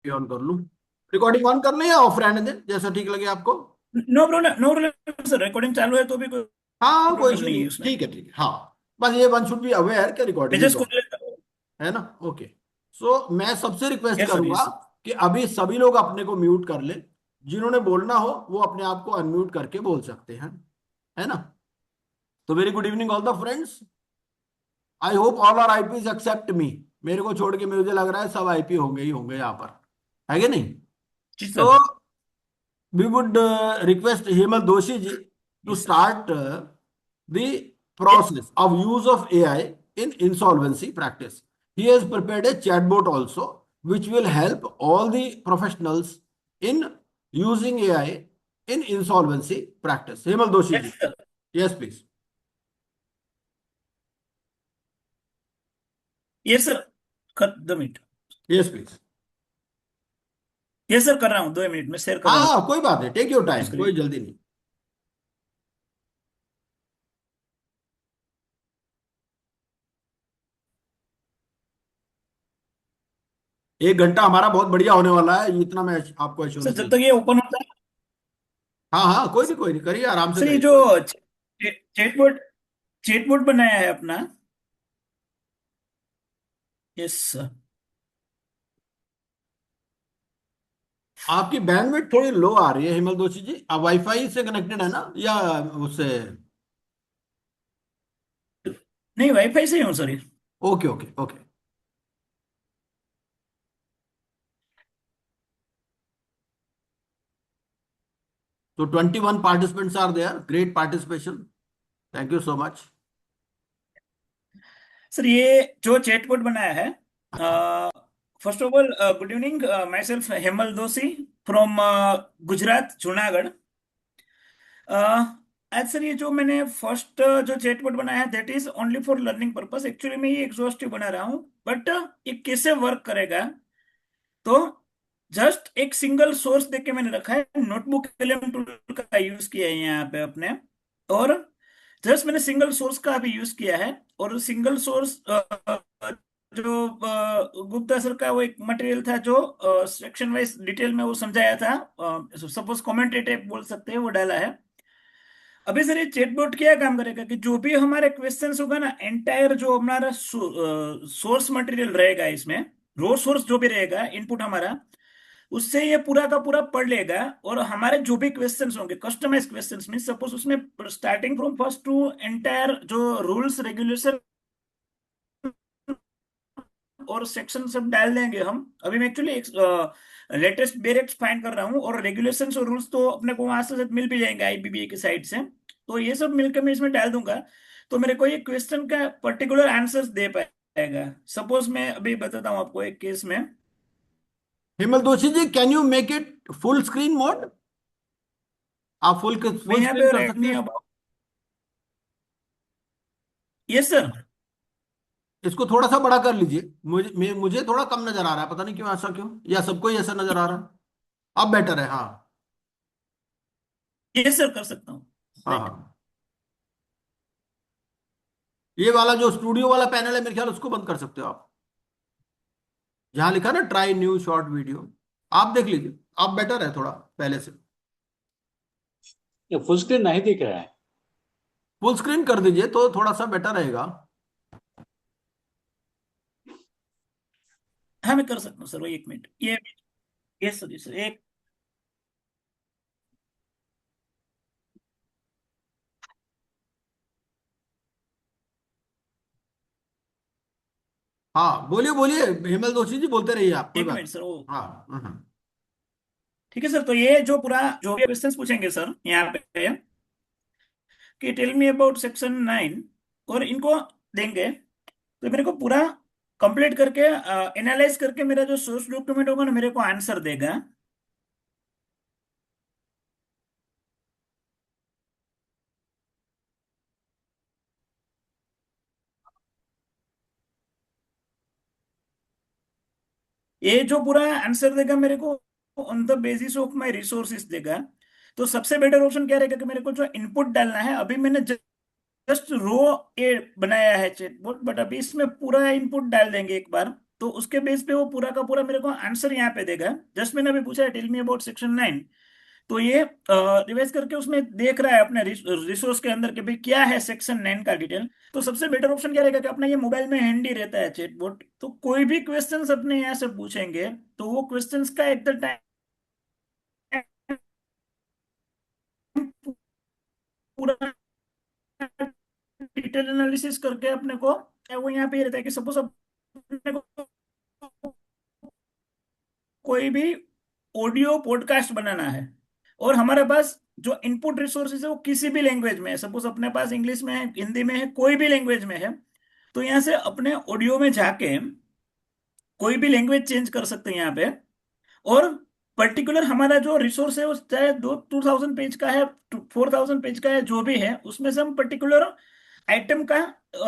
On कर लूं। Recording on कर लें या ऑफ रहने दें, जैसा ठीक लगे आपको। No problem, no problem sir, recording चालू है तो भी कोई हाँ कोई प्रॉब्लम इशू नहीं नहीं, है उसमें। ठीक है ठीक है, हाँ। बस ये वन शुड बी अवेयर कि मैं रिकॉर्डिंग इज जस्ट ऑन, खोल लेता हूँ। है ना। ओके। सो मैं सबसे रिक्वेस्ट यस सर, करूंगा यस। कि अभी सभी लोग अपने को म्यूट कर ले। जिन्होंने बोलना हो वो अपने आप को अनम्यूट करके बोल सकते हैं, है ना। तो very good evening all the friends. I hope all are IPs accept me. मेरे को छोड़ के मुझे लग रहा है सब आईपी होंगे ही होंगे यहाँ पर, है कि नहीं। जी So sir. we would request Hemal Doshi ji to yes sir. start the process of use of AI in insolvency practice. He has prepared a chatbot also, which will help all the professionals in using AI in insolvency practice. Hemal Doshi yes ji, sir. yes please. Yes sir, कर 2 minute. Yes please. Yes sir, कर रहा हूँ, 2 minute में share कर हाँ रहा हाँ कोई बात नहीं, टेक योर हूँ टाइम, कोई स्क्रीन। जल्दी नहीं। एक घंटा हमारा बहुत बढ़िया होने वाला है, इतना मैं आपको सर एश्योरेंस जब दे। तक ये ओपन होता है। हाँ हाँ कोई नहीं, करिए आराम से सर ये करिए जो कोई। चैटबॉट चैटबॉट बनाया है अपना। Yes sir. आपकी बैंडविड्थ थोड़ी लो आ रही है हिमल दोषी जी, आप वाईफाई से कनेक्टेड है ना या उससे। नहीं, वाईफाई से ही हूँ सर ये। Okay okay okay. तो 21 participants are there, great participation, thank you so much. Sir ये जो चैटबॉट बनाया है, first of all good evening, myself Hemal Doshi from Gujarat, Junagadh. आज सर ये जो मैंने फर्स्ट जो चैटबॉट बनाया है that is only for learning purpose. Actually मैं ये एग्जॉस्टिव बना रहा हूँ, बट ये कैसे वर्क करेगा। तो जस्ट एक सिंगल सोर्स देख के मैंने रखा है, नोटबुक एलएम टूल का यूज किया है यहाँ पे अपने। और जस्ट मैंने सिंगल सोर्स का अभी यूज किया है। और सिंगल सोर्स जो गुप्ता सर का वो एक मटेरियल था जो सेक्शन वाइज डिटेल में वो समझाया था, सपोज कमेंटेटिव बोल सकते हैं, वो डाला है। अभी सर ये चैटबॉट क्या काम करेगा कि जो भी हमारे क्वेश्चंस होगा ना, एंटायर जो हमारा सोर्स मटेरियल रहेगा इसमें, रो सोर्स जो भी रहेगा इनपुट हमारा, उससे ये पूरा का पूरा पढ़ लेगा। और हमारे जो भी क्वेश्चंस होंगे, कस्टमाइज क्वेश्चंस में, सपोज उसमें starting from first to entire जो रूल्स रेगुलेशन और सेक्शन सब डाल देंगे हम। अभी मैं एक्चुअली एक लेटेस्ट बेरेक्स फाइंड कर रहा हूँ, और रेगुलेशंस और रूल्स तो अपने को वहां से मिल भी जाएंगे आईबीबीए की साइड से। तो ये सब मिलकर मैं इसमें डाल दूंगा, तो मेरे को ये क्वेश्चन का पर्टिकुलर आंसर्स दे पाएगा। सपोज मैं अभी बताता हूँ आपको एक केस में। Himal Doshi ji, can you make it full screen mode. आप फुल मैं फुल यहाँ स्क्रीन पे कर सकते रेडमी हैं अब। इसको। Yes sir. इसको थोड़ा सा बड़ा कर लीजिए, मुझे थोड़ा कम नजर आ रहा है, पता नहीं क्यों, ऐसा क्यों, या सबको ही ऐसा नजर आ रहा है। अब बेटर है, हाँ। यस सर, कर सकता हूँ। हाँ वेट। हाँ। ये वाला जो स्टूडियो वाला पैनल है, मेरे ख्याल उसको बंद कर सकते हो आप, जहां लिखा ना ट्राई न्यू शॉर्ट वीडियो, आप देख लीजिए। आप बेटर है थोड़ा पहले से। ये फुल स्क्रीन नहीं दिख रहा है। फुल स्क्रीन कर दीजिए तो थोड़ा सा बेटर रहेगा। हाँ मैं कर सकता हूँ सर, वो 1 मिनट ये। यस सर, यस सर, एक। हाँ बोलिए बोलिए, हेमल दोषी जी बोलते रहिए आप, कोई एक बात मिनट नहीं। सर, वो। हाँ ठीक है सर, तो ये जो पूरा जो भी क्वेश्चंस पूछेंगे सर यहाँ पे, कि टेल मी अबाउट सेक्शन 9, और इनको देंगे, तो मेरे को पूरा कंप्लीट करके एनालाइज करके मेरा जो सोर्स डॉक्यूमेंट होगा ना, मेरे को आंसर देगा। ये जो पूरा आंसर देगा मेरे को on the basis of my resources देगा। तो सबसे बेटर ऑप्शन क्या रहेगा कि मेरे को जो इनपुट डालना है, अभी मैंने जस्ट रो ए बनाया है चैटबॉट, बट अभी इसमें पूरा इनपुट डाल देंगे एक बार। तो उसके बेस पे वो पूरा का पूरा मेरे को आंसर यहाँ पे देगा। जस्ट मैंने अभी पूछा है टेल मी अबाउट सेक्शन 9, तो ये रिवाइज करके उसमें देख रहा है अपने रिसोर्स के अंदर कि भाई क्या है सेक्शन 9 का डिटेल। तो सबसे बेटर ऑप्शन क्या रहेगा कि अपना ये मोबाइल में हैंडी रहता है चैटबॉट, तो कोई भी क्वेश्चंस अपने यहाँ से पूछेंगे तो वो क्वेश्चंस का एक टाइम पूरा डिटेल एनालिसिस करके अपने को, वो यहाँ पे ये रहता है कि सपोज अपने को कोई भी ऑडियो पॉडकास्ट बनाना है और हमारे पास जो इनपुट रिसोर्सेज है वो किसी भी लैंग्वेज में है, सपोज अपने पास इंग्लिश में है, हिंदी में है, कोई भी लैंग्वेज में है, तो यहाँ से अपने ऑडियो में जाके कोई भी लैंग्वेज चेंज कर सकते हैं यहाँ पे। और पर्टिकुलर हमारा जो रिसोर्स है वो चाहे 2000 पेज का है, 4000 पेज का है, जो भी है उसमें से हम पर्टिकुलर आइटम का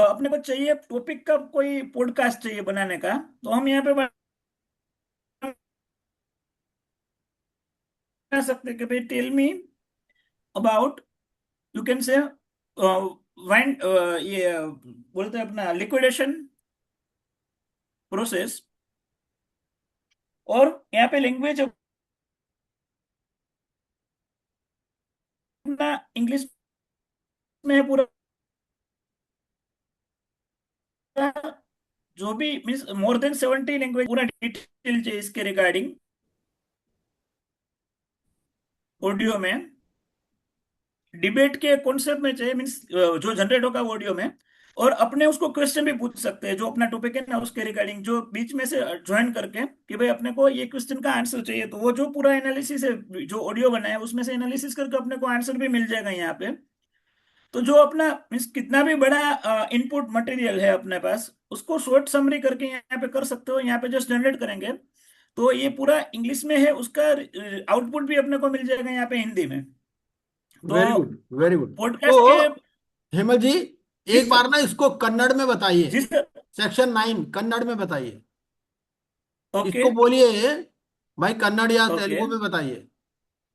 अपने को चाहिए, टॉपिक का कोई पॉडकास्ट चाहिए बनाने का, तो हम यहाँ पे बना सकते हैं कि भाई tell me about, you can say wine, ये बोलते हैं अपना लिक्विडेशन प्रोसेस, और यहाँ पे लैंग्वेज अपना इंग्लिश में है पूरा, जो भी मीन्स मोर देन 70 लैंग्वेज पूरा डिटेल चाहिए इसके रिगार्डिंग ऑडियो में, डिबेट के कॉन्सेप्ट में चाहिए, मीन्स जो जनरेट होगा ऑडियो में। और अपने उसको क्वेश्चन भी पूछ सकते हैं जो अपना टॉपिक है ना उसके रिगार्डिंग, जो बीच में से ज्वाइन करके कि भाई अपने को ये क्वेश्चन का आंसर चाहिए, तो वो जो पूरा एनालिसिस है जो ऑडियो बना है उसमें से एनालिसिस करके अपने को आंसर भी मिल जाएगा यहाँ पे। तो जो अपना मीन्स कितना भी बड़ा इनपुट मटेरियल है अपने पास उसको शॉर्ट समरी करके यहाँ पे कर सकते हो, यहाँ पे जस्ट जनरेट करेंगे तो ये पूरा इंग्लिश में है, उसका आउटपुट भी अपने को मिल जाएगा यहाँ पे हिंदी में। वेरी तो गुड, वेरी गुड। तो पॉडकास्ट के, हेमल जी, जी एक सर, बार ना इसको कन्नड़ में बताइए। जी सर, सेक्शन 9 कन्नड़ में बताइए। ओके, इसको बोलिए भाई कन्नड़ या ओके, तेलुगु में बताइए।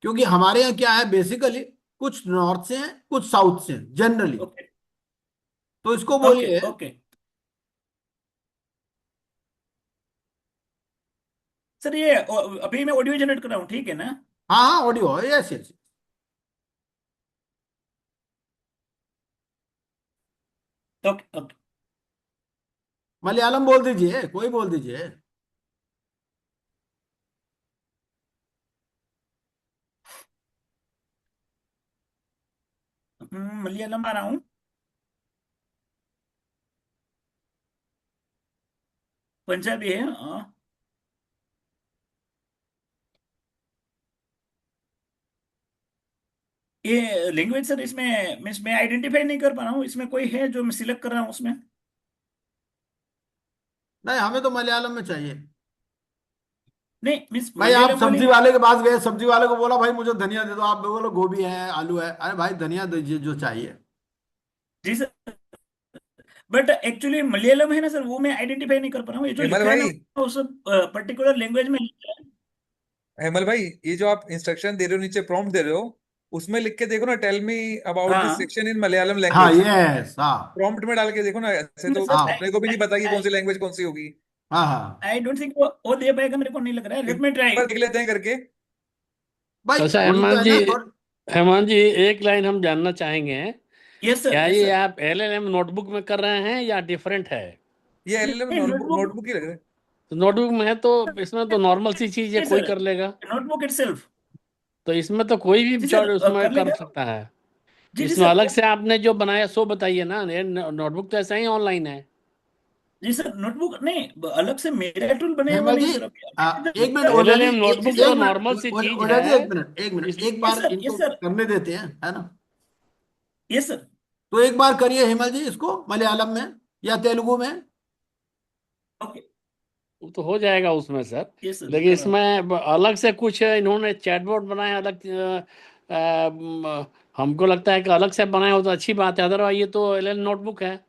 क्योंकि हमारे यहाँ क्या है, बेसिकली कुछ नॉर्थ से हैं, कुछ साउथ से हैं जनरली। ओके, तो इसको ओके, बोलिए। ओके सर, ये अभी मैं ऑडियो जनरेट कर रहा हूँ, ठीक है ना? हाँ हाँ, audio, yes yes. Okay, okay, Malayalam बोल दीजिए, कोई बोल दीजिए। मलयालम आ रहा हूँ, पंजाबी है, ये लैंग्वेज सर इसमें मीन्स मैं आइडेंटिफाई नहीं कर पा रहा हूँ, इसमें कोई है जो मैं सिलेक्ट कर रहा हूँ उसमें? नहीं, हमें तो मलयालम में चाहिए। नहीं मीन्स भाई आप मलयालम वाली, सब्जी वाले के पास गए, सब्जी वाले को बोला भाई मुझे धनिया दे दो, आप बोलो गोभी है, आलू है। अरे भाई धनिया दीजिए जो चाहिए। जी सर, बट एक्चुअली मलयालम है ना सर, वो मैं आइडेंटिफाई नहीं कर पा रहा हूँ, ये जो हेमल लिखा है ना भाई, वो सब पर्टिकुलर लैंग्वेज में लिखा है। हेमल भाई, ये जो आप इंस्ट्रक्शन दे रहे हो, नीचे प्रॉम्प्ट दे रहे हो, उसमें लिख के देखो ना, टेल मी अबाउट दिस हाँ, सेक्शन इन मलयालम हाँ लैंग्वेज। यस, हाँ प्रॉम्प्ट में डाल के देखो ना, ऐसे नहीं तो सर, हाँ अपने को भी नहीं पता कि कौन सी आई लैंग्वेज कौन सी होगी। हाँ हाँ। आई डोंट थिंक वो दे पाएगा, मेरे को नहीं लग रहा है, एक लेट मी ट्राई। बार देख लेते हैं करके। भाई अच्छा वही तो हेमंत है जी, ना थोड़ा। हेमंत जी एक लाइन हम जानना चाहेंगे, यस सर, क्या यस ये सर। आप एलएलएम नोटबुक में कर रहे हैं या डिफरेंट है? ये एलएलएम नहीं, नोटबुक नोटबुक, नोटबुक ही लग रहा है। तो नोटबुक में है तो इसमें तो नॉर्मल सी चीज है, जी कोई सर, कर लेगा। नोटबुक इटसेल्फ, तो इसमें तो कोई भी जी सर, उसमें कर कर लेगा, सकता है। जी जी इसमें सर, अलग से आपने जो बनाया सो बताइए ना, ये नोटबुक तो ऐसा ही ऑनलाइन है। जी सर, नोटबुक नहीं, अलग से मेरा टूल बने हुआ हेमल नहीं जी, सर अभी एक मिनट ओझा जी, एलएलएम जी नोटबुक सर, तो एक नॉर्मल सी मिनट चीज ओझा जी, है। एक मिनट एक इस मिनट, एक यस बार सर, इनको यस सर, करने देते हैं, है ना। यस सर, तो एक बार करिए हेमल जी इसको मलयालम में या तेलुगु में। ओके, वो तो हो जाएगा उसमें सर। यस सर, मैं लेकिन कर रहा हूँ। इसमें अलग से कुछ इन्होंने चैटबॉट बनाया अलग, हमको लगता है कि अलग से बनाया हो तो अच्छी बात है, अदरवाइज ये तो एलएल नोटबुक है,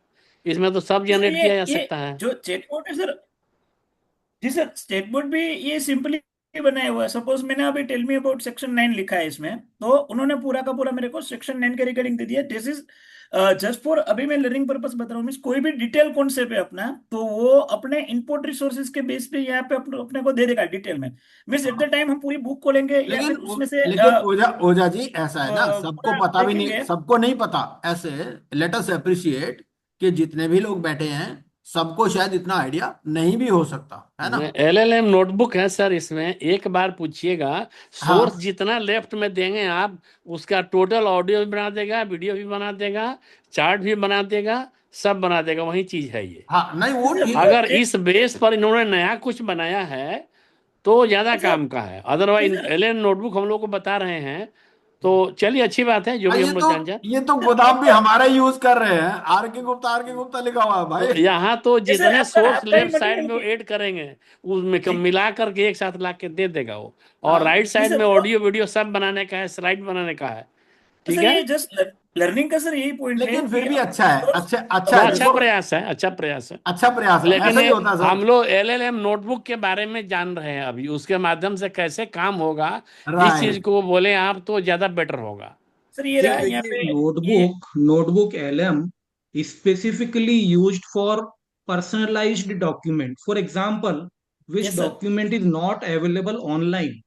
इसमें तो सब जी सर, जनरेट किया जा ये सकता है। जो चेकबोर्ड है सर, जी सर, चेकबोर्ड भी ये सिंपली बनाया हुआ है। सपोज मैंने अभी टेल मी अबाउट सेक्शन 9 लिखा है इसमें, तो उन्होंने पूरा का पूरा मेरे को सेक्शन 9 के रिगार्डिंग दे दिया। दिस इज जस्ट फॉर, अभी मैं लर्निंग पर्पस बता रहा हूँ, मीन्स कोई भी डिटेल कॉन्सेप्ट है अपना, तो वो अपने इनपुट रिसोर्सेज के बेस पे यहाँ पे अपने को दे देगा डिटेल में। मीन्स एट द टाइम हम पूरी बुक खोलेंगे या लेकिन फिर उसमें से लेकिन ओझा ओझा जी ऐसा है ना, सबको पूरा पता भी नहीं, देखेंगे। सबको नहीं पता ऐसे। लेट अस अप्रिशिएट कि जितने भी लोग बैठे हैं सबको शायद इतना आइडिया नहीं भी हो सकता है ना। LLM नोटबुक है सर, इसमें एक बार पूछिएगा, सोर्स हाँ जितना लेफ्ट में देंगे आप, उसका टोटल ऑडियो भी बना देगा, वीडियो भी बना देगा, चार्ट भी बना देगा, सब बना देगा, वही चीज है ये। हाँ, नहीं वो सर ठीक वो है। अगर इस बेस पर इन्होंने नया कुछ बनाया है तो ज्यादा सर काम का है, अदरवाइज सर LLM नोटबुक हम लोग को बता रहे हैं। तो चलिए, अच्छी बात है, जो भी ये हम लोग तो जान जाए। ये तो सर गोदाम भी एक, हमारा यूज कर रहे हैं। आर के गुप्ता लिखा हुआ है तो भाई। यहाँ तो ये सर जितने आपका सोर्स आपका ही लेफ्ट साइड में मतलब वो है ऐड करेंगे, उसमें कि मिला करके एक साथ ला के दे देगा वो। और हाँ, राइट नहीं साइड सर में वो, ऑडियो वीडियो सब बनाने का है, स्लाइड बनाने का है। तो ठीक सर है। ये जस्ट लर्निंग का सर यही पॉइंट है लेकिन कि फिर भी अपने अच्छा है, सोर्स, अच्छा अच्छा तो है, अच्छा देखो। प्रयास है, अच्छा प्रयास है। अच्छा प्रयास है, लेकिन ऐसा ही होता है हम सर। लोग LLM नोटबुक के बारे में जान रहे हैं अभी, उसके माध्यम से कैसे काम होगा, इस चीज राइट। को बोले आप तो ज्यादा बेटर होगा। सर ये सर रहा यहाँ देखिए, पे ये। Notebook LM is specifically used for personalized document. For example, which yes sir, document is not available online.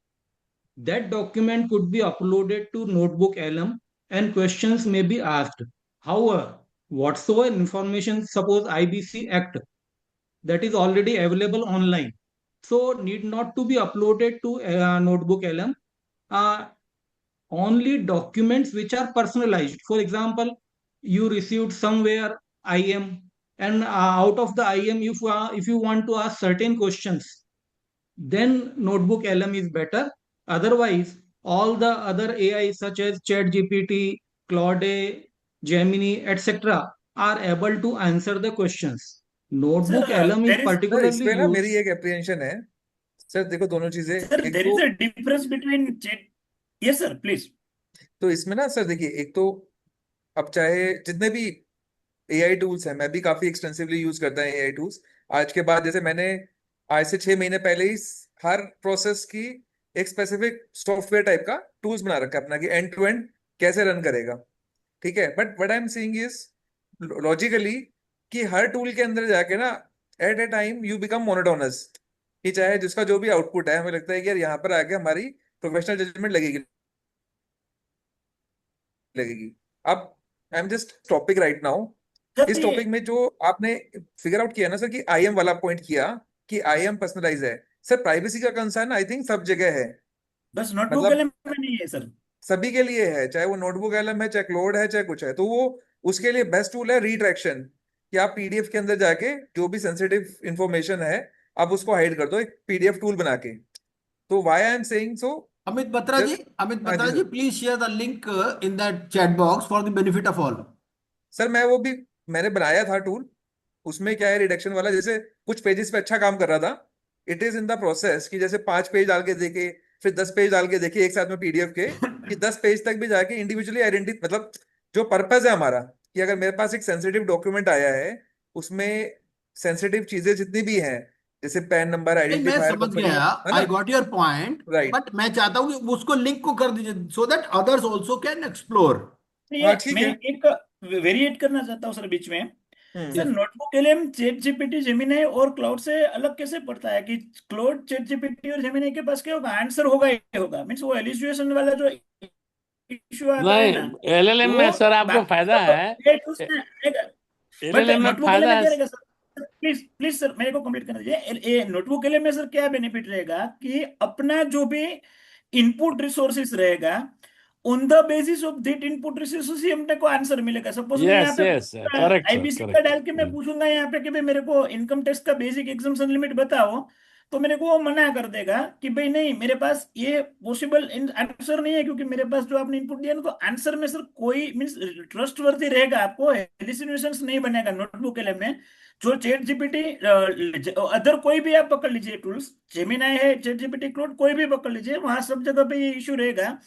That document could be uploaded to Notebook LM and questions may be asked. However, whatsoever information, suppose IBC Act, that is already available online, so need not to be uploaded to Notebook LM. Uh, Only documents which are personalized. For example, you received somewhere IM, and out of the IM, if you want to ask certain questions, then Notebook LM is better. Otherwise, all the other AI such as ChatGPT, Claude, Gemini, etc., are able to answer the questions. Sir Notebook LM is there is sir इस particularly पे ना used. मेरी एक apprehension है। Sir देखो, दोनों चीजें, sir एक देर तो is a difference between chat. Yes sir please. तो इसमें ना सर देखिए, एक तो अब चाहे जितने भी एआई टूल्स हैं, मैं भी काफी एक्सटेंसिवली यूज करता है एआई टूल्स। आज के बाद जैसे मैंने आज से 6 महीने पहले ही हर प्रोसेस की एक स्पेसिफिक सॉफ्टवेयर टाइप का टूल्स बना रखा है अपना, कि एंड टू एंड कैसे रन करेगा। ठीक है, but what I am saying is logically कि हर टूल के अंदर जाके ना at a time you become monotonous, कि चाहे जिसका जो भी आउटपुट है, हमें लगता है कि यार यहाँ पर आके हमारी प्रोफेशनल जजमेंट लगेगी लगेगी। अब I am just topic right now, sir इस ये टॉपिक में जो आपने फिगर आउट किया ना सर, कि आईएम वाला पॉइंट किया, कि आईएम पर्सनलाइज है। सर प्राइवेसी का कंसर्न आई थिंक सब जगह है। बस नोटबुक के मतलब लिए में नहीं है सर। सभी के लिए है, चाहे वो नोटबुक एलएम है, चाहे क्लोड है, चाहे कुछ है, तो वो उसके लिए बेस्ट टूल है रिट्रैक्शन, कि आप पीडीएफ के अंदर जाके जो भी सेंसिटिव इंफॉर्मेशन है, आप उसको हाइड कर दो एक पीडीएफ टूल बना के। तो why I am saying so Amit Batra ji, just. Amit हाँ बत्रा जी जी, sir. Please share the link in that chat box for the benefit of all. Sir मैं वो भी मैंने बनाया था टूल। उसमें क्या है, रिडक्शन वाला, जैसे कुछ पेजेस पे अच्छा काम कर रहा था, it is in the process कि जैसे 5 पेज डाल के देखे, फिर 10 पेज डाल के देखे एक साथ में पीडीएफ के, कि 10 पेज तक भी जाके इंडिविजुअली आइडेंटिटी, मतलब जो पर्पस है हमारा, कि अगर मेरे पास एक सेंसिटिव डॉक्यूमेंट आया है, उसमें सेंसिटिव चीजें जितनी भी हैं, जैसे पैन नंबर, नहीं, मैं आइडेंटिफायर, समझ कंपनी का, गया, है आई ना। Got your point. Right. But मैं चाहता हूँ कि उसको लिंक को कर दीजिए so that others also can explore. ये हाँ ठीक मैं है। एक वेरिएट करना चाहता हूँ सर बीच में। सर हम्म। नोटबुक के लिए हम चैट जीपीटी जेमिनाई और क्लाउड से अलग कैसे पड़ता है कि क्लाउड चैट जीपीटी और जेमिनाई के पास क्या होगा, आंसर होगा ही होगा, मीन्स वो एलिसिएशन वाला जो इश्यू आता है ना, नहीं, LLM वो में सर आपको बाकी फायदा सब है। ये tools में आएगा। बट LLM में नोटबुक के लिए फायदा में है। क्या रहेगा सर, प्लीज प्लीज सर मेरे को कंप्लीट करना दीजिए। ये नोटबुक के लिए में सर क्या बेनिफिट रहेगा कि अपना जो भी इनपुट रिसोर्सेस रहेगा, on the basis of that input resources ही हमने को आंसर मिलेगा। सपोज मैं यहाँ यस पे यस, करेक्ट सर, आईबीसी का करेक्ट। डाल के मैं पूछूंगा यहाँ पे कि भाई मेरे को इनकम टैक्स का बेसिक एग्जाम्पशन लिमिट बताओ, तो मेरे को वो मना कर देगा कि भाई नहीं, मेरे पास ये पॉसिबल आंसर नहीं है, क्योंकि मेरे पास जो आपने इनपुट दिया ना, तो आंसर में सर कोई मीन्स ट्रस्टवर्दी रहेगा, आपको हेलिसिनेशंस नहीं बनेगा नोटबुक के लिए में। जो चैट जीपीटी, अदर कोई भी आप पकड़ लीजिए टूल्स, जेमिनाई है, चैट जीपीटी, क्लाउड, कोई भी पकड़ लीजिए, वहां सब जगह पे ये इशू रहेगा।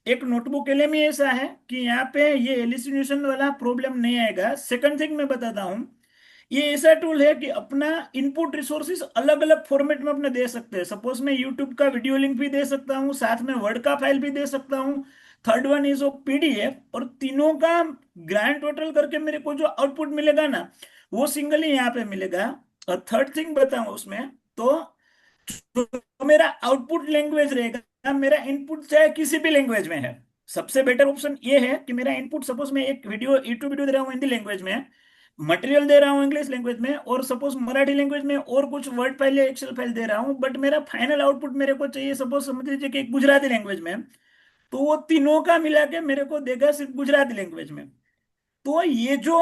एक नोटबुक के लिए में ऐसा है कि यहाँ पे ये एलिसिनेशन वाला प्रॉब्लम नहीं आएगा। सेकंड थिंग मैं बताता हूँ, ये ऐसा टूल है कि अपना इनपुट रिसोर्सेज अलग अलग फॉर्मेट में अपने दे सकते हैं। सपोज मैं यूट्यूब का वीडियो लिंक भी दे सकता हूँ, साथ में वर्ड का फाइल भी दे सकता हूँ। थर्ड वन इज पीडीएफ, और तीनों का ग्रैंड टोटल करके मेरे को जो आउटपुट मिलेगा ना, वो सिंगल ही यहाँ पे मिलेगा। और थर्ड थिंग बताऊं उसमें, तो जो मेरा आउटपुट लैंग्वेज रहेगा, मेरा इनपुट चाहे किसी भी लैंग्वेज में है। सबसे बेटर ऑप्शन ये है कि मेरा इनपुट, सपोज मैं एक वीडियो यूट्यूब वीडियो दे रहा हूँ हिंदी लैंग्वेज में, मटेरियल दे रहा हूँ इंग्लिश लैंग्वेज में, और सपोज मराठी लैंग्वेज में और कुछ वर्ड फाइल या एक्सेल फाइल दे रहा हूँ, बट मेरा फाइनल आउटपुट मेरे को चाहिए सपोज समझ लीजिए कि गुजराती लैंग्वेज में, तो वो तीनों का मिला के मेरे को देगा सिर्फ गुजराती लैंग्वेज में। तो ये जो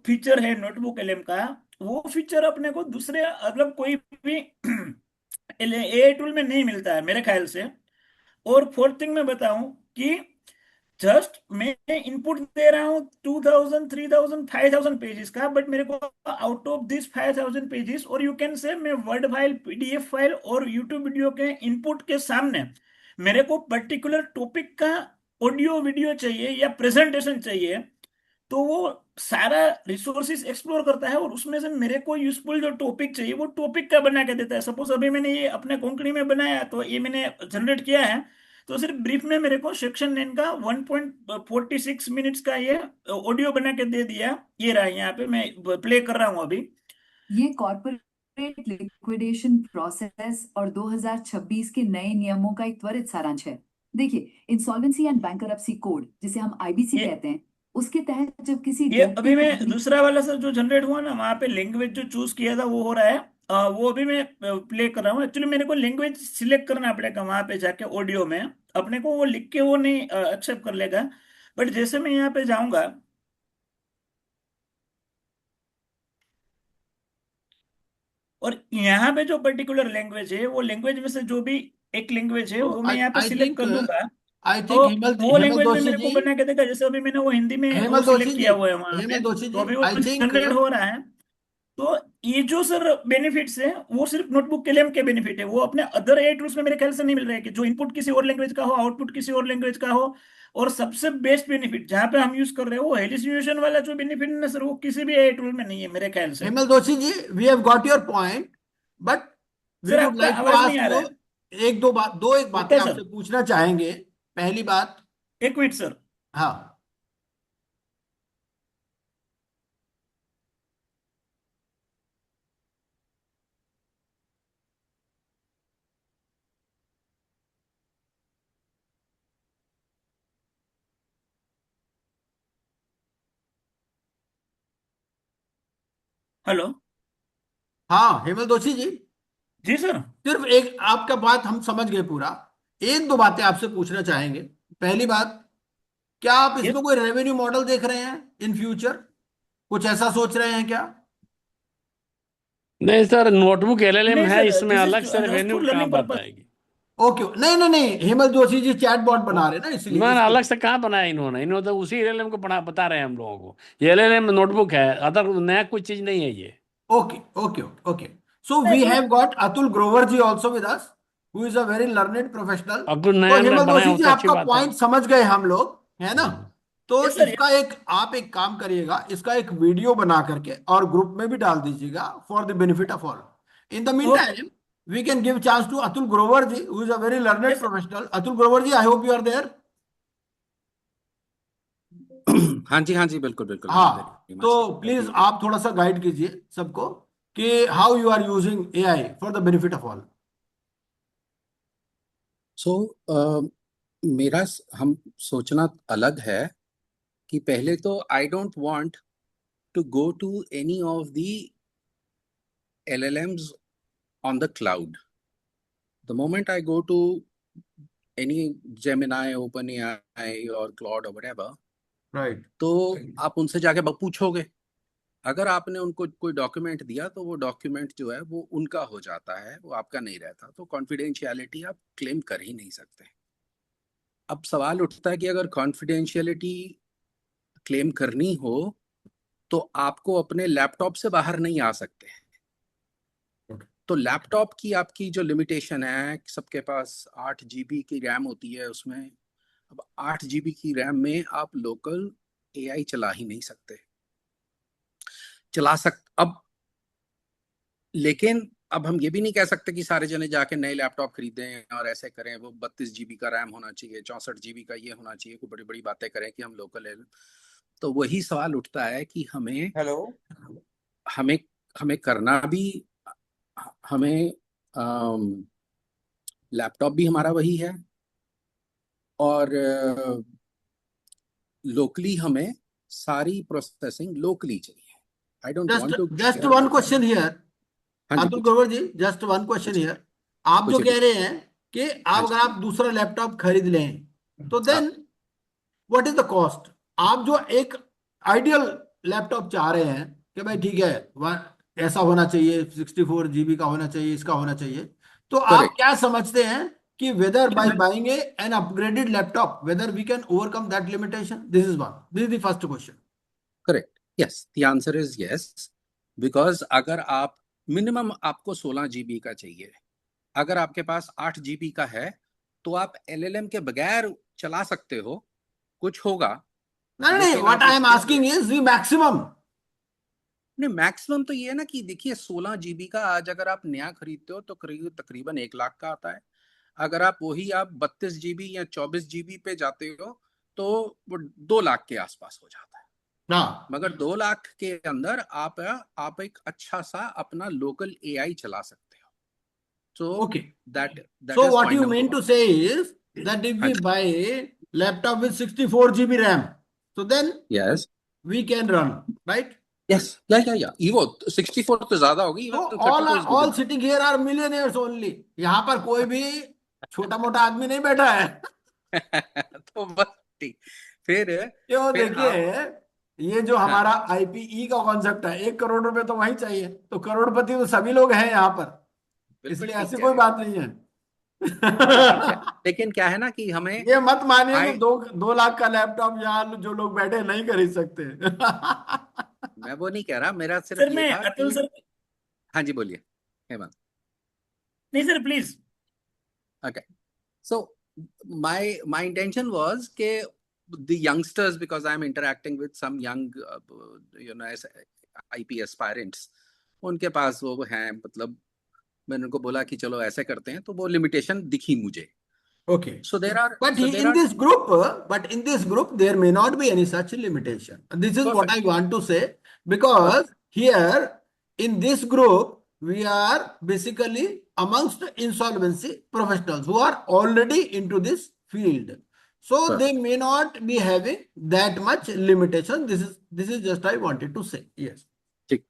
फीचर है नोटबुक एलएम का, वो फीचर अपने को दूसरे मतलब कोई भी एआई टूल में नहीं मिलता है मेरे ख्याल से। और फोर्थ थिंग मैं बताऊं कि जस्ट मैं इनपुट दे रहा हूँ 2000 3000 5000 पेजेस का, बट मेरे को आउट ऑफ दिस 5000 पेजेस, और यू कैन से मैं वर्ड फाइल, पीडीएफ फाइल और यूट्यूब वीडियो के इनपुट के सामने मेरे को पर्टिकुलर टॉपिक का ऑडियो वीडियो चाहिए या प्रेजेंटेशन चाहिए, तो वो सारा रिसोर्सेज एक्सप्लोर करता है और उसमें से मेरे को यूजफुल जो टॉपिक चाहिए वो टॉपिक का बना के देता है। सपोज अभी मैंने ये अपने कोंकणी में बनाया, तो ये मैंने जनरेट किया है, तो सिर्फ ब्रीफ में मेरे को सेक्शन 9 का 1.46 मिनट्स का ये ऑडियो बना के दे दिया। ये रहा, यहाँ पे मैं प्ले कर रहा हूँ अभी। ये कॉर्पोरेट लिक्विडेशन प्रोसेस और 2026 के नए नियमों का एक त्वरित सारांश है। देखिए, इंसॉल्वेंसी एंड बैंकरप्सी कोड, जिसे हम आईबीसी ये कहते हैं, उसके तहत जब किसी ये व्यक्ति अभी को मैं दूसरा वाला सर जो जनरेट हुआ ना, वहां पे लैंग्वेज जो चूज किया था वो हो रहा है। वो अभी मैं प्ले कर रहा हूँ। एक्चुअली मेरे को लैंग्वेज सिलेक्ट करना पड़ेगा वहां पे जाके ऑडियो में, अपने को वो लिख के वो नहीं एक्सेप्ट कर लेगा। बट जैसे मैं यहाँ पे जाऊंगा, और यहाँ पे जो पर्टिकुलर लैंग्वेज है, वो लैंग्वेज में से जो भी एक लैंग्वेज है तो वो मैं यहाँ पे आई सिलेक्ट थिंक कर दूंगा, आई तो थिंक हेमल वो हेमल लैंग्वेज में जोशी मेरे को जी, बना के देगा। जैसे अभी मैंने वो हिंदी में वो हेमल जोशी सिलेक्ट जी, किया हुआ है वहां पे, हेमल जोशी तो जी, अभी वो आई थिंक जनरेट हो रहा है। तो ये जो सर बेनिफिट्स है वो सिर्फ नोटबुक के लिए के बेनिफिट है, वो अपने अदर एआई टूल्स में मेरे ख्याल से नहीं मिल रहे हैं, कि जो इनपुट किसी और लैंग्वेज का हो, आउटपुट किसी और लैंग्वेज का हो। और सबसे बेस्ट बेनिफिट जहां पे हम यूज कर रहे हो, वो हेलिसिनेशन वाला जो बेनिफिट है ना सर, वो किसी भी एआई टूल में नहीं है मेरे ख्याल से। Hemal Joshi ji, we have got your point, but we sir would आपका लाइक टू आवाज नहीं आ आस्क रहा यू है। एक बातें ओके सर, आपसे पूछना चाहेंगे। पहली बात, एक मिनट सर। हाँ, हेलो। हाँ हेमल जोशी जी, जी सर। सिर्फ एक आपका बात हम समझ गए पूरा। एक दो बातें आपसे पूछना चाहेंगे। पहली बात, क्या आप यस। इसमें कोई रेवेन्यू मॉडल देख रहे हैं इन फ्यूचर? कुछ ऐसा सोच रहे हैं क्या? नहीं सर, नोटबुक एलएलएम नहीं है, सर, इसमें दिस इज अलग से जस्ट रेवेन्यू फॉर कहाँ लर्निंग बात पर्पस। आएगी। ओके, नहीं नहीं नहीं, हेमल जोशी जी चैट बॉट बना रहे हैं ना, इसलिए ना ना, इसके अलग से कहाँ बनाया इन्होंने, इन्होंने तो उसी एलएलएम को पढ़ा बता रहे हैं हम लोगों को। ये एलएलएम नोटबुक है, अदर नया कोई चीज नहीं है ये। Okay okay okay, so we have got Atul Grover ji also with us, who is a very learned professional. अब कुछ तो नया हेमल बनाए जोशी हो जी, तो अच्छी आपका बात है। पॉइंट समझ गए हम लोग, है ना? हम्म। तो यस सर, इसका एक, आप एक काम करिएगा, इसका एक वीडियो बना करके और ग्रुप में भी डाल दीजिएगा for the benefit of all. In the mean okay. Time, we can give chance to Atul Grover ji, who is a very learned yes professional. Atul Grover ji, I hope you are there. हाँ जी बिल्कुल बिल्कुल, आई एम हाँ, वेरी मच तो please आप थोड़ा सा guide कीजिए सबको कि how you are using AI for the benefit of all. So हम सोचना अलग है कि पहले तो I don't want to go to any of the LLMs on the cloud. The moment I go to any Gemini, OpenAI or Claude or whatever, right, तो आप उनसे जाके पूछोगे, अगर आपने उनको कोई डॉक्यूमेंट दिया तो वो डॉक्यूमेंट जो है वो उनका हो जाता है, वो आपका नहीं रहता, तो कॉन्फिडेंशियलिटी आप क्लेम कर ही नहीं सकते। अब सवाल उठता है कि अगर कॉन्फिडेंशियलिटी क्लेम करनी हो तो आपको अपने लैपटॉप से बाहर नहीं आ सकते। तो लैपटॉप की आपकी जो लिमिटेशन है, सबके पास 8 GB की रैम होती है उसमें। अब 8 GB की रैम में आप लोकल AI चला ही नहीं सकते। चला अब लेकिन अब हम ये भी नहीं कह सकते कि सारे जने जाके नए लैपटॉप खरीदें और ऐसे करें, वो 32 GB का रैम होना चाहिए, 64 GB का ये होना चाहिए, कोई बड़ी बड़ी बातें करें कि हम लोकल है। तो वही सवाल उठता है कि हमें हेलो। हमें हमें करना भी, हमें लैपटॉप भी हमारा वही है, और लोकली हमें सारी प्रोसेसिंग लोकली चाहिए। I don't want to just one question here, हाँ जी अतुल पूछिए Grover ji, just one question पूछिए हियर। आप जो पूछिए कह पूछिए। रहे हैं कि हाँ अगर जी आप दूसरा लैपटॉप खरीद लें तो हाँ then what is the cost? आप जो एक आइडियल लैपटॉप चाह रहे हैं कि भाई ठीक है, ऐसा होना चाहिए, 64 GB का होना चाहिए, इसका होना चाहिए, तो आप करेक्ट क्या समझते हैं कि whether by buying an upgraded laptop whether we can overcome that limitation? This is the first question. Correct yes, the answer is yes, because अगर आप मिनिमम आपको 16 GB का चाहिए, अगर आपके पास 8 GB का है तो आप LLM के बगैर चला सकते हो, कुछ होगा, नहीं नहीं, लेकिन व्हाट आप आई एम उसके आस्किंग इज द मैक्सिमम। नहीं, मैक्सिमम तो ये है ना कि देखिए 16 GB का आज अगर आप नया खरीदते हो तो तकरीबन 1 लाख का आता है। अगर आप 32 GB या 24 GB पे जाते हो तो वो 2 लाख के आसपास हो जाता है। हाँ, मगर 2 लाख के अंदर आप एक अच्छा सा अपना लोकल AI चला सकते हो। So okay. दैट So इज what point you number mean to 1। say is that if हाँ we जी buy laptop with 64 GB RAM, so then yes we can run, right? Yes या इवो 64 तो ज्यादा होगी, So even all 32 are is good all enough. sitting here are millionaires only. यहाँ पर कोई भी छोटा मोटा आदमी नहीं बैठा है। तो बस ठीक। फिर क्यों, फिर देखिए, आप ये जो हाँ हमारा IPE का कॉन्सेप्ट है, 1 करोड़ रुपए तो वहीं चाहिए, तो करोड़पति तो सभी लोग हैं यहाँ पर, बिल्कुल इसलिए ठीक ऐसी कह कोई रहे हो, बात नहीं है। लेकिन क्या है ना कि हमें ये मत मानिए कि आई 2 लाख का लैपटॉप यहाँ जो लोग बैठे नहीं खरीद सकते। मैं वो नहीं कह रहा, मेरा सिर्फ सर ये मैं था अतुल कि सर, हाँ जी बोलिए हेमंत। नहीं sir please. Okay. So my intention was के the youngsters, because I'm interacting with some young as IP aspirants, उनके पास वो हैं, मतलब मैंने उनको बोला कि चलो ऐसे करते हैं, तो वो लिमिटेशन दिखी मुझे। Okay. So there are But so there in are this group, there may not be any such limitation. This is what I perfect want to say, because perfect here in this group, we are basically amongst the insolvency professionals who are already into this field. So they perfect may not be having that much limitation. This is just I wanted to say. Yes. ठीक।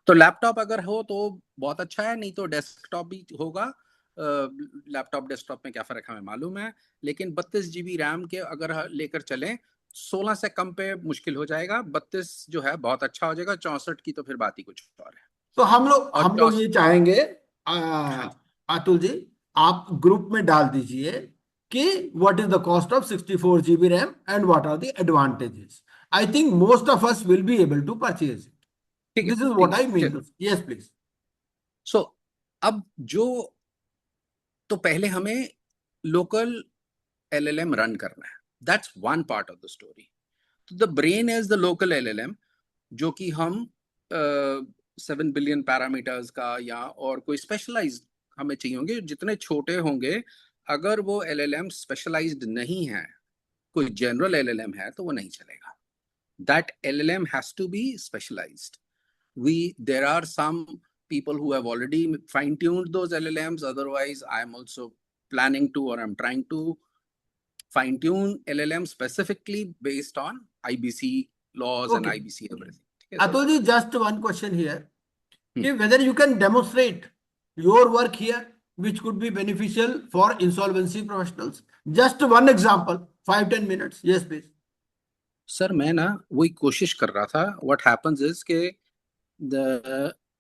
तो laptop अगर हो तो बहुत अच्छा है, नहीं तो डेस्कटॉप भी होगा। लैपटॉप डेस्कटॉप में क्या फर्क हमें मालूम है, लेकिन 32 GB रैम के अगर लेकर चलें, 16 से कम पे मुश्किल हो जाएगा, 32 जो है बहुत अच्छा हो जाएगा, 64 की तो फिर बात ही कुछ और है। तो हम और लोग ये चाहेंगे, हाँ जी अतुल जी, आप ग्रुप में डाल दीजिए कि what is the cost of 64 GB RAM and what are the advantages. I think most of us will be able to purchase it. ठीक है दिस इज ठीक व्हाट है आई मीन चलो। टू। Yes please. सो अब तो पहले हमें local LLM run करना है, that's one part of the story. तो the brain is the local LLM, जो कि हम 7 बिलियन पैरामीटर्स का या और कोई स्पेशलाइज्ड हमें चाहिए होंगे, जितने छोटे होंगे, अगर वो LLM स्पेशलाइज्ड नहीं है, कोई जनरल LLM है, तो वो नहीं चलेगा। that LLM has to be specialized. There are some people who have already fine-tuned those LLMs. Otherwise, I'm also planning to, or I'm trying to fine-tune LLM specifically based on IBC laws and okay, IBC everything. ठीक है sir? Atul ji, just one question here Hmm. कि whether you can demonstrate your work here which could be beneficial for insolvency professionals. Just one example, 5-10 minutes. Yes, please. Sir मैं ना वही कोशिश कर रहा था। What happens is के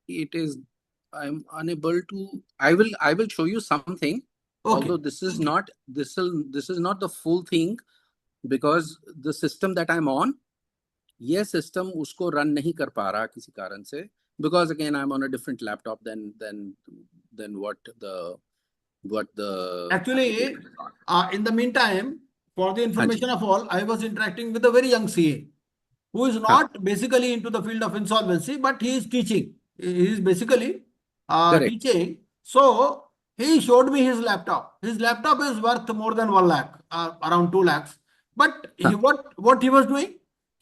it is I'm unable to. I will show you something. Okay. Although this is not the full thing, because the system that I'm on, ये system उसको run नहीं कर पा रहा किसी कारण से, because again I'm on a different laptop than what the Actually, application is on. in the meantime, for the हाँ जी information of all, I was interacting with a very young CA who is not basically into the field of insolvency, but he is teaching. He is basically Correct. teaching. So he showed me his laptop. His laptop is worth more than 1 lakh, around 2 lakhs. But what he was doing?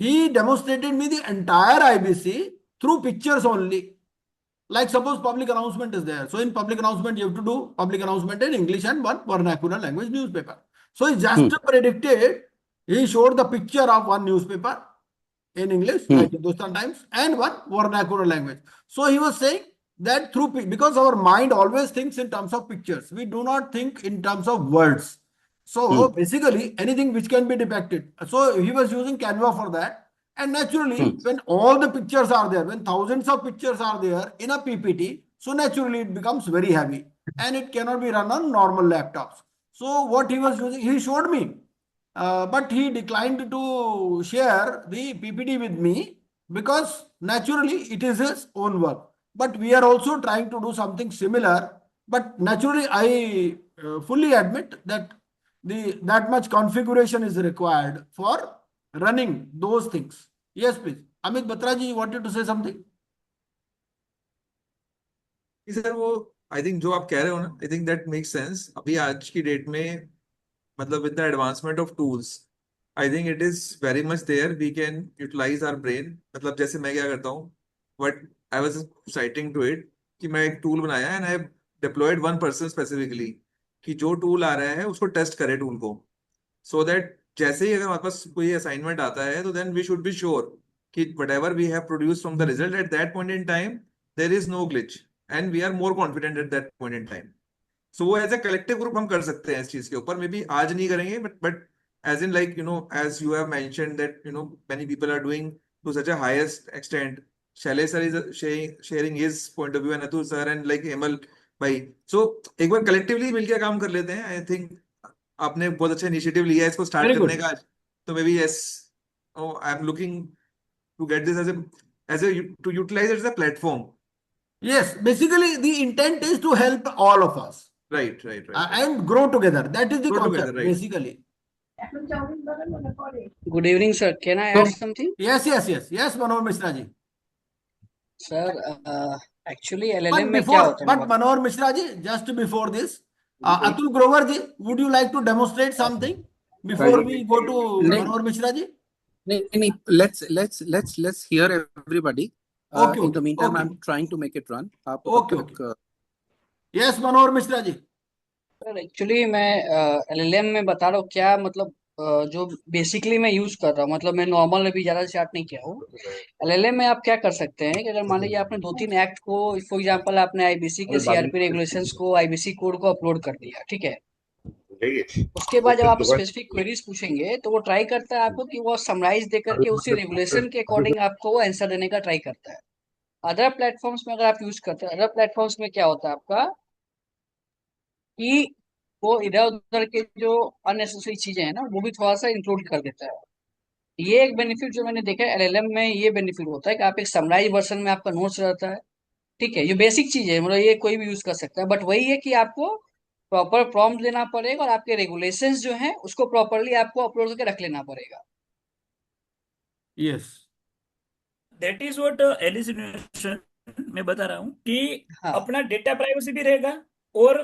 He demonstrated me the entire IBC through pictures only. Like suppose public announcement is there. So in public announcement, you have to do public announcement in English and one vernacular language newspaper. So he just predicted, he showed the picture of one newspaper in English, like Hindustan Times, and one vernacular language. So he was saying that because our mind always thinks in terms of pictures. We do not think in terms of words. So basically anything which can be depicted. So he was using Canva for that. And naturally, when all the pictures are there, when thousands of pictures are there in a PPT, so naturally it becomes very heavy and it cannot be run on normal laptops. So what he was using, he showed me, but he declined to share the PPT with me because naturally it is his own work. But we are also trying to do something similar. But naturally, I fully admit that that much configuration is required for running those things. Yes, please. Amit Batra ji, you wanted to say something? Sir वो I think जो आप कह रहे हो ना, I think that make sense. अभी आज की डेट में मतलब with the advancement of tools, I think it is very much there we can utilize our brain. मतलब जैसे मैं क्या करता हूँ, but I was citing to it कि मैं एक टूल बनाया and I deployed one person specifically कि जो टूल आ रहा है उसको टेस्ट करे टूल को, सो दैट जैसे ही अगर हमारे पास कोई असाइनमेंट आता है तो then we should be sure कि whatever we have produced from the result at that point in time there is no glitch and we are more confident at that point in time. So वो as a collective group हम कर सकते हैं इस चीज के ऊपर. May be आज नहीं करेंगे but as in like you know as you have mentioned that you know many people are doing to such a highest extent. Shailesh sir is sharing his point of view and Atul sir and like Hemal भाई. So एक बार collectively मिलकर काम कर लेते हैं. I think आपने बहुत अच्छा इनिशिएटिव लिया है इसको स्टार्ट Very good. करने का. तो may be yes, I am looking to get this as a to utilize it as a platform. Yes, basically the intent is to help all of us Right. and grow together. That is the Grow concept, together, right. basically. Good evening, sir. Can I So- add something? Yes, Manohar Mishra ji. Sir, actually But LLM में क्या होता है? but Manohar Mishra ji, just before this, Atul Grover ji, would you like to demonstrate something before we go to Manohar Mishra ji? नहीं, let's hear everybody. Okay, In the meantime, okay. I'm trying to make it run. आप Okay, तब तक, Yes, Manohar Mishra ji. Sir actually मैं LLM में बता रहा हूँ क्या मतलब जो बेसिकली मैं यूज कर रहा हूँ, मतलब मैं नॉर्मल अभी ज्यादा स्टार्ट नहीं किया हूँ. LLM में आप क्या कर सकते हैं कि अगर मान लीजिए आपने 2-3 एक्ट को, फॉर एग्जांपल आपने आईबीसी के सीआरपी रेगुलेशंस को, आईबीसी कोड को अपलोड कर दिया, ठीक है. उसके बाद जब आप स्पेसिफिक क्वेरीज पूछेंगे तो वो ट्राई करता है आपको कि वो समराइज देकर के उसी रेगुलेशन के अकॉर्डिंग आपको वो आंसर देने का ट्राई करता है. अदर प्लेटफॉर्म्स में अगर आप यूज करते हैं, अदर प्लेटफॉर्म्स में क्या होता है आपका कि वो इधर उधर के जो अननेसेसरी चीजें हैं ना वो भी थोड़ा सा इंक्लूड कर देता है. ये एक बेनिफिट जो मैंने देखा है एलएलएम में, ये बेनिफिट होता है कि आप एक समराइज वर्जन में आपका नोट्स रहता है, ठीक है. ये बेसिक चीज है, मतलब ये कोई भी यूज कर सकता है, बट वही है कि आपको प्रॉपर प्रॉम्प्ट देना पड़ेगा और आपके रेगुलेशंस जो हैं उसको प्रॉपरली आपको अपलोड करके रख लेना पड़ेगा. Yes. दैट इज व्हाट एलिसिनेशन मैं बता रहा हूँ कि हाँ. अपना डेटा प्राइवेसी भी रहेगा और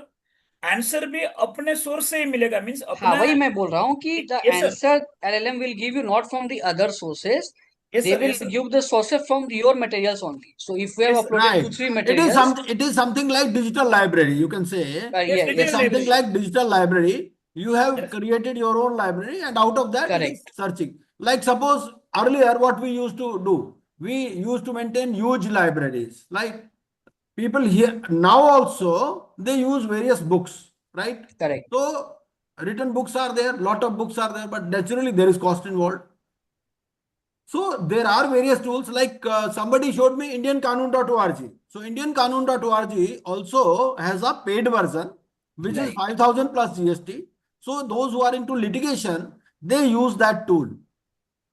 आंसर भी अपने सोर्स से ही मिलेगा. मींस हाँ, अपना वही मैं बोल रहा हूँ कि the Yes, sir. Answer LLM will give you not from the other sources, Yes, they sir, will yes, sir. give the sources from your materials only. So if we have Yes, uploaded Right. 2-3 It is materials, it is something like digital library. You can say yeah, Yes, yes, digital it's something library. like digital library. You have Yes. created your own library, and out of that, it is Correct. searching. Like suppose earlier, what we used to do, we used to maintain huge libraries. Like people here now also they use various books, right? correct. So written books are there, lot of books are there, but naturally there is cost involved. So there are various tools like somebody showed me indianqanun.org. So indianqanun.org also has a paid version which is Right. 5,000 plus GST. So those who are into litigation, they use that tool.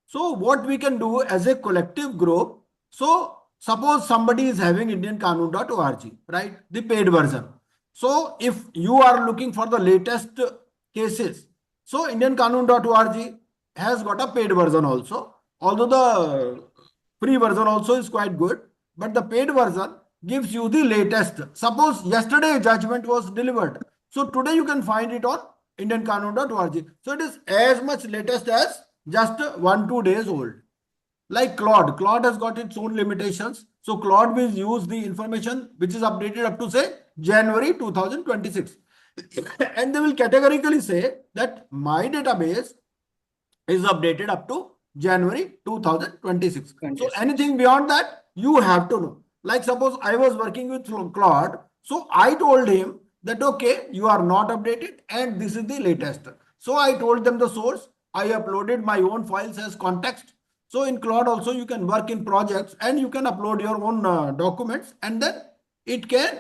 So what we can do as a collective group, so suppose somebody is having indianqanun.org, right? The paid version. So if you are looking for the latest cases, so indianqanun.org has got a paid version also. although the free version also is quite good, but the paid version gives you the latest. Suppose yesterday judgment was delivered, so today you can find it on indianqanun.org. So it is as much latest as just 1-2 days old. Like Claude has got its own limitations. So Claude will use the information which is updated up to say January 2026. And they will categorically say that my database is updated up to January 2026. So anything beyond that, you have to know. Like suppose I was working with Claude. So I told him that, okay, you are not updated and this is the latest. So I told them the source. I uploaded my own files as context. So in Claude also you can work in projects and you can upload your own documents and then it can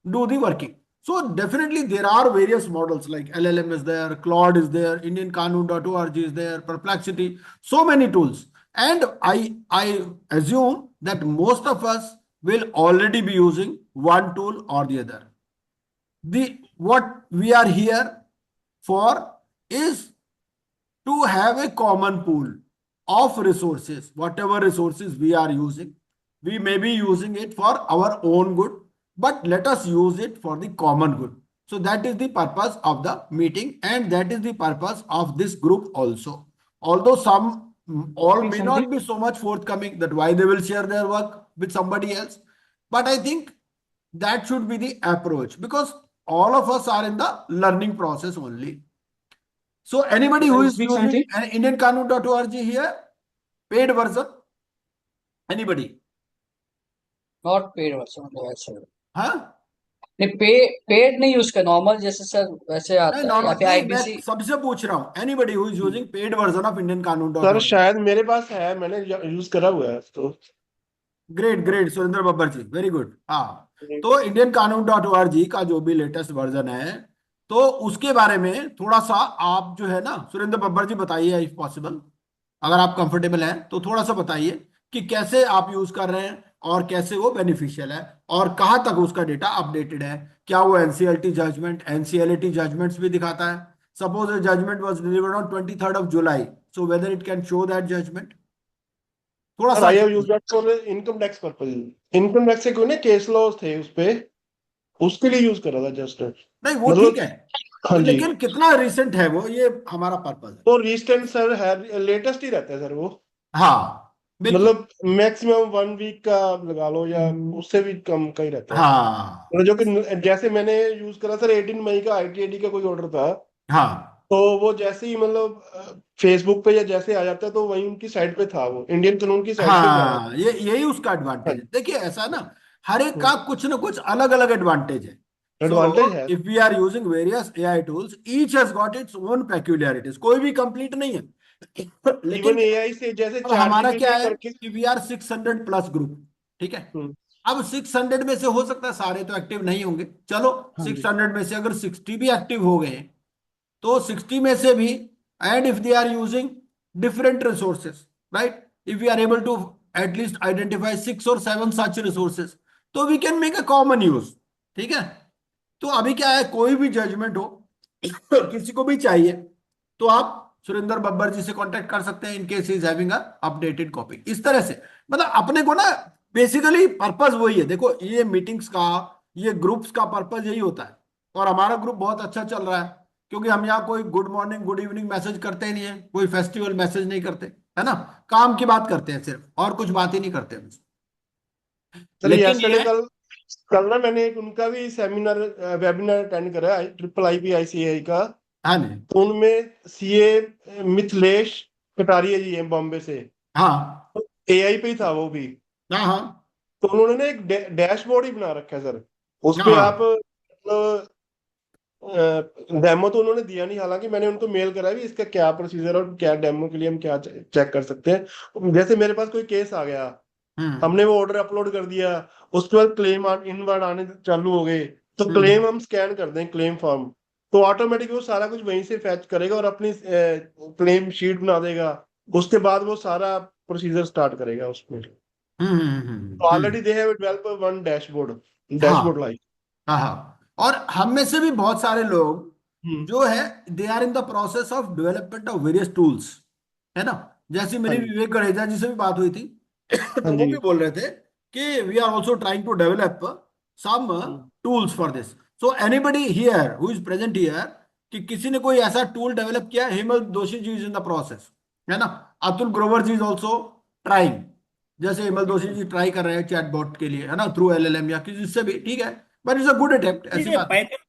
do the working. So definitely there are various models like LLM is there, Claude is there, indianqanun.org is there, Perplexity, so many tools. And I assume that most of us will already be using one tool or the other. What we are here for is to have a common pool of resources. Whatever resources we are using, we may be using it for our own good, but let us use it for the common good. So that is the purpose of the meeting and that is the purpose of this group also. Although some all may not be so much forthcoming that why they will share their work with somebody else, but I think that should be the approach because all of us are in the learning process only. So anybody who is using indianqanun.org here, paid version, anybody? Not paid version वैसे हाँ नहीं, paid नहीं use कर, normal जैसे sir वैसे आता है या फिर आईबीसी। मैं सबसे पूछ रहा हूँ anybody who is using paid version of indianqanun.org. Sir शायद मेरे पास है, मैंने यूज करा हुआ है तो। ग्रेट सुरेंद्र बब्बर जी, वेरी गुड। हाँ तो indianqanun.org का जो भी लेटेस्ट वर्जन है तो उसके बारे में थोड़ा सा आप जो है ना सुरेंद्र बब्बर जी बताइए, इफ पॉसिबल, अगर आप कंफर्टेबल हैं तो थोड़ा सा बताइए कि कैसे आप यूज कर रहे हैं और कैसे वो बेनिफिशियल है और कहां तक उसका डेटा अपडेटेड है। क्या वो एनसीएलटी जजमेंट, एनसीएलटी जजमेंट्स भी दिखाता है? Suppose a judgment was delivered on 23rd of July, so whether it can show that judgment? थोड़ा सा I have used that for income tax purpose. Income tax से कोई ना केस लॉस थे उस पे, उसके लिए यूज कर रहा था जस्ट। नहीं वो मतलब ठीक है, हाँ जी, लेकिन कितना रिसेंट है वो, ये हमारा पर्पज है। वो रिसेंट सर है, लेटेस्ट ही रहता है सर वो। हाँ बिल्कुल, मतलब मैक्सिमम 1 वीक का लगा लो या उससे भी कम का ही रहता है। हाँ मतलब जो कि जैसे मैंने यूज करा सर 18 मई का आईटीआईडी का कोई ऑर्डर था, हाँ तो वो जैसे ही मतलब फेसबुक पे या जैसे आ जाता है तो वही उनकी साइट पे था, वो इंडियन कानून की साइट पे जा रहा हाँ, यही उसका एडवांटेज है। था। देखिए ऐसा ना, हर एक का कुछ ना कुछ अलग अलग एडवांटेज है। एडवांटेज है। If we are using various AI tools, each has got its own peculiarities, कोई भी कंप्लीट नहीं है। लेकिन इवन एआई से जैसे अब हमारा ChatGPT क्या है करके कि वी आर 600 प्लस ग्रुप, ठीक है। हम्म, अब 600 में से हो सकता है सारे तो एक्टिव नहीं होंगे, चलो हाँ जी 600 में से अगर 60 भी एक्टिव हो गए तो 60 में से भी, and if they are using different resources, right, if we are able to at least identify 6 or 7 such resources, तो we can make a common use, ठीक है। तो अभी क्या है, कोई भी जजमेंट हो किसी को भी चाहिए तो आप सुरेंद्र बब्बर जी से कांटेक्ट कर सकते हैं in case is having a updated copy. इस तरह से मतलब अपने को ना बेसिकली पर्पस वही है। देखो ये मीटिंग्स का, ये ग्रुप्स का पर्पस यही होता है, और हमारा ग्रुप बहुत अच्छा चल रहा है क्योंकि हम यहाँ कोई good morning good evening message करते ही नहीं है, कोई फेस्टिवल मैसेज नहीं करते, है ना, काम की बात करते हैं सिर्फ, और कुछ बात ही नहीं करते हम। चलिए लेकिन यस्टरडे ये कल ना मैंने एक उनका भी सेमिनार वेबिनार अटेंड करा है, IIIPICAI का। हाँ नहीं, तो उनमें सीए मिथिलेश कटारिया जी हैं बॉम्बे से, हाँ एआई पे ही था वो भी। हाँ हाँ तो उन्होंने ना एक डैशबोर्ड ही बना रखा है सर, उस पे हाँ आप डेमो तो उन्होंने दिया नहीं, हालांकि मैंने उनको मेल करा भी इसका क्या प्रोसीजर और क्या डेमो के लिए हम क्या चेक कर सकते हैं। जैसे मेरे पास कोई केस आ गया, हमने वो ऑर्डर अपलोड कर दिया, उसके बाद क्लेम इनवर्ड आने चालू हो गए, तो क्लेम हम स्कैन कर दें क्लेम फॉर्म, तो ऑटोमेटिक वो सारा कुछ वहीं से फैच करेगा और अपनी क्लेम शीट बना देगा। उसके बाद वो सारा प्रोसीजर स्टार्ट करेगा उसमें। तो already they have developed one dashboard like. हाँ, और हम में से भी बहुत सारे लोग जो है they are in the process of development of various tools, है ना। जैसे हाँ मेरी जी। विवेक गणेजा जी से भी बात हुई थी हाँ तो वो जी। भी बोल रहे थे कि we are also trying to develop some tools for this. So anybody here who is present here, कि किसी ने कोई ऐसा टूल डेवलप किया, Hemal Joshi ji is in the process, है ना। Atul Grover ji is also trying, जैसे हेमल जोशी जी ट्राई कर रहे हैं चैटबॉट के लिए, है ना, थ्रू एलएलएम या किसी से भी, ठीक है, but it's a good attempt, ऐसी ये बात नहीं। पाइथन,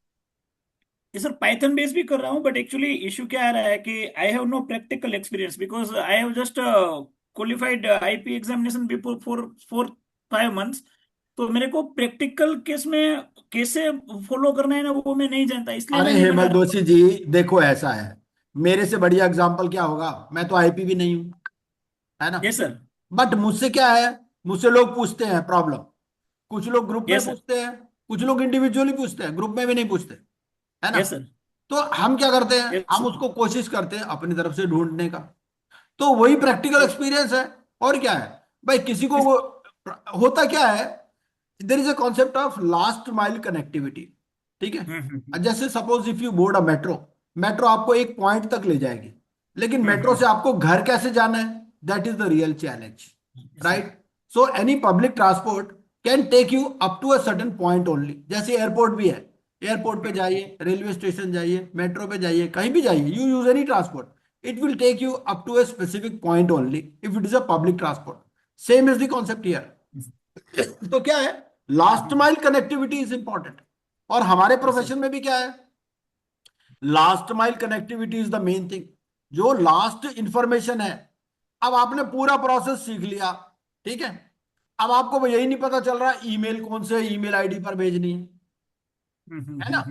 ये सर पाइथन बेस भी कर रहा हूँ, बट एक्चुअली इशू क्या आ रहा है कि I have no practical experience because I have just qualified IP examination before 4-5 months। तो मेरे को प्रैक्टिकल केस में कैसे फॉलो करना है ना, वो मैं नहीं जानता, इसलिए अरे मैं नहीं बना हेमल रहा जोशी जी, देखो ऐसा है, मेरे से बढ़िया एग्जाम्पल क्या होगा, मैं तो आईपी भी नहीं हूं, है ना। Yes sir. बट मुझसे क्या है, मुझसे लोग पूछते हैं प्रॉब्लम, कुछ लोग ग्रुप में यस सर। पूछते हैं, कुछ लोग इंडिविजुअली पूछते हैं, ग्रुप में भी नहीं पूछते, है ना। Yes sir. तो हम क्या करते हैं, यस हम सर। उसको कोशिश करते हैं अपनी तरफ से ढूंढने का। तो वही प्रैक्टिकल एक्सपीरियंस है, और क्या है भाई, किसी को वो होता क्या है, there is a concept of last mile connectivity, ठीक है। जैसे suppose if you board a metro, metro आपको एक पॉइंट तक ले जाएगी, लेकिन मेट्रो से आपको घर कैसे जाना है, that is the real challenge, right. So any public transport can take you up to a certain point only, जैसे एयरपोर्ट भी है, एयरपोर्ट पे जाइए, रेलवे स्टेशन जाइए, मेट्रो पे जाइए, कहीं भी जाइए, you use any transport, it will take you up to a specific point only if it is a public transport. Same is the concept here. तो क्या है, last mile connectivity is important, और हमारे प्रोफेशन में भी क्या है, last mile connectivity is the main thing, जो लास्ट इंफॉर्मेशन है। अब आपने पूरा प्रोसेस सीख लिया, ठीक है, अब आपको यही नहीं पता चल रहा ईमेल कौन से ईमेल आईडी पर भेजनी है ना।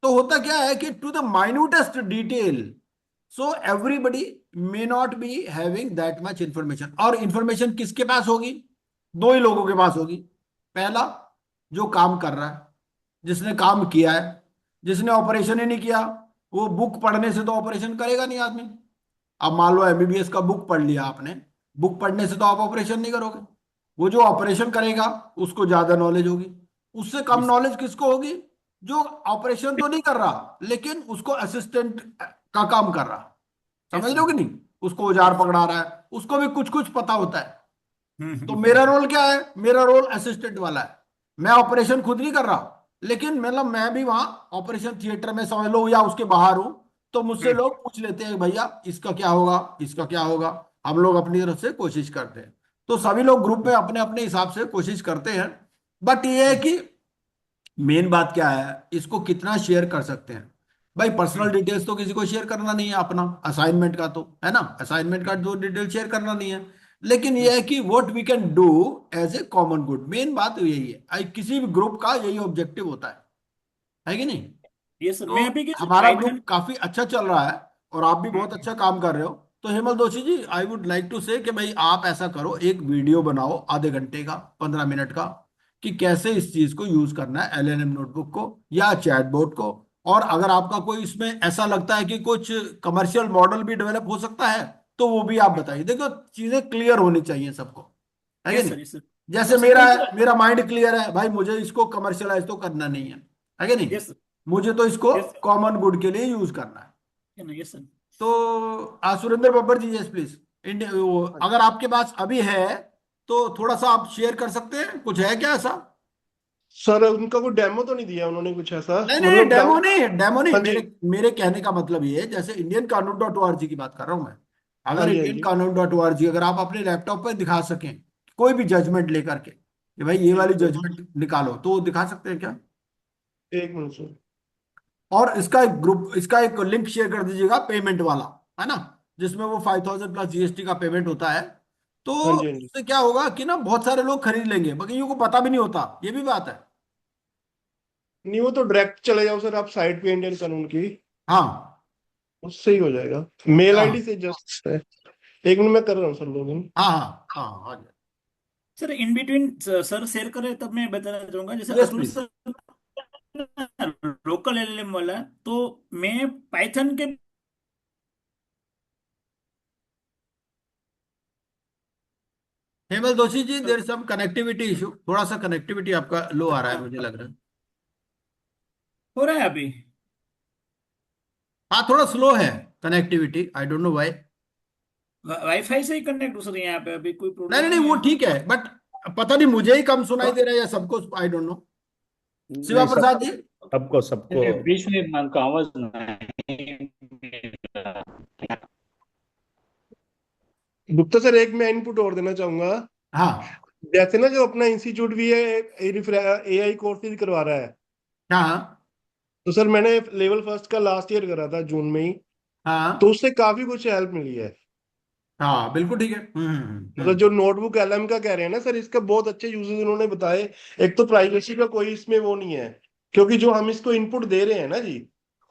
तो होता क्या है कि to the minutest detail, so everybody may not be having that much information, और इंफॉर्मेशन किसके पास होगी, दो ही लोगों के पास होगी। पहला, जो काम कर रहा है, जिसने काम किया है, जिसने ऑपरेशन ही नहीं किया, वो बुक पढ़ने से तो ऑपरेशन करेगा नहीं आदमी। अब मान लो एमबीबीएस का बुक पढ़ लिया आपने, बुक पढ़ने से तो आप ऑपरेशन नहीं करोगे। वो जो ऑपरेशन करेगा उसको ज्यादा नॉलेज होगी, उससे कम नॉलेज किसको होगी, जो ऑपरेशन तो नहीं कर रहा लेकिन उसको असिस्टेंट का काम कर रहा, समझ लो कि नहीं, उसको औजार पकड़ा रहा है, उसको भी कुछ कुछ पता होता है। तो मेरा रोल क्या है, मेरा रोल असिस्टेंट वाला है, मैं ऑपरेशन खुद नहीं कर रहा, लेकिन मतलब मैं भी वहां ऑपरेशन थिएटर में समझ लो या उसके बाहर हूं, तो मुझसे लोग पूछ लेते हैं भैया इसका क्या होगा, इसका क्या होगा, हम लोग अपनी तरफ से कोशिश करते हैं। तो सभी लोग ग्रुप में अपने अपने हिसाब से कोशिश करते हैं, बट ये है कि मेन बात क्या है, इसको कितना शेयर कर सकते हैं। भाई पर्सनल डिटेल्स तो किसी को शेयर करना नहीं है, अपना असाइनमेंट का तो, है ना, असाइनमेंट का जो डिटेल शेयर करना नहीं है, लेकिन ये है कि what we can do as a common good, main बात तो यही है, किसी भी ग्रुप का यही ऑब्जेक्टिव होता है कि नहीं। Yes sir. तो मैं अभी कैसे हमारा पाइथन। ग्रुप काफी अच्छा चल रहा है, और आप भी बहुत अच्छा काम कर रहे हो। तो हेमल दोषी जी, आई वुड लाइक टू से कि भाई आप ऐसा करो, एक वीडियो बनाओ आधे घंटे का, 15 मिनट का, कि कैसे इस चीज को यूज करना है, एलएलएम नोटबुक को या चैटबॉट को। और अगर आपका कोई इसमें ऐसा लगता है कि कुछ कमर्शियल मॉडल भी डेवलप हो सकता है, तो वो भी आप बताइए। देखो चीजें क्लियर होनी चाहिए सबको, है कि यस नहीं। सर। Yes sir. जैसे और सर मेरा एक है, मेरा माइंड क्लियर है भाई, मुझे इसको कमर्शियलाइज तो करना नहीं है कि नहीं, यस सर। मुझे तो इसको यस कॉमन गुड के लिए यूज करना है। Yes sir. तो सुरेंद्र बब्बर जी, यस प्लीज, इंडिया, अगर आपके पास अभी है तो थोड़ा सा आप शेयर कर सकते हैं, कुछ है क्या ऐसा। सर उनका कोई डेमो तो नहीं दिया उन्होंने कुछ ऐसा, नहीं नहीं, मतलब डेमो डाउट। नहीं, डेमो नहीं, हाँ जी। मेरे मेरे कहने का मतलब ये है, जैसे इंडियन कानून डॉट ओ की बात कर रहा हूं मैं। हाँ अगर जी। हाँ इंडियन जी। कानून डॉट ओ अगर आप अपने लैपटॉप पर दिखा सकें कोई भी जजमेंट लेकर के, कि भाई ये वाली एक मिनट। जजमेंट निकालो, तो वो दिखा सकते हैं क्या। एक मिनट सर। और इसका एक ग्रुप, इसका एक लिंक शेयर कर दीजिएगा पेमेंट वाला, है ना, जिसमें वो 5,000 प्लस जीएसटी का पेमेंट होता है। तो हाँ जी। हाँ जी। उससे क्या होगा कि ना बहुत सारे लोग खरीद लेंगे, बाकी को पता भी नहीं होता, ये भी बात है। नहीं वो तो डायरेक्ट चले जाओ सर आप साइट पे इंडियन कानून की, हाँ उससे ही हो जाएगा, मेल हाँ आईडी से जस्ट है। एक मिनट मैं कर रहा हूँ सर लॉगिन। हाँ हाँ हाँ हाँ, sir in between sir share करें तब मैं बताना चाहूंगा, जैसे yes Atul please. Sir local LLM वाला, तो मैं पाइथन के। हेमल दोषी जी, देर सम कनेक्टिविटी इशू, थोड़ा सा कनेक्टिविटी आपका लो आ रहा है, मुझे लग रहा है। हो रहा है अभी। हाँ थोड़ा स्लो है connectivity, I don't know why. Wifi से ही कनेक्ट हो सर, यहाँ पे अभी कोई नहीं प्रॉब्लम नहीं नहीं, नहीं वो है। ठीक है, बट पता नहीं मुझे ही कम सुनाई दे रहा है या सबको, आई डोंट नो। शिवा नहीं, प्रसाद जी। सबको सबको बीच में मन का आवाज नहीं मिला। गुप्ता सर, एक मैं इनपुट और देना चाहूंगा। हाँ जैसे ना जो अपना इंस्टीट्यूट भी है एआई कोर्सेज करवा रहा है, हाँ तो सर मैंने लेवल फर्स्ट का लास्ट ईयर करा था जून में ही, तो हाँ उससे काफी कुछ हेल्प मिली है। हाँ, बिल्कुल ठीक है। मतलब जो नोटबुक एलएम का कह रहे हैं ना सर, इसका बहुत अच्छे यूजेस उन्होंने बताए। एक तो प्राइवेसी का कोई इसमें वो नहीं है, क्योंकि जो हम इसको इनपुट दे रहे हैं ना जी,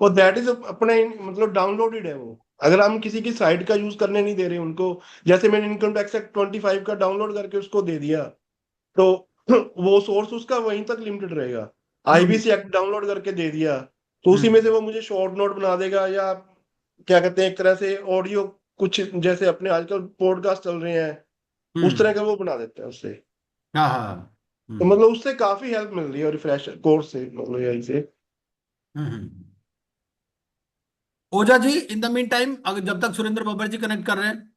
वो दैट इज अपने मतलब डाउनलोडेड है वो। अगर हम किसी की साइट का यूज करने नहीं दे रहे उनको, जैसे मैंने इनकम टैक्स एक्ट 25 का डाउनलोड करके उसको दे दिया, तो वो सोर्स उसका वहीं तक लिमिटेड रहेगा। आईबीसी एक्ट डाउनलोड करके दे दिया, तो उसी में से वो मुझे शॉर्ट नोट बना देगा, या क्या कहते हैं एक तरह से ऑडियो, कुछ जैसे अपने आजकल पॉडकास्ट चल रहे हैं उस तरह का वो बना देता है उससे। हाँ हाँ। तो मतलब उससे काफी हेल्प मिल रही है रिफ्रेश कोर्स से, मतलब यही से। ओझा जी, इन द मीन टाइम, अगर जब तक सुरेंद्र बब्बर जी कनेक्ट कर रहे हैं,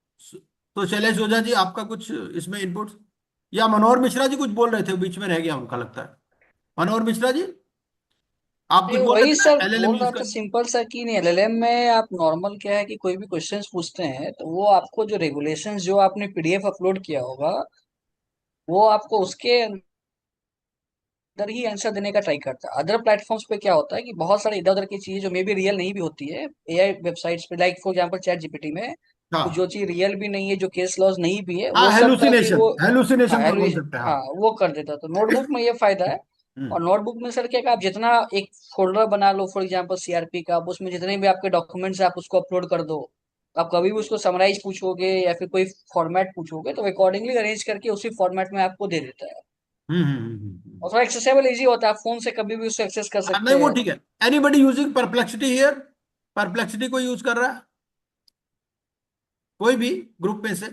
तो शैलेश ओझा जी आपका कुछ इसमें इनपुट, या मनोहर मिश्रा जी कुछ बोल रहे थे, बीच में रह गया उनका लगता है। मनोहर मिश्रा जी, आप कुछ नहीं, बोल रहे वही थे सर ना एलएलएम बोल यूज रहा था कर। सिंपल सा कि नहीं, एलएलएम में आप नॉर्मल क्या है कि कोई भी क्वेश्चंस पूछते हैं तो वो आपको जो रेगुलेशंस जो आपने पीडीएफ अपलोड किया होगा, वो आपको उसके अंदर ही आंसर देने का ट्राई करता है। अदर प्लेटफॉर्म्स पे क्या होता है कि बहुत सारे इधर उधर की चीजें जो मे बी रियल नहीं भी होती है एआई वेबसाइट्स पे, like for example chat GPT में कुछ जो हाँ चीज रियल भी नहीं है, जो केस लॉज नहीं भी है, हाँ, वो सब का भी हेलुसिनेशन, वो हाँ हेलुसिनेशन पर बोल सकते हैं, हाँ हाँ। वो कर देता। तो नोटबुक में ये फायदा है। हम्म और नोटबुक में सर क्या, कि आप जितना एक फोल्डर बना लो फॉर एग्जांपल सीआरपी का, आप उसमें जितने भी आपके डॉक्यूमेंट्स आप उसको अपलोड कर दो। आप कभी भी उसको समराइज पूछोगे या फिर कोई फॉर्मेट पूछोगे तो अकॉर्डिंगली अरेंज करके उसी फॉर्मेट में आपको दे देता है। और थोड़ा एक्सेसिबल इजी होता है, आप फोन से कभी भी उसको एक्सेस कर नहीं, सकते वो हैं। ठीक है। Anybody using Perplexity here? Perplexity को यूज कर रहा है कोई भी ग्रुप में से?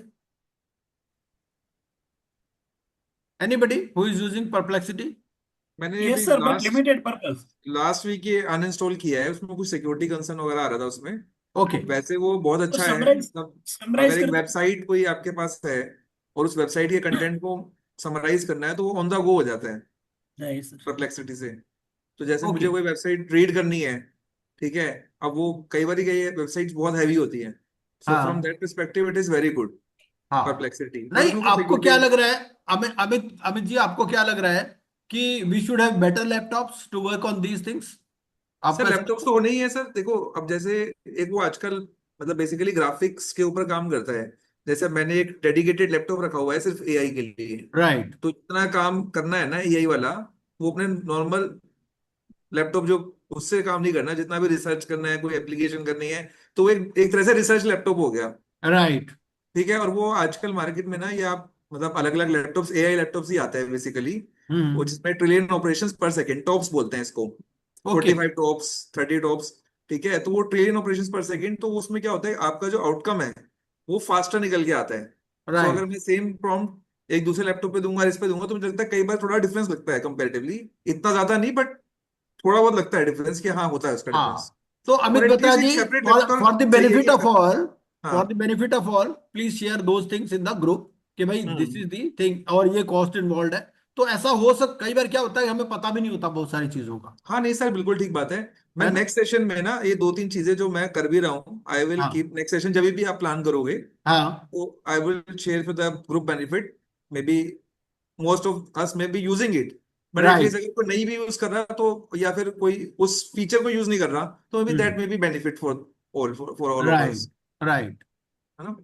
Anybody who is using Perplexity? मैंने यस अभी sir, but last limited purpose. Last week ये अनइंस्टॉल किया है, उसमें कुछ सिक्योरिटी कंसर्न वगैरह आ रहा था उसमें। ओके। वैसे वो बहुत तो अच्छा है, समराइज मतलब समराइज अगर एक कर। वेबसाइट कोई आपके पास है और उस वेबसाइट के कंटेंट को समराइज करना है तो वो ऑन द गो हो जाता है नहीं सर। परप्लेक्सिटी से। तो जैसे ओके। मुझे कोई वेबसाइट रीड करनी है, ठीक है, अब वो कई बार कई वेबसाइट्स बहुत हैवी होती हैं, सो फ्रॉम हाँ that perspective it is very good हाँ। परप्लेक्सिटी, बट नहीं, उसमें कुछ आपको क्या सिक्योरिटी। लग रहा है, अमित अमित अमित जी, आपको क्या लग रहा है कि we should have better laptops to work on these things? Sir आपका लैपटॉप्स तो होने ही है सर, देखो अब जैसे एक वो आजकल मतलब बेसिकली ग्राफिक्स के ऊपर काम करता है। जैसे मैंने एक डेडिकेटेड लैपटॉप रखा हुआ है सिर्फ एआई के लिए, राइट। तो इतना काम करना है ना एआई वाला, वो अपने नॉर्मल लैपटॉप जो उससे काम नहीं करना, जितना भी रिसर्च करना है कोई एप्लीकेशन करनी है, तो वो एक तरह से रिसर्च लैपटॉप हो गया। राइट। ठीक है, और वो आजकल मार्केट में ना ये आप मतलब अलग अलग लैपटॉप्स एआई लैपटॉप्स ही आते हैं बेसिकली, वो हम्म। जिसमें ट्रिलियन ऑपरेशंस पर सेकंड टॉप्स बोलते हैं इसको, ओके। 45 tops, 30 tops. ठीक है, तो वो ट्रिलियन ऑपरेशंस पर सेकंड, तो उसमें क्या होता है आपका जो आउटकम है वो फास्टर निकल के आता है। सो अगर राइट। मैं सेम प्रॉम्प्ट एक दूसरे लैपटॉप पे दूंगा इस पे दूंगा, तो मुझे लगता है कई बार थोड़ा डिफरेंस लगता है कंपेरेटिवली, इतना ज्यादा नहीं बट थोड़ा बहुत लगता है डिफरेंस, कि हाँ होता है उसका डिफरेंस। हाँ, तो अमित और बत्रा एटलीस्ट एक ji, separate for for the laptop चाहिए बेनिफिट कि ऑफ अगर। ऑल, हाँ। For the benefit of all, please share those things in the group कि भाई this hmm. Is the thing, और ये कॉस्ट इन्वॉल्व है। तो ऐसा हो कई बार क्या होता है, हमें पता भी नहीं होता बहुत सारी चीजों का, हाँ नहीं सर, बिल्कुल ठीक बात है। मैं है ना? नेक्स्ट सेशन में ना ये दो तीन चीजें जो मैं कर भी रहा हूँ, आई विल हाँ कीप नेक्स्ट सेशन जब भी आप प्लान करोगे, हाँ। तो I will share for the group benefit. May be most of us may be using it, but at least right. अगर कोई नहीं भी यूज कर रहा तो, या फिर कोई उस फीचर को यूज नहीं कर रहा, तो may be that may be benefit for all of right. Us, right. है ना।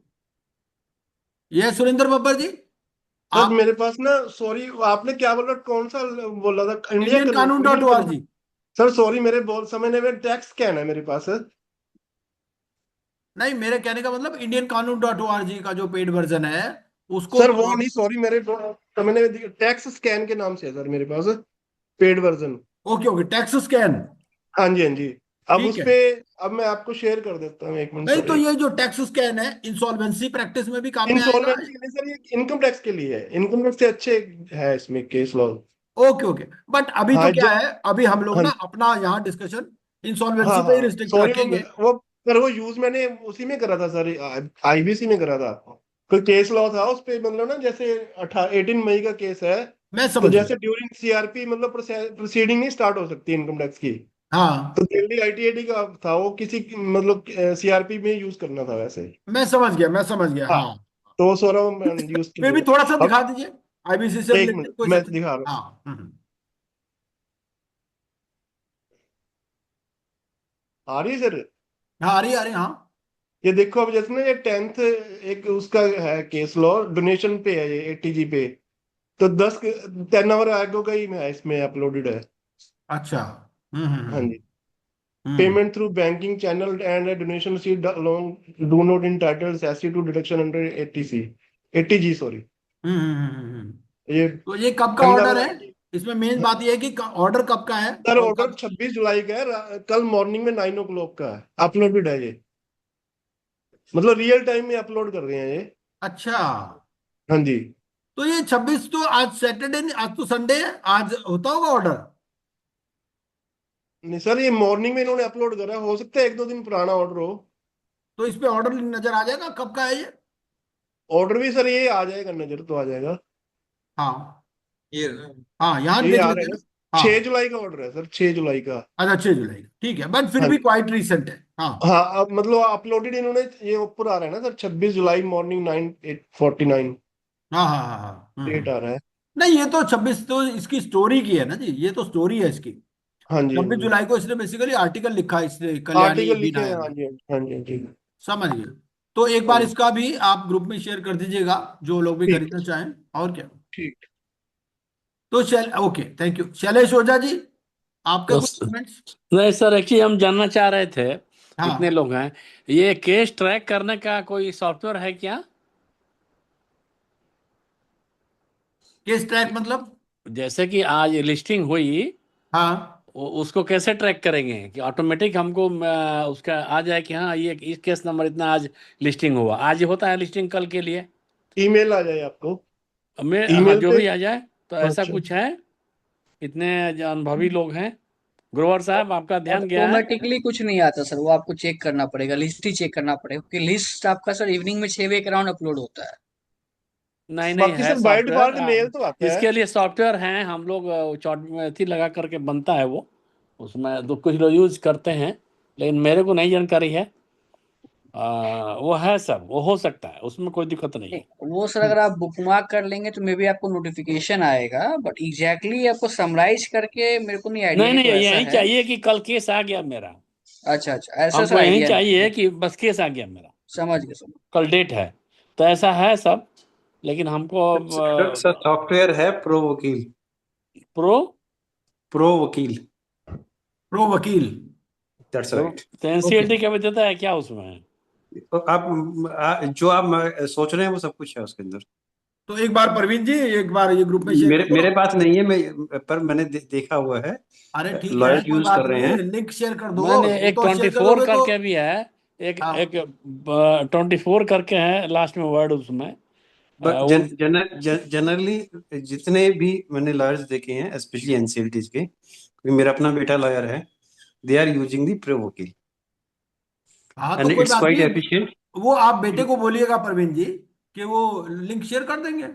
ये सुरेंद्र बब्बर जी, सर आप मेरे पास ना, सॉरी आपने क्या बोला, कौन सा बोला था, इंडिया इंडियन कानून डॉट इंडियन ओ आर कानून? जी। सर सॉरी, मेरे बहुत समय में टैक्स स्कैन है मेरे पास। नहीं, मेरे कहने का मतलब इंडियन कानून डॉट ओ आर जी का जो पेड वर्जन है उसको। सर वो नहीं, सॉरी, मेरे मैंने टैक्स स्कैन के नाम से है सर मेरे पास paid version. Okay okay, tax scan. हाँ जी, हाँ जी। अब ठीक उस है। पे, अब मैं आपको शेयर कर देता हूँ, एक मिनट नहीं, तो सॉरी। ये जो टैक्स स्कैन है इंसॉल्वेंसी प्रैक्टिस में भी काम में आएगा। इंसॉल्वेंसी के लिए सर, ये इनकम टैक्स के लिए है, इनकम टैक्स से अच्छे है इसमें case law. Okay okay, but अभी तो हाँ क्या है, अभी हम लोग हाँ ना अपना यहाँ डिस्कशन इंसॉल्वेंसी पे ही हाँ रिस्ट्रिक्ट सॉरी, रखेंगे। वो पर वो यूज मैंने उसी में करा था सर, आईबीसी में करा था। कोई केस लॉ था उस पे, मतलब ना जैसे 18 मई का केस है, मैं तो समझ गया। जैसे ड्यूरिंग सीआरपी मतलब प्रोसीडिंग नहीं स्टार्ट हो सकती इनकम टैक्स की। हाँ, तो दिल्ली आईटीआईटी का था वो, किसी मतलब सीआरपी में यूज करना था वैसे ही। मैं समझ गया, मैं समझ गया, हाँ, हाँ। तो वो सौरभ यूज फिर भी थोड़ा सा कीजिएगा अब। दिखा दीजिए, आईबीसी से एक मिनट रिलेटेड कोई मैं सेक्शन। दिखा रहा हूँ। हाँ, आ रही है सर? हाँ, आ रही, हाँ। ये देखो अब, जैसे ना ये 10th एक उसका है केस लॉ, डोनेशन पे है ये, एटीजी पे। तो 10 आवर आगो का ही है, इसमें अपलोडेड है। अच्छा। हाँ जी। Hmm payment through banking channel and donation received along do not entitle SC to deduction under ATC, ATG sorry. ये तो ये कब का ऑर्डर है? 10 आवर। इसमें मेन बात ये है कि ऑर्डर कब का है सर और ऑर्डर कब? 26 जुलाई का है, कल मॉर्निंग में 9 o'clock का है, अपलोडेड है ये। मतलब रियल टाइम में अपलोड कर रहे हैं ये। अच्छा, हाँ जी। तो ये 26 तो आज सैटरडे, आज तो संडे है, आज होता होगा ऑर्डर। नहीं सर, ये मॉर्निंग में इन्होंने अपलोड करा है, हो सकता है 1-2 दिन पुराना ऑर्डर हो। तो इस पे ऑर्डर नजर आ जाएगा कब का है ये? ऑर्डर भी सर ये आ जाएगा, नजर तो आ जाएगा। हाँ, ये हाँ, यहाँ ये देख आ लेते रहा हैं है ना। ना, हाँ, 6 जुलाई का ऑर्डर है सर, 6 जुलाई का। अच्छा, 6 जुलाई का, ठीक है, बट फिर हाँ भी जी। क्वाइट रिसेंट है, हाँ। हाँ, अब मतलब अपलोडेड इन्होंने, ये ऊपर आ रहा है ना सर, 26 जुलाई मॉर्निंग 9:49 हाँ, हाँ, हाँ, हाँ, डेट आ रहा है। नहीं, ये तो 26 तो इसकी स्टोरी की है ना जी, ये तो स्टोरी है इसकी। हाँ जी, हाँ 26 जी। जुलाई को इसने बेसिकली आर्टिकल लिखा है, इसने कल्याणी आर्टिकल बी लिखे हैं, नायर हाँ ने। जी, हाँ जी, हाँ जी। समझ गए। तो एक हाँ बार जी। इसका भी आप ग्रुप में शेयर कर दीजिएगा, जो लोग भी ठीक, खरीदना चाहें, और क्या। ठीक। तो okay, thank you Shailesh Ojha जी, आपका कुछ बस कमेंट्स? नहीं सर, एक्चुअली हम जानना चाह रहे थे, इतने हाँ, लोग हैं, ये केस ट्रैक करने का कोई सॉफ्टवेयर है क्या? केस ट्रैक मतलब? जैसे कि आज लिस्टिंग हुई, हाँ, उसको कैसे ट्रैक करेंगे कि ऑटोमेटिक हमको उसका आ जाए कि हाँ ये इस केस नंबर इतना आज लिस्टिंग हुआ, आज ही होता है लिस्टिंग कल के लिए? ईमेल आ जाए आपको, मैं, हाँ, ईमेल जो पे। भी आ जाए, तो ऐसा अच्छा। कुछ है? इतने जो अनुभवी लोग हैं, ग्रोवर साहब आपका ध्यान गया है? ऑटोमेटिकली कुछ नहीं आता सर, वो आपको चेक करना पड़ेगा, लिस्ट ही चेक करना पड़ेगा, क्योंकि लिस्ट आपका सर इवनिंग में 6 बजे के अराउंड अपलोड होता है। नहीं नहीं, बाकी है sir by software, default mail तो आता है। इसके लिए सॉफ्टवेयर हैं, हम लोग चॉट में अथी लगा करके बनता है वो, उसमें तो कुछ लोग यूज करते हैं, लेकिन मेरे को नहीं जानकारी है। वो है सब, वो हो सकता है, उसमें कोई दिक्कत नहीं है। वो सर अगर आप बुकमार्क कर लेंगे तो मे बी आपको नोटिफिकेशन आएगा, बट एग्जैक्टली आपको समराइज करके मेरे को नहीं आइडिया नहीं कि नहीं, तो ऐसा यही है। चाहिए कि कल केस आ गया मेरा, अच्छा अच्छा, ऐसा सर हमको यही आइडिया नहीं चाहिए है। कि बस केस आ गया मेरा, समझ गए समझ कल डेट है, तो ऐसा है सब, लेकिन हमको सर सर, सॉफ्टवेयर है प्रो वकील। प्रो प्रो वकील, प्रो वकील। दैट्स तो राइट। ओके, एनसीएलटी का भी देता है क्या उसमें? जो आप सोच रहे हैं वो सब कुछ है उसके अंदर। तो एक बार प्रवीण जी, एक बार ये ग्रुप में शेयर मेरे कर मेरे दो। पास नहीं है, मैं पर मैंने देखा हुआ है, अरे ठीक है, लॉयर्स कोई यूज बात कर रहे नहीं, हैं। लिंक शेयर कर दो, मैंने वो एक तो शेयर कर 24 दोगे तो। करके भी है, एक एक हाँ, 24 करके है लास्ट में वर्ड उसमें, बट वो जनरली जितने भी मैंने लॉयर्स देखे हैं, स्पेशली एनसीएलटीज के, क्योंकि मेरा अपना बेटा लॉयर है, they are using the Pro Wakil हाँ, तो एंड कोई इट्स बात क्वाइट नहीं, एफिशिएंट। वो आप बेटे को बोलिएगा प्रवीण जी कि वो लिंक शेयर कर देंगे।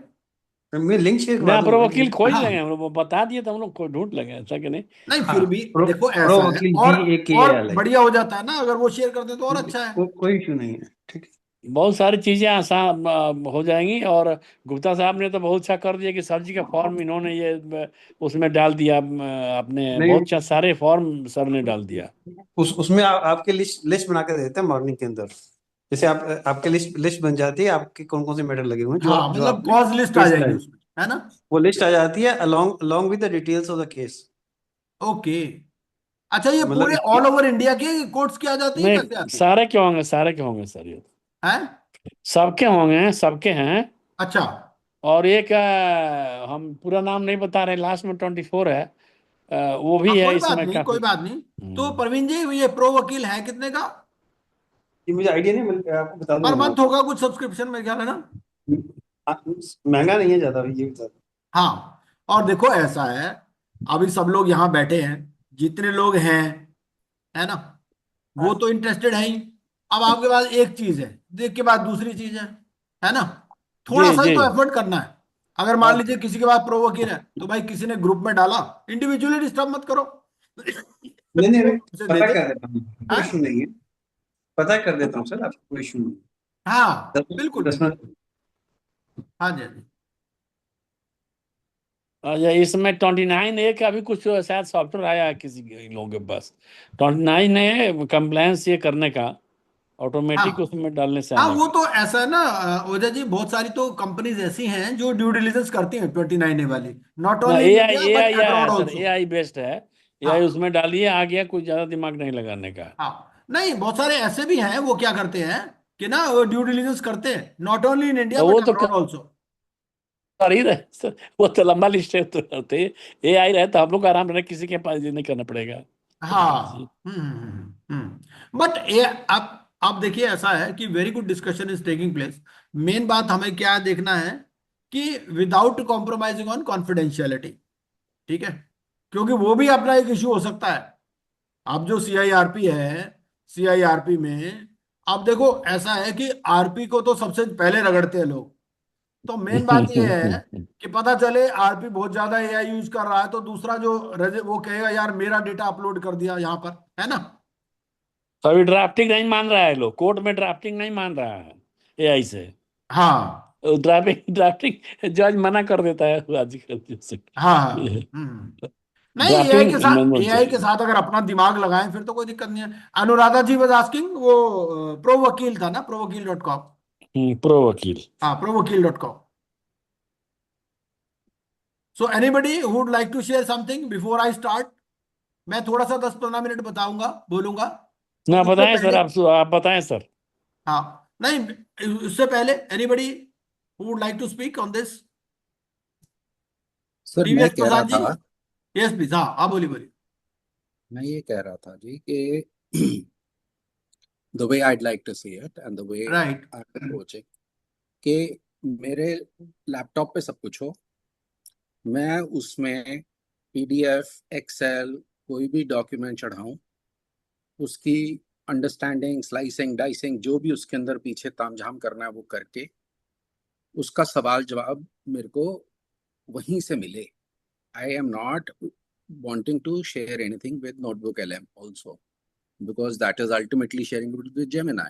मैं लिंक शेयर मैं करवा प्रो दूंगा वकील खोज लेंगे, हाँ, हम लोग वो बता दिए तो हम लोग को ढूंढ लेंगे, ऐसा कि नहीं? नहीं, हाँ, फिर भी प्रो देखो प्रो ऐसा है, वकील और BAKAL है। बढ़िया हो जाता है ना अगर वो शेयर कर दे, तो और अच्छा है। कोई इशू नहीं है, ठीक है। बहुत सारी चीजें आसान हो जाएंगी, और गुप्ता साहब ने तो बहुत अच्छा कर दिया कि सर जी का फॉर्म इन्होंने ये उसमें डाल दिया, अपने नहीं, बहुत अच्छा सारे फॉर्म सर ने डाल दिया। उसमें आपके लिस्ट लिस्ट बना के देते हैं मॉर्निंग के अंदर। जैसे आपके लिस्ट लिस्ट बन जाती है, आपके कौन कौन से मैटर लगे हुए हैं, जो हाँ, जो मतलब आपने कॉज लिस्ट आ केस जाएगी कराए, उसमें, है ना? वो लिस्ट आ जाती है along along with the details of the case. Okay. अच्छा, ये मतलब पूरे ऑल ओवर इंडिया के कोर्ट्स की आ जाती है, कैसे नहीं, आती सारे के होंगे, सारे के होंगे सर, ये है? सबके होंगे, सबके हैं। अच्छा, और एक हम पूरा नाम नहीं बता रहे, लास्ट में 24 है, वो हाँ, भी है कोई बात इसमें नहीं, काफी। कोई बात नहीं। तो प्रवीण जी, ये प्रो वकील है कितने का? ये मुझे आइडिया नहीं, मैं आपको बता पर दूंगा मंथ होगा कुछ सब्सक्रिप्शन में, ख्याल है ना? महंगा नहीं है ज्यादा, ये बता दूं। हाँ, और देखो ऐसा है, अभी सब लोग यहाँ बैठे हैं, जितने लोग हैं, है ना, वो तो इंटरेस्टेड है ही, अब आपके पास एक चीज है, देख के बाद दूसरी चीज है ना? थोड़ा जी सा ही जी। तो एफर्ट करना है। अगर मान अब लीजिए किसी के पास प्रो वकील है, तो भाई किसी ने ग्रुप में डाला, इंडिविजुअली डिस्टर्ब मत करो। नहीं नहीं, उसे दे पता दे। कर देता हूँ, कोई हाँ इशू नहीं है, पता कर देता हूँ सर, आपको कोई इशू नहीं। हाँ, 10 बिल्कुल 10 बिल्कुल। मिनट। हाँ जी, हाँ जी। अच्छा, इसमें 29A का भी कुछ शायद सॉफ्टवेयर आया है किसी लोगों के पास। 29A कंप्लायंस ये करने का, ऑटोमेटिक हाँ उसमें डालने से हाँ, आने वो का। तो ऐसा है ना ओझा जी, बहुत सारी तो कंपनीज ऐसी हैं जो ड्यू डिलिजेंस करती हैं 29A वाली, नॉट ना, only in AI India but AI आया abroad sir, also. AI based है। AI हाँ उसमें डालिए, आ गया, कुछ ज्यादा दिमाग नहीं लगाने का। हाँ, नहीं बहुत सारे ऐसे भी हैं, वो क्या करते हैं कि ना ड्यू डिलिजेंस करते हैं नॉट ओनली इन इंडिया तो वो बट तो अब्रॉड ऑल्सो। कर ही रहे सर, वो तो लंबा लिस्ट है तो करते। AI रहे तो हम लोग को आराम रहे, किसी के पास ये नहीं करना पड़ेगा। हाँ, बट ये अब देखिए, ऐसा है कि very good discussion is taking place. Main बात हमें क्या देखना है कि विदाउट कॉम्प्रोमाइजिंग ऑन कॉन्फिडेंशियलिटी, ठीक है? क्योंकि वो भी अपना एक इशू हो सकता है। अब जो सीआईआरपी है, सीआईआरपी में अब देखो ऐसा है कि आरपी को तो सबसे पहले रगड़ते हैं लोग। तो मेन बात यह है कि पता चले आरपी बहुत ज्यादा एआई यूज कर रहा है, तो दूसरा जो वो कहेगा यार मेरा डेटा अपलोड कर दिया यहाँ पर, है ना? तो अभी ड्राफ्टिंग नहीं मान रहा है, लोग कोर्ट में ड्राफ्टिंग नहीं मान रहा है AI से। हाँ ड्राफ्टिंग ड्राफ्टिंग जज मना कर देता है आजकल जैसे। हाँ नहीं, एआई के ड्राफ्टिंग साथ, मैनुअल एआई के चाहिए। साथ अगर अपना दिमाग लगाएं फिर तो कोई दिक्कत नहीं है। अनुराधा जी वाज आस्किंग, वो प्रो वकील था ना, ProWakil.com। प्रो वकील। हाँ, ProWakil.com। So anybody would like to share something before I start? मैं थोड़ा सा 10-15 मिनट बताऊंगा, बोलूंगा। तो ना उससे बताएं सर, पहले, आप बताएं सर। हाँ नहीं, उससे पहले anybody would like to speak on this? Sir मैं टीवीएस कह रहा प्रसाद जी। था, यस प्लीज, हाँ आप बोलिए बोलिए। मैं ये कह रहा था जी कि the way I'd like to see it and the way right. I'm approaching, कि मेरे लैपटॉप पे सब कुछ हो, मैं उसमें PDF, एक्सेल, कोई भी डॉक्यूमेंट चढ़ाऊं, उसकी अंडरस्टैंडिंग, स्लाइसिंग, डाइसिंग, जो भी उसके अंदर पीछे तामझाम करना है वो करके, उसका सवाल जवाब मेरे को वहीं से मिले। I am not wanting to share anything with Notebook LM also, because that is ultimately sharing it with Gemini.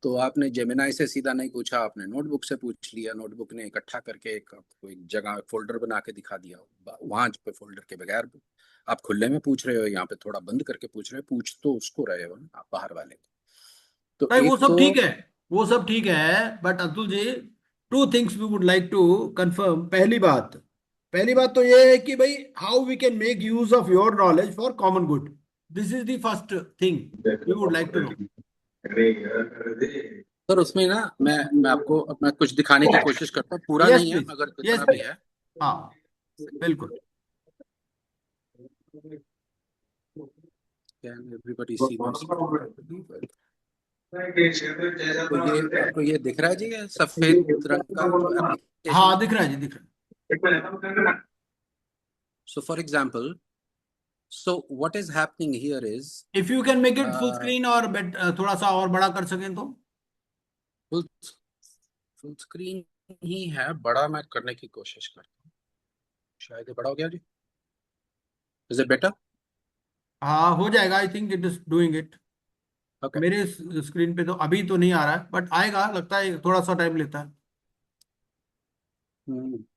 तो आपने जेमिनाई से सीधा नहीं पूछा, आपने नोटबुक से पूछ लिया, नोटबुक ने इकट्ठा करके एक आपको एक जगह फोल्डर बना के दिखा दिया। वहां पे फोल्डर के बगैर आप खुले में पूछ रहे हो, यहाँ पे थोड़ा बंद करके पूछ रहे हो, पूछ तो उसको रहे हो ना आप, बाहर वाले को। तो नहीं वो एक सब तो ठीक है, वो सब ठीक है, but Atul ji, two things we would like to confirm. पहली बात तो ये है कि भाई how we can make use of your knowledge for common good. This is the first thing we would like to know. Sir उसमें ना मैं आपको अपना कुछ दिखाने की कोशिश करता हूँ, पूरा यस नहीं है प्लीज, मगर यस जितना भी प्लीज। है। हाँ बिल्कुल। Can everybody see my screen? आपको ये दिख रहा है जी, ये सफेद रंग का जो एप्लीकेशन हाँ है? दिख रहा है जी, दिख रहा है। So for example, so what is happening here is if you can make it full screen और थोड़ा सा और बड़ा कर सकें तो। फुल फुल स्क्रीन ही है, बड़ा मैं करने की कोशिश करता हूँ। शायद ये बड़ा हो गया जी। Is it better? हाँ हो जाएगा, आई think it is doing it. Okay. मेरे स्क्रीन पे तो अभी तो नहीं आ रहा है, बट आएगा, लगता है थोड़ा सा टाइम लेता है।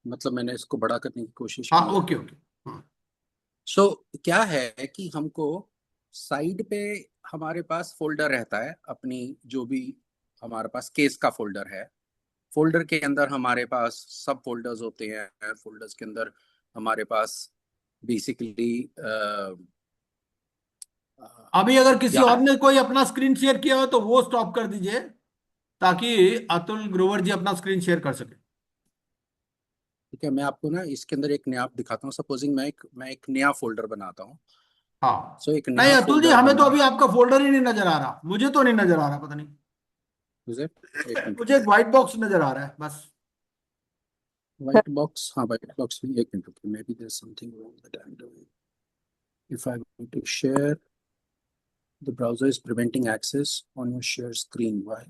मतलब मैंने इसको बड़ा करने की कोशिश हाँ की है। Okay okay. हाँ सो क्या है कि हमको साइड पे हमारे पास फोल्डर रहता है अपनी, जो भी हमारे पास केस का फोल्डर है, फोल्डर के अंदर हमारे पास सब फोल्डर्स होते हैं, फोल्डर्स के अंदर हमारे पास बेसिकली अभी अगर किसी क्या और है। ने कोई अपना स्क्रीन शेयर किया हो तो वो स्टॉप कर दीजिए, ताकि अतुल ग्रोवर जी अपना स्क्रीन शेयर कर सके। ठीक है, मैं आपको ना इसके अंदर एक नया दिखाता हूँ। सपोजिंग मैं एक नया फोल्डर बनाता हूँ। हाँ सो एक नहीं नया अतुल जी, फोल्डर हमें तो बना, अभी आपका फोल्डर ही नहीं नजर आ रहा, मुझे तो नहीं नजर आ रहा, पता नहीं। मुझे एक मिनट मुझे एक रुकिए। व्हाइट बॉक्स नजर आ रहा है बस। व्हाइट बॉक्स, हाँ व्हाइट बॉक्स में एक मिनट रुकिए, maybe there something wrong that I am doing. If I want to share, The browser is preventing access on your share screen. Why?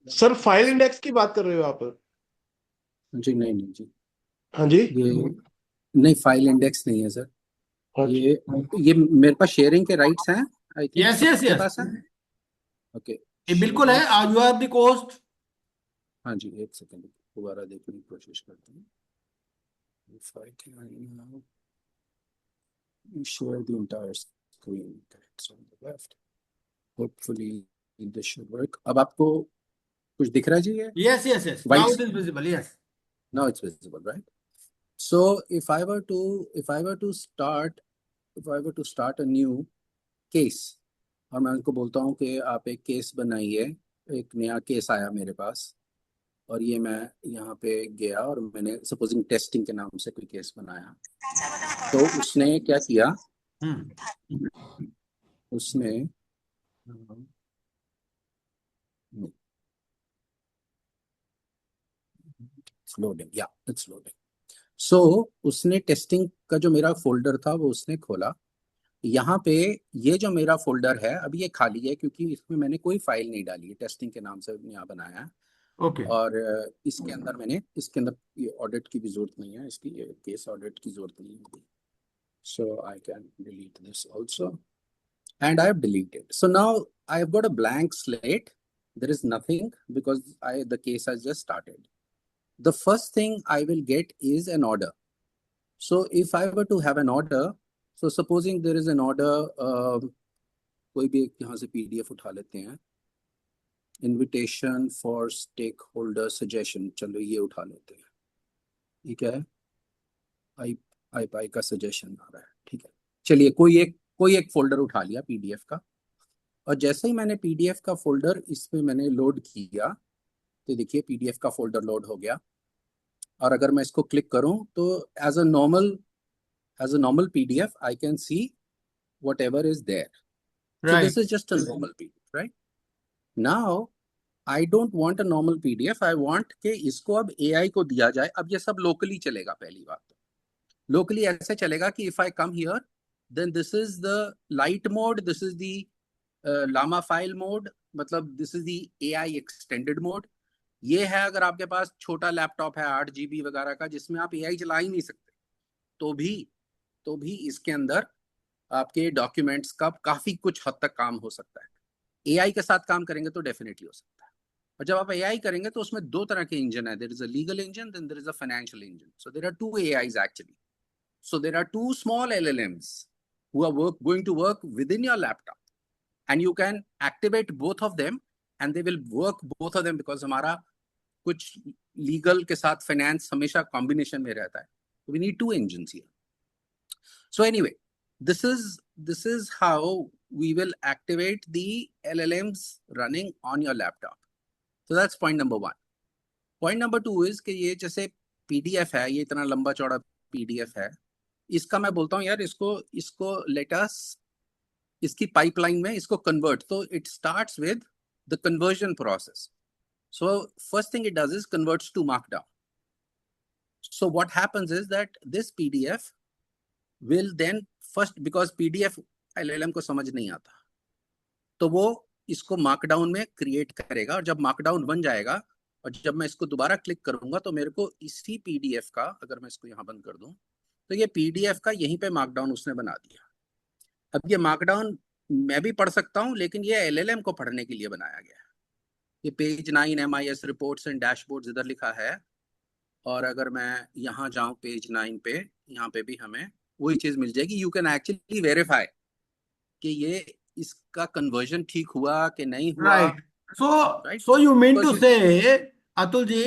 Sir file index की बात कर रहे हो आप? जी नहीं नहीं जी, हाँ जी। ये नहीं, फाइल इंडेक्स नहीं है सर। अच्छा। ये मेरे पास शेयरिंग के राइट्स हैं, आई थिंक यस यस सबके यस, पास है। ओके, ये बिल्कुल है। You are the coast. हाँ जी, एक सेकंड दोबारा देखने की कोशिश करते हैं। If I can now share the entire screen, it's on the left. Hopefully this should work. अब आपको कुछ दिख रहा है जी? ये yes yes yes, now it is visible. Yes, now it's visible, right? So if I were to start a new case, और मैं उनको बोलता हूँ कि आप एक केस बनाइए, एक नया केस आया मेरे पास, और ये मैं यहाँ पे गया और मैंने सपोजिंग टेस्टिंग के नाम से कोई केस बनाया, तो उसने क्या किया, उसने सो उसने टेस्टिंग का जो मेरा फोल्डर था वो उसने खोला। यहाँ पे ये जो मेरा फोल्डर है अभी ये खाली है, क्योंकि इसमें मैंने कोई फाइल नहीं डाली है, टेस्टिंग के नाम से यहाँ बनाया है। ओके। और इसके अंदर ये ऑडिट की भी जरूरत नहीं है, इसकी ये केस ऑडिट की जरूरत नहीं है। So I can delete this also, and I have deleted. So now I have got a blank slate, there is nothing because the case has just started. The first thing I will get is an order. So if I were to have an order, so supposing there is an order, कोई भी यहाँ से PDF उठा लेते हैं, invitation for stakeholder suggestion, चलो ये उठा लेते हैं। ये क्या है? आई का सजेशन आ रहा है, ठीक है। चलिए कोई एक फोल्डर उठा लिया PDF का, और जैसे ही मैंने PDF का फोल्डर इसमें मैंने लोड किया, तो देखिए PDF का फोल्डर लोड हो गया। और अगर मैं इसको क्लिक करूं तो as a normal PDF I can see whatever is there. So this is just a normal PDF, right? Now I don't want a normal PDF. I want कि इसको अब AI को दिया जाए। अब ये सब लोकली चलेगा। पहली बात तो लोकली ऐसे चलेगा कि if I come here, then this is the light mode, this is the llama file mode, मतलब this is the AI extended mode. ये है अगर आपके पास छोटा लैपटॉप है 8 GB वगैरह का, जिसमें आप AI चला ही नहीं सकते, तो भी इसके अंदर आपके डॉक्यूमेंट्स का काफी कुछ हद तक काम हो सकता है। AI के साथ काम करेंगे तो डेफिनेटली हो सकता है। और जब आप AI करेंगे तो उसमें दो तरह के इंजन है, there is a legal engine, then there is a financial engine. So there are two AIs actually. So there are two small LLMs who are going to work within your laptop, and you can activate both of them, and they will work both of them because हमारा कुछ legal के साथ finance हमेशा combination में रहता है। We need two engines here. So anyway, this is how we will activate the LLMs running on your laptop. So that's point number one. Point number two is कि ये जैसे PDF है, ये इतना लंबा चौड़ा PDF है, इसका मैं बोलता हूँ यार इसको let us इसकी पाइपलाइन में इसको कन्वर्ट। तो it starts with the conversion process. So first thing it does is converts to Markdown. So what happens is that this PDF will then first, because PDF LLM को समझ नहीं आता, तो वो इसको मार्कडाउन में क्रिएट करेगा, और जब मार्कडाउन बन जाएगा और जब मैं इसको दोबारा क्लिक करूंगा तो मेरे को इसी PDF का, अगर मैं इसको यहाँ बंद कर दूं, तो ये PDF का यहीं पे मार्कडाउन उसने बना दिया। अब ये मार्कडाउन मैं भी पढ़ सकता हूँ, लेकिन ये LLM को पढ़ने के लिए बनाया गया है। ये page 9 MIS reports and dashboards इधर लिखा है, और अगर मैं यहाँ जाऊँ पेज 9 पे, यहाँ पे भी हमें वही चीज मिल जाएगी। यू कैन एक्चुअली वेरीफाई कि ये इसका कन्वर्जन ठीक हुआ कि नहीं हुआ। Right. So you mean to say Atul ji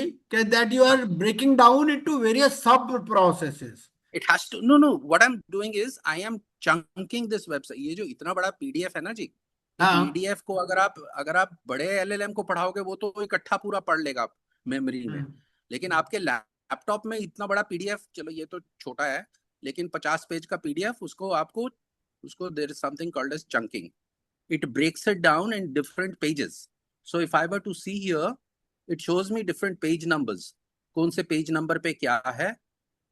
that you are breaking down into various sub processes. It has to, no, what I'm doing is I am chunking this website. ये जो इतना बड़ा PDF है ना जी, PDF को अगर आप बड़े LLM को पढ़ाओगे वो तो इकट्ठा पूरा पढ़ लेगा मेमोरी में, लेकिन आपके लैपटॉप में इतना बड़ा PDF, चलो ये तो छोटा है, लेकिन 50 पेज का PDF उसको there is something called as chunking. It breaks it down in different pages. So if I were to see here, it shows me different page numbers. कौन से पेज नंबर पे क्या है,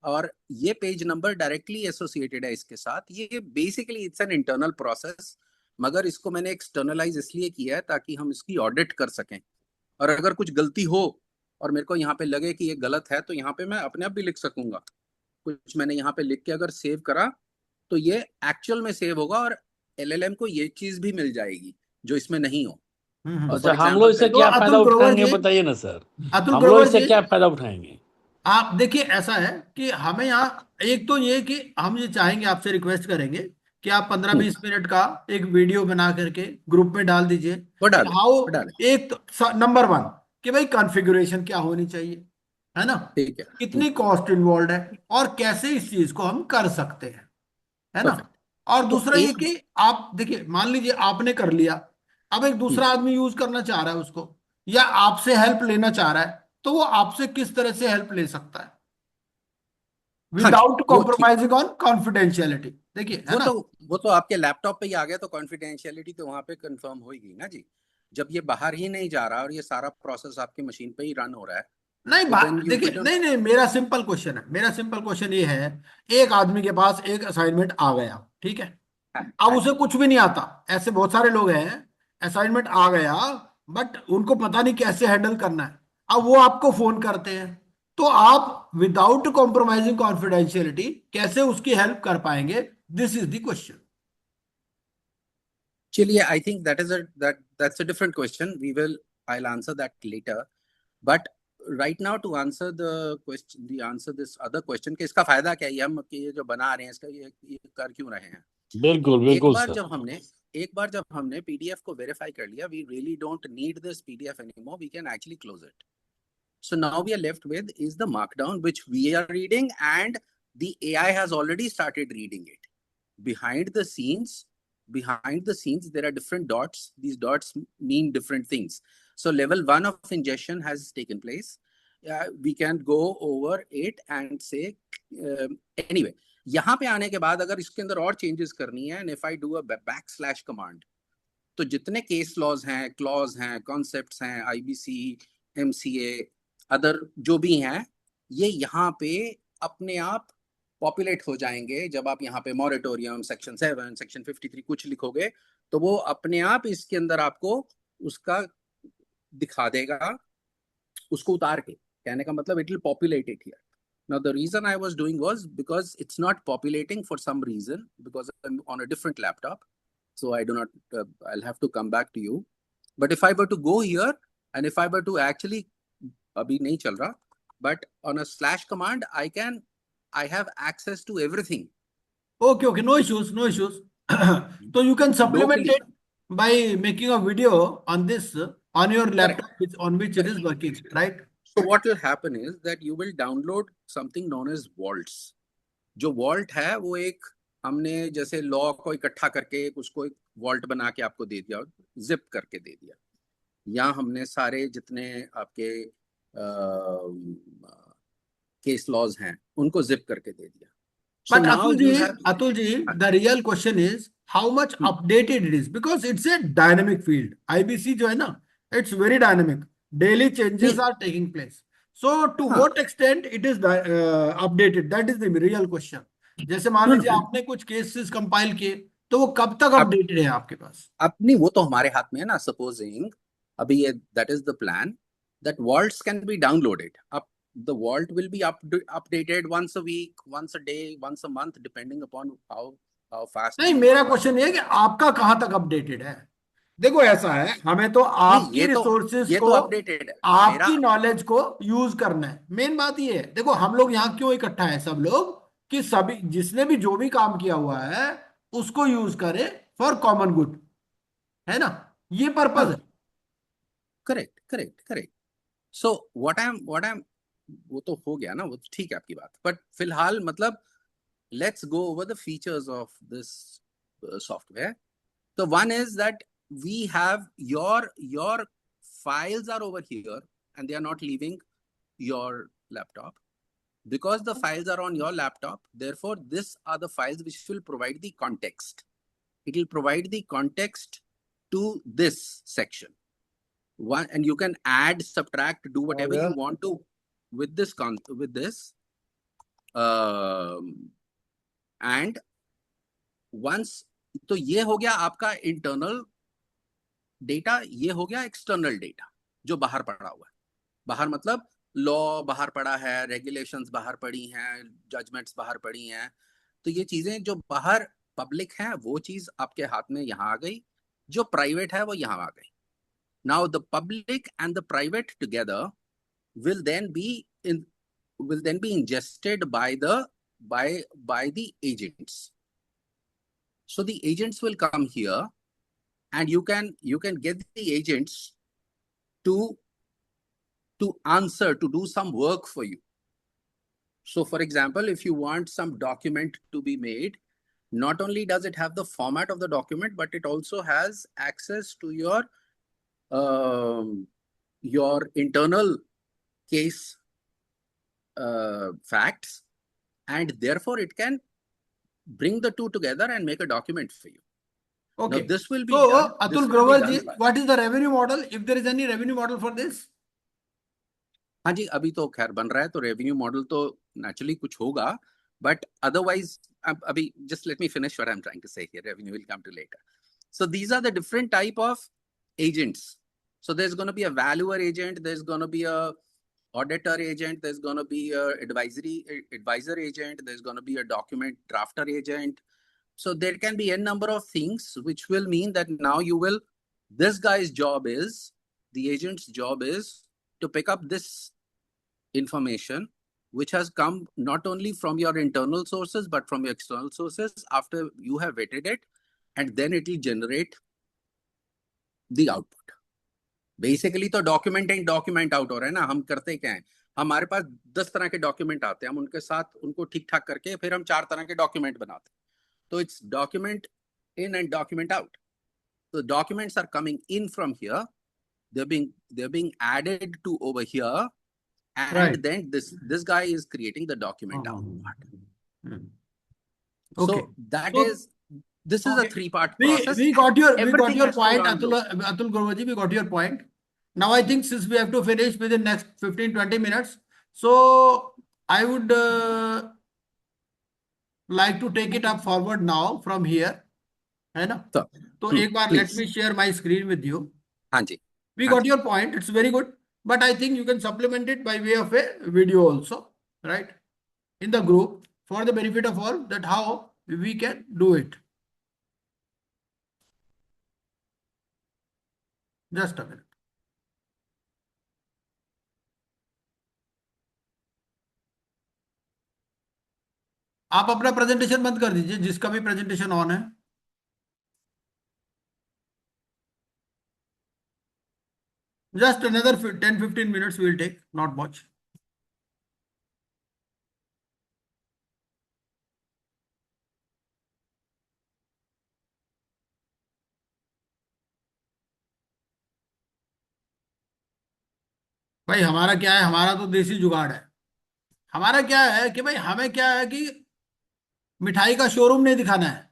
और ये पेज नंबर डायरेक्टली एसोसिएटेड है इसके साथ। ये basically it's an internal process, मगर इसको मैंने एक्सटर्नलाइज इसलिए किया है ताकि हम इसकी ऑडिट कर सकें, और अगर कुछ गलती हो और मेरे को यहाँ पे लगे कि ये गलत है तो यहाँ पे मैं अपने आप भी लिख सकूंगा। कुछ मैंने यहाँ पे लिख के अगर सेव करा तो ये एक्चुअल में सेव होगा और एलएलएम को ये चीज भी मिल जाएगी जो इसमें नहीं हो। अच्छा, फॉर हम लोग एग्जाम्पल इससे तो क्या फायदा अतुल ग्रोवर उठाएंगे जी, बताइए ना सर, अतुल हम लोग ग्रोवर इससे जी, क्या फायदा उठाएंगे? आप देखिए ऐसा है कि हमें यहाँ एक तो ये कि हम ये चाहेंगे, आपसे रिक्वेस्ट करेंगे कि आप 15-20 मिनट का एक वीडियो बना करके ग्रुप में डाल दीजिए वो कि डाले हाउ, वो डाले। एक तो नंबर 1 कि भाई कॉन्फ़िगरेशन क्या होनी चाहिए, है ना, ठीक है, कितनी कॉस्ट इन्वॉल्व है और कैसे इस चीज को हम कर सकते हैं, है ना। परफेक्ट। और तो दूसरा ये एक कि आप देखिए, मान लीजिए आपने कर लिया, अब एक दूसरा आदमी यूज करना चाह रहा है उसको, या आपसे हेल्प लेना चाह रहा है, तो वो आपसे किस तरह से हेल्प ले सकता है हाँ जी, विदाउट वो ठीक, कॉम्प्रोमाइजिंग ऑन कॉन्फिडेंशियलिटी, देखिए, है वो ना। तो वो तो आपके लैपटॉप पे ही आ गया तो कॉन्फिडेंशियलिटी तो वहां पे कंफर्म होगी ना जी। जब ये बाहर ही नहीं जा रहा और ये सारा प्रोसेस आपकी मशीन पे ही रन हो रहा है नहीं तो बात देन यू देखिए, डोंट। नहीं नहीं, मेरा सिंपल क्वेश्चन है, मेरा सिंपल क्वेश्चन ये है, एक आदमी के पास एक असाइनमेंट आ गया, ठीक है, अब हाँ उसे जी, कुछ भी नहीं आता, ऐसे बहुत सारे लोग हैं, असाइनमेंट आ गया बट उनको पता नहीं कैसे हैंडल करना है, अब वो आपको फोन करते हैं, तो आप विदाउट कॉम्प्रोमाइजिंग कॉन्फिडेंशियलिटी कैसे उसकी हेल्प कर पाएंगे, दिस इज द क्वेश्चन। चलिए, I think that's a different question. I'll answer that later. But right now to answer this other question कि इसका फायदा क्या है, ये हम कि ये जो बना रहे हैं इसका ये कर क्यों रहे हैं। बिल्कुल एक बिल्कुल बार सर। जब हमने पीडीएफ को वेरीफाई कर लिया, we really don't need this PDF anymore. We can actually close it. So now we are left with is the markdown which we are reading, and the AI has already started reading it. Behind the scenes, there are different dots. These dots mean different things. So level 1 of ingestion has taken place. We can go over it and say anyway. यहाँ पे आने के बाद अगर इसके अंदर और changes करनी है, and if I do a backslash command, तो जितने केस लॉज हैं, क्लॉज हैं, कॉन्सेप्ट्स हैं, आईबीसी, एमसीए, अदर जो भी हैं, ये यहाँ पे अपने आप पॉपुलेट हो जाएंगे। जब आप यहाँ पे मॉरेटोरियम सेक्शन 7, सेक्शन 53 कुछ लिखोगे तो वो अपने आप इसके अंदर आपको उसका दिखा देगा, उसको उतार के। कहने का मतलब it will populate it here. Now the reason I was doing was because it's not populating for some reason, because I'm on a different laptop, so I do not I'll have to come back to you. But if I were to go here and if I were to actually abhi nahi chal raha, but on a slash command I have access to everything Okay, no issues, no issues. So you can supplement locally. it by making a video on this on your Correct. laptop on which it is working, right? So what will happen is that you will download something known as vaults. जो vault है वो एक हमने जैसे law को इकट्ठा करके उसको एक vault बना के आपको दे दिया, जिप करके दे दिया। यहाँ हमने सारे जितने आपके केस लॉज हैं उनको जिप करके दे दिया। So But now you have Atul ji, the real question is how much updated it is, because it's a dynamic field. IBC जो है ना, it's very dynamic. Daily changes are taking place. So to हाँ, what extent it is updated? That is the real question. जैसे मान लीजिए आपने कुछ cases compile किए, तो वो कब तक अब अपडेटेड है आपके पास? नहीं, वो तो हमारे हाथ में है ना। सपोजिंग अभी ये that is the plan that vaults can be downloaded up. The vault will be updated once a week, once a day, once a month, depending upon how fast नहीं, we मेरा want. क्वेश्चन ये है कि आपका कहाँ तक updated है। देखो ऐसा है, हमें तो नहीं, आपकी रिसोर्सेज ये को, तो अपडेटेड है मेरा। आपकी नॉलेज को यूज करना है। मेन बात ये है, देखो हम लोग यहाँ क्यों इकट्ठा है सब लोग, कि सभी जिसने भी जो भी काम किया हुआ है उसको यूज करे फॉर कॉमन गुड, है ना, ये पर्पज है। Correct correct correct. So what I M वो तो हो गया ना, वो तो ठीक है आपकी बात। बट फिलहाल मतलब let's go over the features of this software. So one is that we have your files are over here and they are not leaving your laptop. Because the files are on your laptop, therefore these are the files which will provide the context. It will provide the context to this section. One, and you can add, subtract, do whatever you want to with this and once, तो ये हो गया आपका internal data, ये हो गया external data जो बाहर पड़ा हुआ है। बाहर मतलब लॉ बाहर पड़ा है, रेगुलेशंस बाहर पड़ी हैं, जजमेंट्स बाहर पड़ी हैं। तो ये चीजें जो बाहर पब्लिक हैं वो चीज आपके हाथ में यहाँ आ गई, जो प्राइवेट है वो यहाँ आ गई। Now the public and the private together will then be ingested by the agents. So the agents will come here, and you can get the agents to answer, to do some work for you. So for example, if you want some document to be made, not only does it have the format of the document, but it also has access to your internal case facts, and therefore it can bring the two together and make a document for you. Okay. Now this will be so done, Atul Grover ji, what is the revenue model, if there is any revenue model for this? हाँ जी, अभी तो खैर बन रहा है, तो revenue model तो naturally कुछ होगा, बट अदरवाइज अभी just let me finish what I am trying to say here, revenue will come to later. So these are the different type of agents. So there's going to be a valuer agent, there's going to be a auditor agent, there's going to be a advisor agent, there's going to be a document drafter agent. So there can be a number of things, which will mean that now this guy's job is, the agent's job is to pick up this information, which has come not only from your internal sources, but from your external sources after you have vetted it, and then it will generate the output. Basically तो document in document out हो रहा है ना. हम करते क्या है, हमारे पास 10 तरह के डॉक्यूमेंट आते हैं, हम उनके साथ उनको ठीक ठाक करके फिर हम 4 तरह के डॉक्यूमेंट बनाते हैं. तो it's document in and document out. तो documents are coming in from here, they're being added to over here, and Right. then this guy is creating the document out part. Okay. So that So- is, this is a Okay. 3-part We process. got your Everything has to point, run through. Atul Grover ji, we got your point. Now I think since we have to finish within next 15-20 minutes, so I would like to take it up forward now from here, है ना? तो एक बार let please. me share my screen with you. हाँ जी. We got your point. It's very good, but I think you can supplement it by way of a video also, right? In the group for the benefit of all, that how we can do it. Just a minute. आप अपना presentation बंद कर दीजिए, जिसका भी presentation on है. Just another 10-15 minutes we will take, not much. भाई हमारा क्या है, हमारा तो देसी जुगाड़ है. हमारा क्या है कि भाई हमें क्या है कि मिठाई का शोरूम नहीं दिखाना है,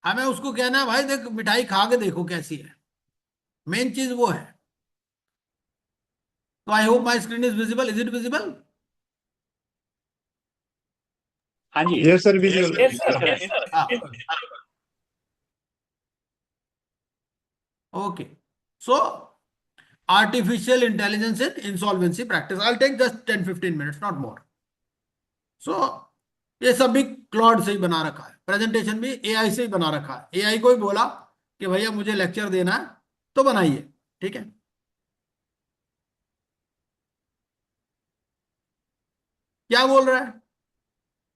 हमें उसको कहना है भाई देख मिठाई खा के देखो कैसी है. मेन चीज वो है. तो I hope my screen is visible. Is it visible? हाँ जी. Yes sir, visual. Yes, sir. Okay. So artificial intelligence in insolvency practice. I'll take just 10-15 minutes, not more. So ये सब भी क्लाउड से ही बना रखा है, प्रेजेंटेशन भी एआई से ही बना रखा है. एआई को ही बोला कि भैया मुझे लेक्चर देना है तो बनाइए, ठीक है. क्या बोल रहा है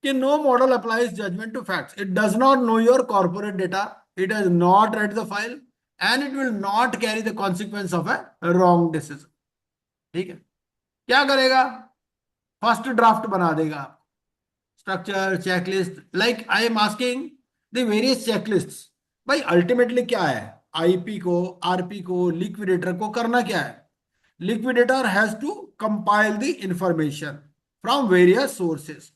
कि no model applies judgement to facts. It does not know your corporate data, it has not read the file, and it will not carry the consequence of a wrong decision. ठीक है. क्या करेगा? फर्स्ट ड्राफ्ट बना देगा. Structure, checklist, like I am asking the various checklists. भाई ultimately क्या है, IP को, आरपी को, लिक्विडेटर को करना क्या है? Liquidator has to compile the information from various sources.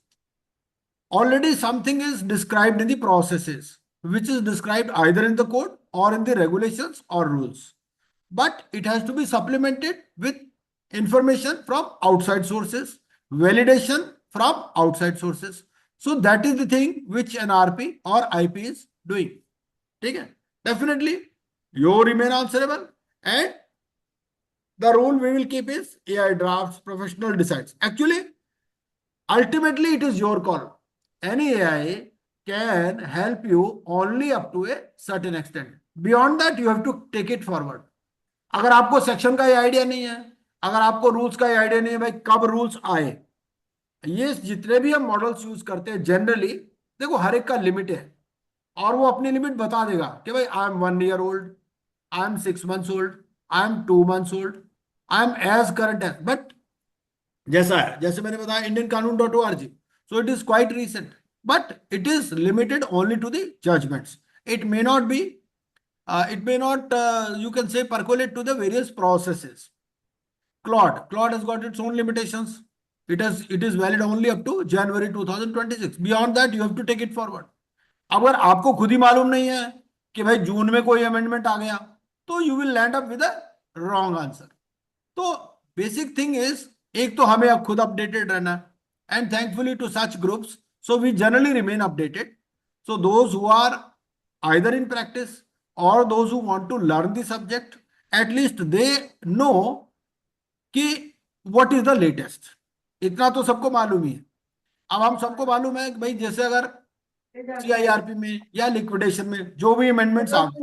Already something is described in the processes, which is described either in the code or in the regulations or rules. But it has to be supplemented with information from outside sources, validation from outside sources. So that is the thing which NRP or IP is doing. ठीक है? Definitely you remain answerable, and the rule we will keep is AI drafts, professional decides. Actually, ultimately it is your call. Any AI can help you only up to a certain extent. Beyond that you have to take it forward. अगर आपको section का idea नहीं है, अगर आपको rules का idea नहीं है, भाई कब रूल्स आए, ये जितने भी हम मॉडल्स यूज करते हैं जनरली, देखो हर एक का लिमिट है और वो अपनी लिमिट बता देगा कि भाई I am 1 year old, I am 6 months old, I am 2 months old, I am as current age. But जैसा है, जैसे मैंने बताया indianqanun.org, so it is quite recent, but it is limited only to the judgments. It may not be you can say percolate to the various processes. Claude has got its own limitations. It is valid only up to January 2026. Beyond that you have to take it forward. अगर आपको खुद ही मालूम नहीं है कि भाई जून में कोई अमेंडमेंट आ गया, तो you will land up with a wrong answer. तो बेसिक थिंग इज, एक तो हमें अब खुद अपडेटेड रहना है, and thankfully to such groups, so we generally remain updated. So those who are either in practice or those who want to learn the subject, at least they know कि what is the latest. इतना तो सबको मालूम ही है. अब हम सबको मालूम है कि भाई जैसे अगर CIRP में या लिक्विडेशन में जो भी अमेंडमेंट्स आ गए,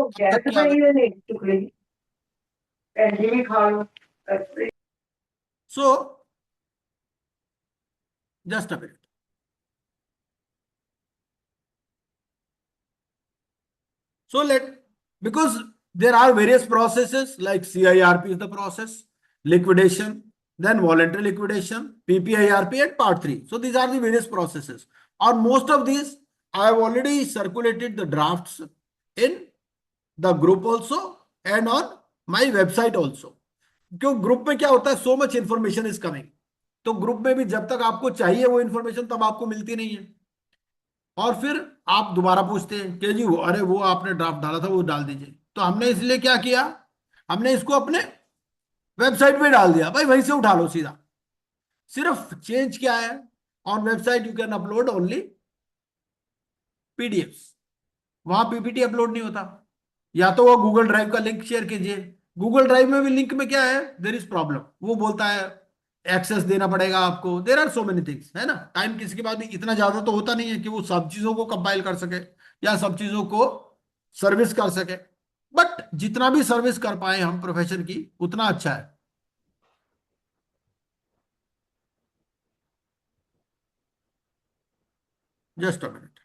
so just a minute. So because there are various processes like CIRP is the process, liquidation, then voluntary liquidation, PPIRP and part 3. So these are the various processes. On most of these, I have already circulated the drafts in the group also and on my website also. क्यों group में क्या होता है, so much information is coming. तो group में भी जब तक आपको चाहिए वो इन्फॉर्मेशन तब आपको मिलती नहीं है, और फिर आप दोबारा पूछते हैं कि जी अरे वो आपने ड्राफ्ट डाला था वो डाल दीजिए. तो हमने इसलिए क्या किया, हमने इसको अपने वेबसाइट पे डाल दिया, भाई वहीं से उठा लो सीधा. सिर्फ चेंज क्या है, on website you can upload only PDFs, वहां पीपीटी अपलोड नहीं होता. या तो वो गूगल ड्राइव का लिंक शेयर कीजिए. गूगल ड्राइव में भी लिंक में क्या है, देयर इज प्रॉब्लम, वो बोलता है एक्सेस देना पड़ेगा आपको. There are so many things, है ना. टाइम किसी के पास भी इतना ज्यादा तो होता नहीं है कि वो सब चीजों को कंपाइल कर सके या सब चीजों को सर्विस कर सके. बट जितना भी सर्विस कर पाए हम प्रोफेशन की उतना अच्छा है. Just a minute.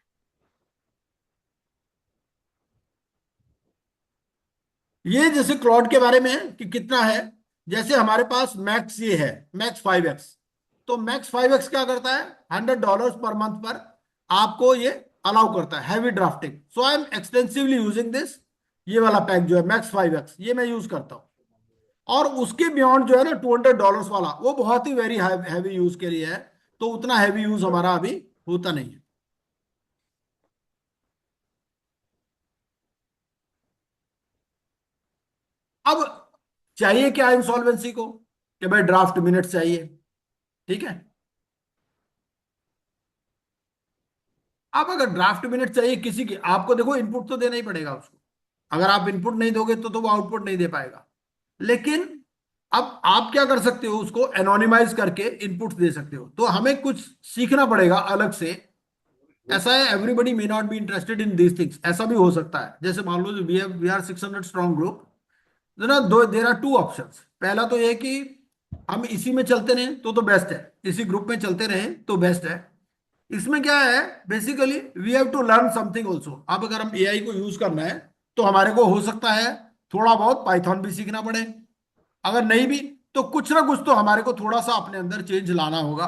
ये जैसे क्लॉड के बारे में है कि कितना है, जैसे हमारे पास मैक्स ये है, मैक्स 5x. तो मैक्स 5x क्या करता है, $100 पर मंथ पर आपको ये अलाउ करता है heavy drafting. So I M extensively using this. ये वाला पैक जो है मैक्स 5x, ये मैं यूज करता हूं. और उसके बियॉन्ड जो है ना $200 वाला, वो बहुत ही वेरी हैवी यूज के लिए है. तो उतना हैवी यूज हमारा अभी होता नहीं है. अब चाहिए क्या इंसॉल्वेंसी को, कि भाई ड्राफ्ट मिनट चाहिए, ठीक है. अब अगर ड्राफ्ट मिनट चाहिए किसी की, आपको देखो इनपुट तो देना ही पड़ेगा उसको. अगर आप इनपुट नहीं दोगे तो वो आउटपुट नहीं दे पाएगा. लेकिन अब आप क्या कर सकते हो, उसको एनोनिमाइज करके इनपुट दे सकते हो. तो हमें कुछ सीखना पड़ेगा अलग से. ऐसा है, everybody may not be interested in these things. ऐसा भी हो सकता है, जैसे मान लो we are 600 strong group, there are 2 options. पहला तो ये कि हम इसी में चलते रहें तो बेस्ट है, इसी ग्रुप में चलते रहें तो बेस्ट है. इसमें क्या है, basically we have to learn something also. अब अगर हम एआई को यूज करना है तो हमारे को हो सकता है थोड़ा बहुत पाइथन भी सीखना पड़े. अगर नहीं भी तो कुछ ना कुछ तो हमारे को थोड़ा सा अपने अंदर चेंज लाना होगा,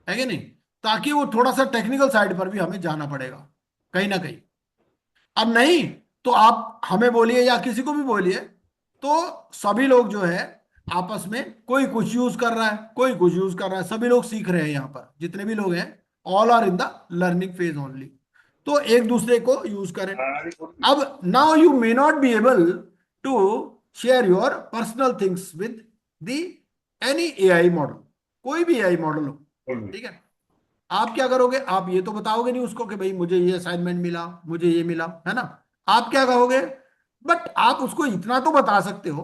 है कि नहीं, ताकि वो थोड़ा सा टेक्निकल साइड पर भी हमें जाना पड़ेगा कहीं ना कहीं. अब नहीं तो आप हमें बोलिए या किसी को भी बोलिए, तो सभी लोग जो है आपस में, कोई कुछ यूज कर रहा है, कोई कुछ यूज कर रहा है, सभी लोग सीख रहे हैं. यहाँ पर जितने भी लोग हैं, all are in the learning phase only. तो एक दूसरे को यूज करें. अब now you may not be able to share your personal things with the any AI model, कोई भी एआई मॉडल हो, ठीक है. आप क्या करोगे, आप ये तो बताओगे नहीं उसको कि भाई मुझे ये असाइनमेंट मिला, मुझे ये मिला, है ना। आप क्या कहोगे, बट आप उसको इतना तो बता सकते हो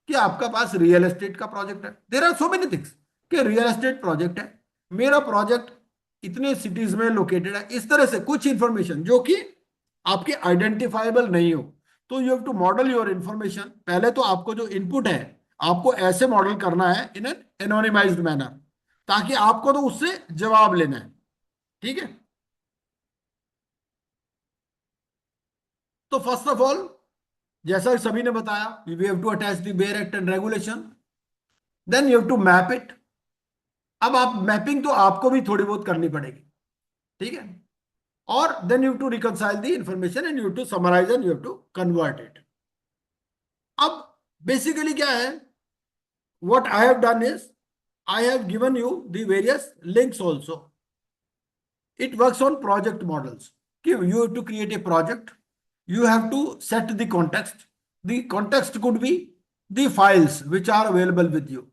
कि आपका पास रियल एस्टेट का प्रोजेक्ट है, there are so many things, कि रियल एस्टेट प्रोजेक्ट है, मेरा प्रोजेक्ट इतने सिटीज में लोकेटेड है, इस तरह से कुछ इंफॉर्मेशन जो कि आपके आइडेंटिफाइबल नहीं हो। तो you have to model your information. पहले तो आपको जो इनपुट है आपको ऐसे मॉडल करना है इन एन एनोनिमाइज्ड मैनर, ताकि आपको तो उससे जवाब लेना है, ठीक है। तो फर्स्ट ऑफ ऑल, जैसा सभी ने बताया, we have to attach the bare act and regulation, then you have to map it. अब आप मैपिंग तो आपको भी थोड़ी बहुत करनी पड़ेगी, ठीक है। और then you have to reconcile the information and you have to summarise and you have to convert it. अब बेसिकली क्या है, what I have done is I have given you the various links also. It works on project models. You have to create a project. You have to set the context. The context could be the files which are available with you,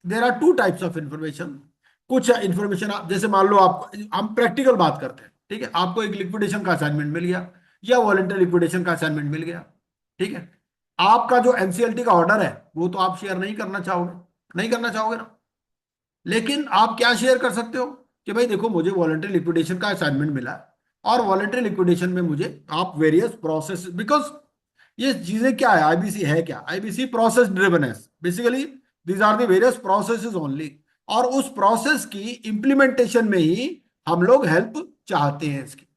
there are two types of information. कुछ information आप जैसे मान लो, आप हम practical बात करते हैं, ठीक है। आपको एक लिक्विडेशन का असाइनमेंट मिल गया या वॉलंटरी लिक्विडेशन का असाइनमेंट मिल गया, ठीक है। आपका जो एनसीएलटी का ऑर्डर है वो तो आप शेयर नहीं करना चाहोगे, नहीं करना चाहोगे ना। लेकिन आप क्या शेयर कर सकते हो कि भाई देखो मुझे वॉलंटरी लिक्विडेशन का असाइनमेंट मिला है, और वॉलंटरी लिक्विडेशन में मुझे आप वेरियस प्रोसेस, बिकॉज ये चीजें क्या है, आईबीसी है क्या, आईबीसी प्रोसेस ड्रिवन है basically, these are the various processes only, और उस प्रोसेस की इंप्लीमेंटेशन में ही हम लोग हेल्प चाहते हैं इसकी।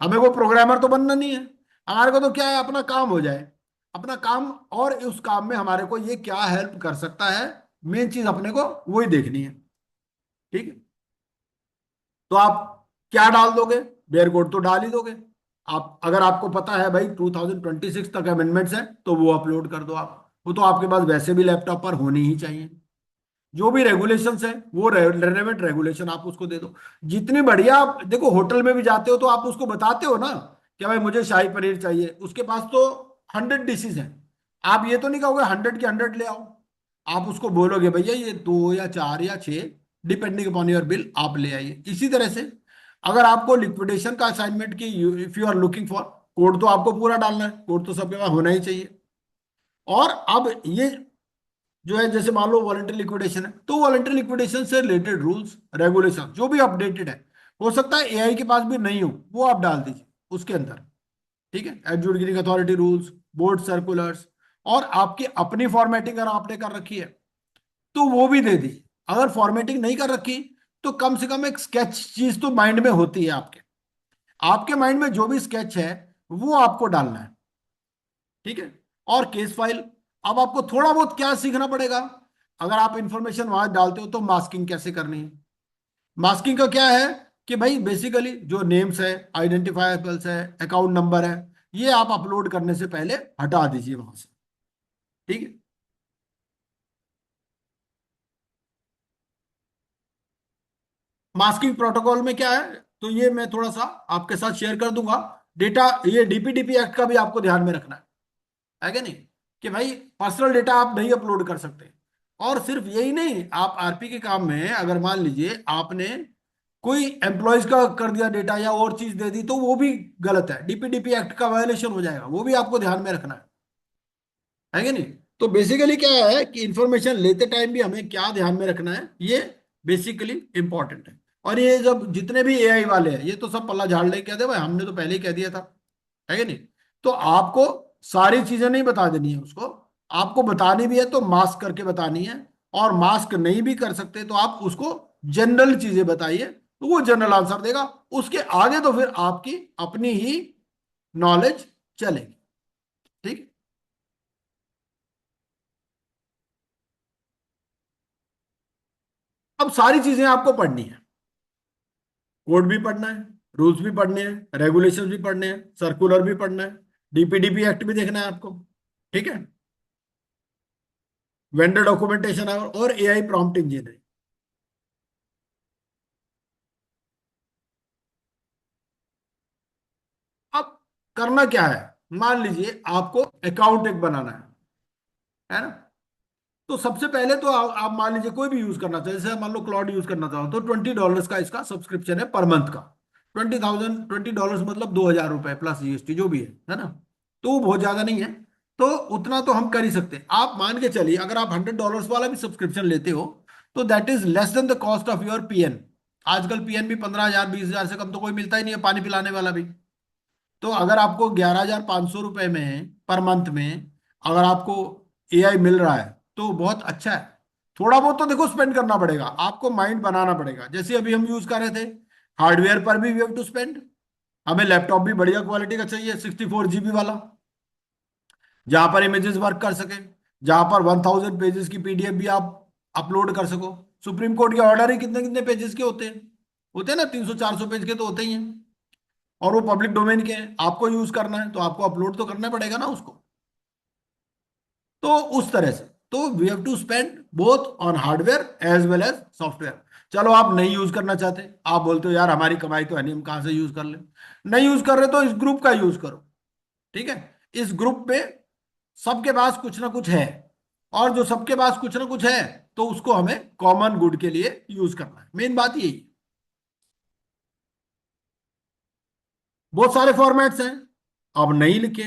हमें को प्रोग्रामर तो बनना नहीं है, हमारे को तो क्या है, अपना काम हो जाए, अपना काम, और उस काम में हमारे को ये क्या हेल्प कर सकता है, मेन चीज अपने को वही देखनी है, ठीक है। तो आप क्या डाल दोगे, बेयर कोड तो डाल ही दोगे। आप अगर आपको पता है भाई 2026 तक अमेंडमेंट्स है तो वो अपलोड कर दो आप, वो तो आपके पास वैसे भी लैपटॉप पर होनी ही चाहिए। जो भी रेगुलेशंस है वो रेलेवेंट रेगुलेशन आप उसको दे दो। जितनी बढ़िया, आप देखो होटल में भी जाते हो तो आप उसको बताते हो ना कि भाई मुझे शाही पनीर चाहिए, उसके पास तो 100 डिशेज हैं, आप ये तो नहीं कहोगे 100 की 100 ले आओ, आप उसको बोलोगे भैया ये 2 या 4 या 6 डिपेंडिंग अपॉन योर बिल आप ले आइए। इसी तरह से अगर आपको लिक्विडेशन का असाइनमेंट की, if you are looking for, code तो आपको पूरा डालना है, कोड तो सबके पास होना ही चाहिए। और अब ये जो है, जैसे मान लो वॉलंटरी लिक्विडेशन है, तो वॉलंटरी लिक्विडेशन से रिलेटेड रूल्स रेगुलेशन जो भी अपडेटेड है, हो सकता है एआई के पास भी नहीं हो, वो आप डाल दीजिए उसके अंदर, ठीक है। Adjudicating authority rules, board circulars, और आपकी अपनी फॉर्मेटिंग अगर आपने कर रखी है तो वो भी दे दीजिए। अगर फॉर्मेटिंग नहीं कर रखी तो कम से कम एक स्केच चीज तो माइंड में होती है आपके, आपके माइंड में जो भी स्केच है वो आपको डालना है, ठीक है। और केस फाइल, अब आपको थोड़ा बहुत क्या सीखना पड़ेगा, अगर आप इंफॉर्मेशन वहां डालते हो तो मास्किंग कैसे करनी है। मास्किंग का क्या है कि भाई बेसिकली जो नेम्स है, आइडेंटिफायबल्स है, अकाउंट नंबर है, ये आप अपलोड करने से पहले हटा दीजिए वहां से, ठीक है। मास्किंग प्रोटोकॉल में क्या है, तो ये मैं थोड़ा सा आपके साथ शेयर कर दूंगा। डेटा, ये डीपीडीपी एक्ट का भी आपको ध्यान में रखना है कि नहीं, कि भाई पर्सनल डेटा आप नहीं अपलोड कर सकते। और सिर्फ यही नहीं, आप आरपी के काम में अगर मान लीजिए आपने कोई एम्प्लॉयज का कर दिया डेटा या और चीज दे दी तो वो भी गलत है, डीपीडीपी एक्ट का वायलेशन हो जाएगा, वो भी आपको ध्यान में रखना है कि नहीं। तो बेसिकली क्या है कि इंफॉर्मेशन लेते टाइम भी हमें क्या ध्यान में रखना है, ये बेसिकली इंपॉर्टेंट है। और ये जब जितने भी एआई वाले हैं ये तो सब पल्ला झाड़ ले कहते भाई हमने तो पहले ही कह दिया था, है कि नहीं। तो आपको सारी चीजें नहीं बता देनी है उसको, आपको बतानी भी है तो मास्क करके बतानी है, और मास्क नहीं भी कर सकते तो आप उसको जनरल चीजें बताइए तो वो जनरल आंसर देगा। उसके आगे तो फिर आपकी अपनी ही नॉलेज चलेगी, ठीक है। अब सारी चीजें आपको पढ़नी है, कोड भी पढ़ना है, रूल्स भी पढ़ने हैं, रेगुलेशंस भी पढ़ने हैं, सर्कुलर भी पढ़ना है, डीपीडीपी एक्ट भी देखना है आपको, ठीक है। वेंडर डॉक्यूमेंटेशन और एआई प्रॉम्प्ट इंजीनियरिंग। अब करना क्या है, मान लीजिए आपको अकाउंट एक बनाना है ना। तो सबसे पहले तो आप मान लीजिए कोई भी यूज करना चाहे, जैसे मान लो क्लाउड यूज करना चाहो तो $20 का इसका सब्सक्रिप्शन है पर मंथ का। $20 मतलब $2,000 प्लस जीएसटी जो भी है ना। तो वो बहुत ज्यादा नहीं है, तो उतना तो हम कर ही सकते हैं। आप मान के चलिए अगर आप $100 वाला भी सब्सक्रिप्शन लेते हो तो that is less than the cost of your PN. आजकल पीएन भी 15,000 20,000 से कम तो कोई मिलता ही नहीं है, पानी पिलाने वाला भी। तो अगर आपको ₹11,500 में पर मंथ में अगर आपको एआई मिल रहा है तो बहुत अच्छा है। थोड़ा बहुत तो देखो स्पेंड करना पड़ेगा, आपको माइंड बनाना पड़ेगा। जैसे अभी हम यूज कर रहे थे, हार्डवेयर पर भी वी हैव टू स्पेंड। हमें लैपटॉप भी बढ़िया क्वालिटी का चाहिए, 64 GB वाला, जहां पर इमेजेस वर्क कर सके, जहां पर 1000 पेजेस की पीडीएफ भी आप अपलोड कर सको। सुप्रीम कोर्ट के ऑर्डर ही कितने कितने पेजेस के होते हैं ना, 300-400 पेज के तो होते ही हैं। और वो पब्लिक डोमेन के हैं, आपको यूज करना है तो आपको अपलोड तो करना पड़ेगा ना उसको। तो उस तरह से तो we have to spend both on hardware as well as software. चलो आप नहीं यूज करना चाहते, आप बोलते हो यार हमारी कमाई तो है नहीं, हम कहां से यूज कर ले। नहीं यूज कर रहे तो इस ग्रुप का यूज करो, ठीक है। इस ग्रुप पे सबके पास कुछ ना कुछ है, और जो सबके पास कुछ ना कुछ है तो उसको हमें कॉमन गुड के लिए यूज करना है। मेन बात यही है। बहुत सारे फॉर्मेट्स हैं, अब नहीं लिखे।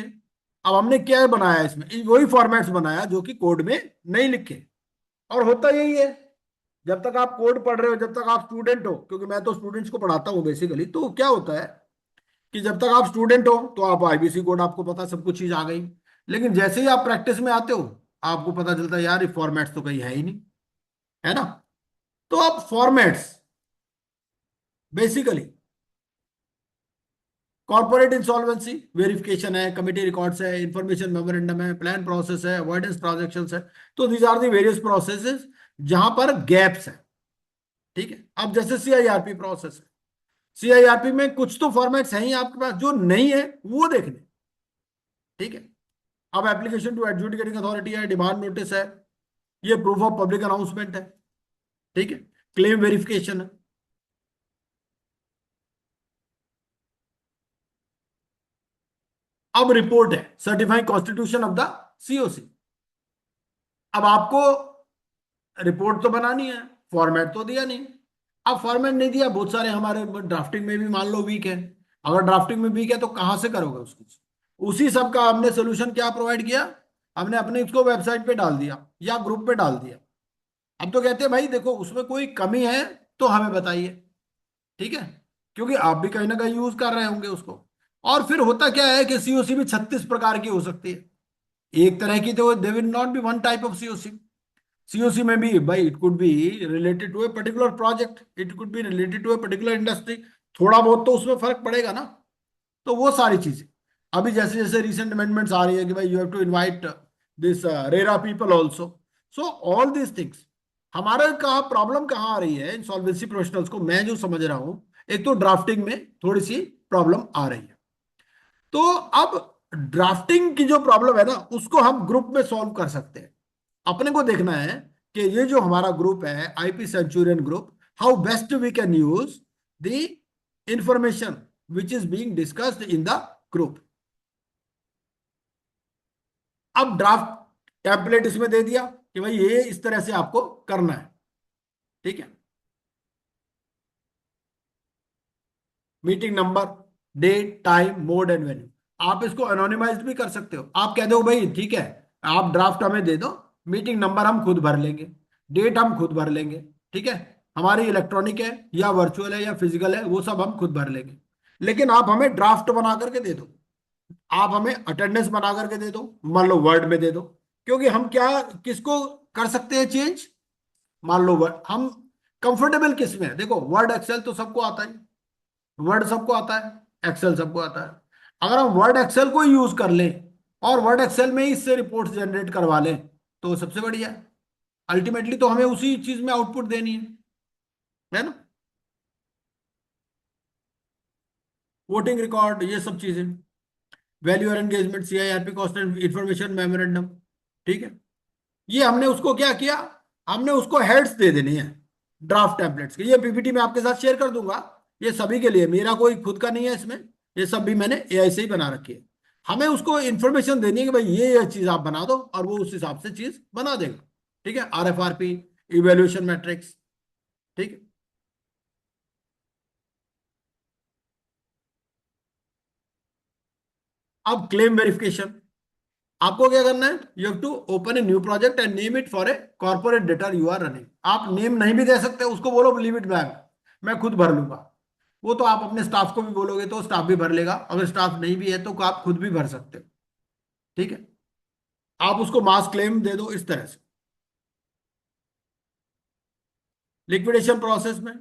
अब हमने क्या बनाया इसमें, वही फॉर्मेट्स बनाया जो कि कोड में नहीं लिखे। और होता यही है, जब तक आप कोड पढ़ रहे हो, जब तक आप स्टूडेंट हो, क्योंकि मैं तो स्टूडेंट्स को पढ़ाता हूँ बेसिकली, तो क्या होता है कि जब तक आप स्टूडेंट हो तो आप आईबीसी कोड आपको पता, सब कुछ चीज आ गई। लेकिन जैसे ही आप प्रैक्टिस में आते हो आपको पता चलता है यार ये फॉर्मेट्स तो कहीं है ही नहीं, है ना। तो अब formats basically corporate insolvency verification है, कमिटी रिकॉर्ड्स है, इंफॉर्मेशन मेमोरेंडम है, प्लान प्रोसेस है, अवॉइडेंस ट्रांजैक्शंस है। तो these are the various processes जहां पर गैप्स है, ठीक है। अब जैसे सीआईआरपी प्रोसेस है, सीआईआरपी में कुछ तो फॉर्मेट्स हैं ही आपके पास, जो नहीं है वो देखने, ठीक है। अब एप्लीकेशन टू एडजुडिकेटिंग अथॉरिटी है, डिमांड नोटिस है, ये प्रूफ ऑफ पब्लिक अनाउंसमेंट है, ठीक है। क्लेम वेरिफिकेशन है। अब रिपोर्ट है, certifying constitution of the COC. अब आपको रिपोर्ट तो बनानी है, फॉर्मेट तो दिया नहीं। अब फॉर्मेट नहीं दिया, बहुत सारे हमारे ड्राफ्टिंग में भी मान लो वीक है। अगर ड्राफ्टिंग में वीक है तो कहां से करोगे उसको। उसी सब का हमने सोल्यूशन क्या प्रोवाइड किया, हमने अपने इसको वेबसाइट पे डाल दिया या ग्रुप पे डाल दिया। अब तो कहते हैं भाई देखो उसमें कोई कमी है तो हमें बताइए, ठीक है, क्योंकि आप भी कहीं ना कहीं यूज कर रहे होंगे उसको। और फिर होता क्या है कि सीओसी भी 36 प्रकार की हो सकती है, एक तरह की तो they will not be one type of COC. COC में भी भाई it could be related to a particular project, it could be related to a particular industry, थोड़ा बहुत तो उसमें फर्क पड़ेगा ना। तो वो सारी चीजें अभी जैसे जैसे रिसेंट अमेंडमेंट्स आ रही है कि भाई you have to invite this RERA people also. So all this things, हमारे कहा प्रॉब्लम कहाँ आ रही है इंसॉल्वेंसी प्रोफेशनल्स को, मैं जो समझ रहा हूं, एक तो ड्राफ्टिंग में थोड़ी सी प्रॉब्लम आ रही है। तो अब ड्राफ्टिंग की जो प्रॉब्लम है ना उसको हम ग्रुप में सॉल्व कर सकते हैं। अपने को देखना है कि ये जो हमारा ग्रुप है IP centurion group, how best we can use the information which is being discussed in the group. अब ड्राफ्ट टेम्पलेट इसमें दे दिया कि भाई ये इस तरह से आपको करना है, ठीक है। Meeting number, date, time, mode and venue. आप इसको एनोनिमाइज्ड भी कर सकते हो। आप कह दो भाई ठीक है आप ड्राफ्ट हमें दे दो, मीटिंग नंबर हम खुद भर लेंगे, डेट हम खुद भर लेंगे, ठीक है, हमारी इलेक्ट्रॉनिक है या वर्चुअल है या फिजिकल है वो सब हम खुद भर लेंगे। लेकिन आप हमें ड्राफ्ट बना करके दे दो, आप हमें अटेंडेंस बना करके दे दो, मान लो वर्ड में दे दो। क्योंकि हम क्या किसको कर सकते हैं चेंज, मान लो वर्ड हम कंफर्टेबल किस में है। देखो वर्ड एक्सेल तो सबको आता है, वर्ड सबको आता है, एक्सेल सबको आता है। अगर हम वर्ड एक्सेल को यूज कर लें और वर्ड एक्सेल में ही इससे रिपोर्ट जनरेट करवा लें तो सबसे बढ़िया है। अल्टीमेटली तो हमें उसी चीज में आउटपुट देनी है ना। वोटिंग रिकॉर्ड, ये सब चीजें, वैल्यू और engagement, CIRP, cost and information memorandum, ठीक है। ये हमने उसको क्या किया, हमने उसको हेड्स दे देनी है ड्राफ्ट टेम्पलेट्स के। ये पीपीटी में आपके साथ शेयर कर दूंगा, ये सभी के लिए, मेरा कोई खुद का नहीं है इसमें, ये सब भी मैंने एआई से ही बना रखी है। हमें उसको इन्फॉर्मेशन देनी है कि भाई ये चीज आप बना दो और वो उस हिसाब से चीज बना देगा। ठीक है, RFRP, इवेल्युएशन मैट्रिक्स, ठीक है। अब क्लेम वेरिफिकेशन, आपको क्या करना है, you have to open a new project and name it for a corporate data you are running. आप नेम नहीं भी दे सकते, उसको बोलो लीव इट ब्लैंक, मैं खुद भर लूंगा। वो तो आप अपने स्टाफ को भी बोलोगे तो स्टाफ भी भर लेगा, अगर स्टाफ नहीं भी है तो आप खुद भी भर सकते हो, ठीक है। आप उसको मास क्लेम दे दो इस तरह से। लिक्विडेशन प्रोसेस में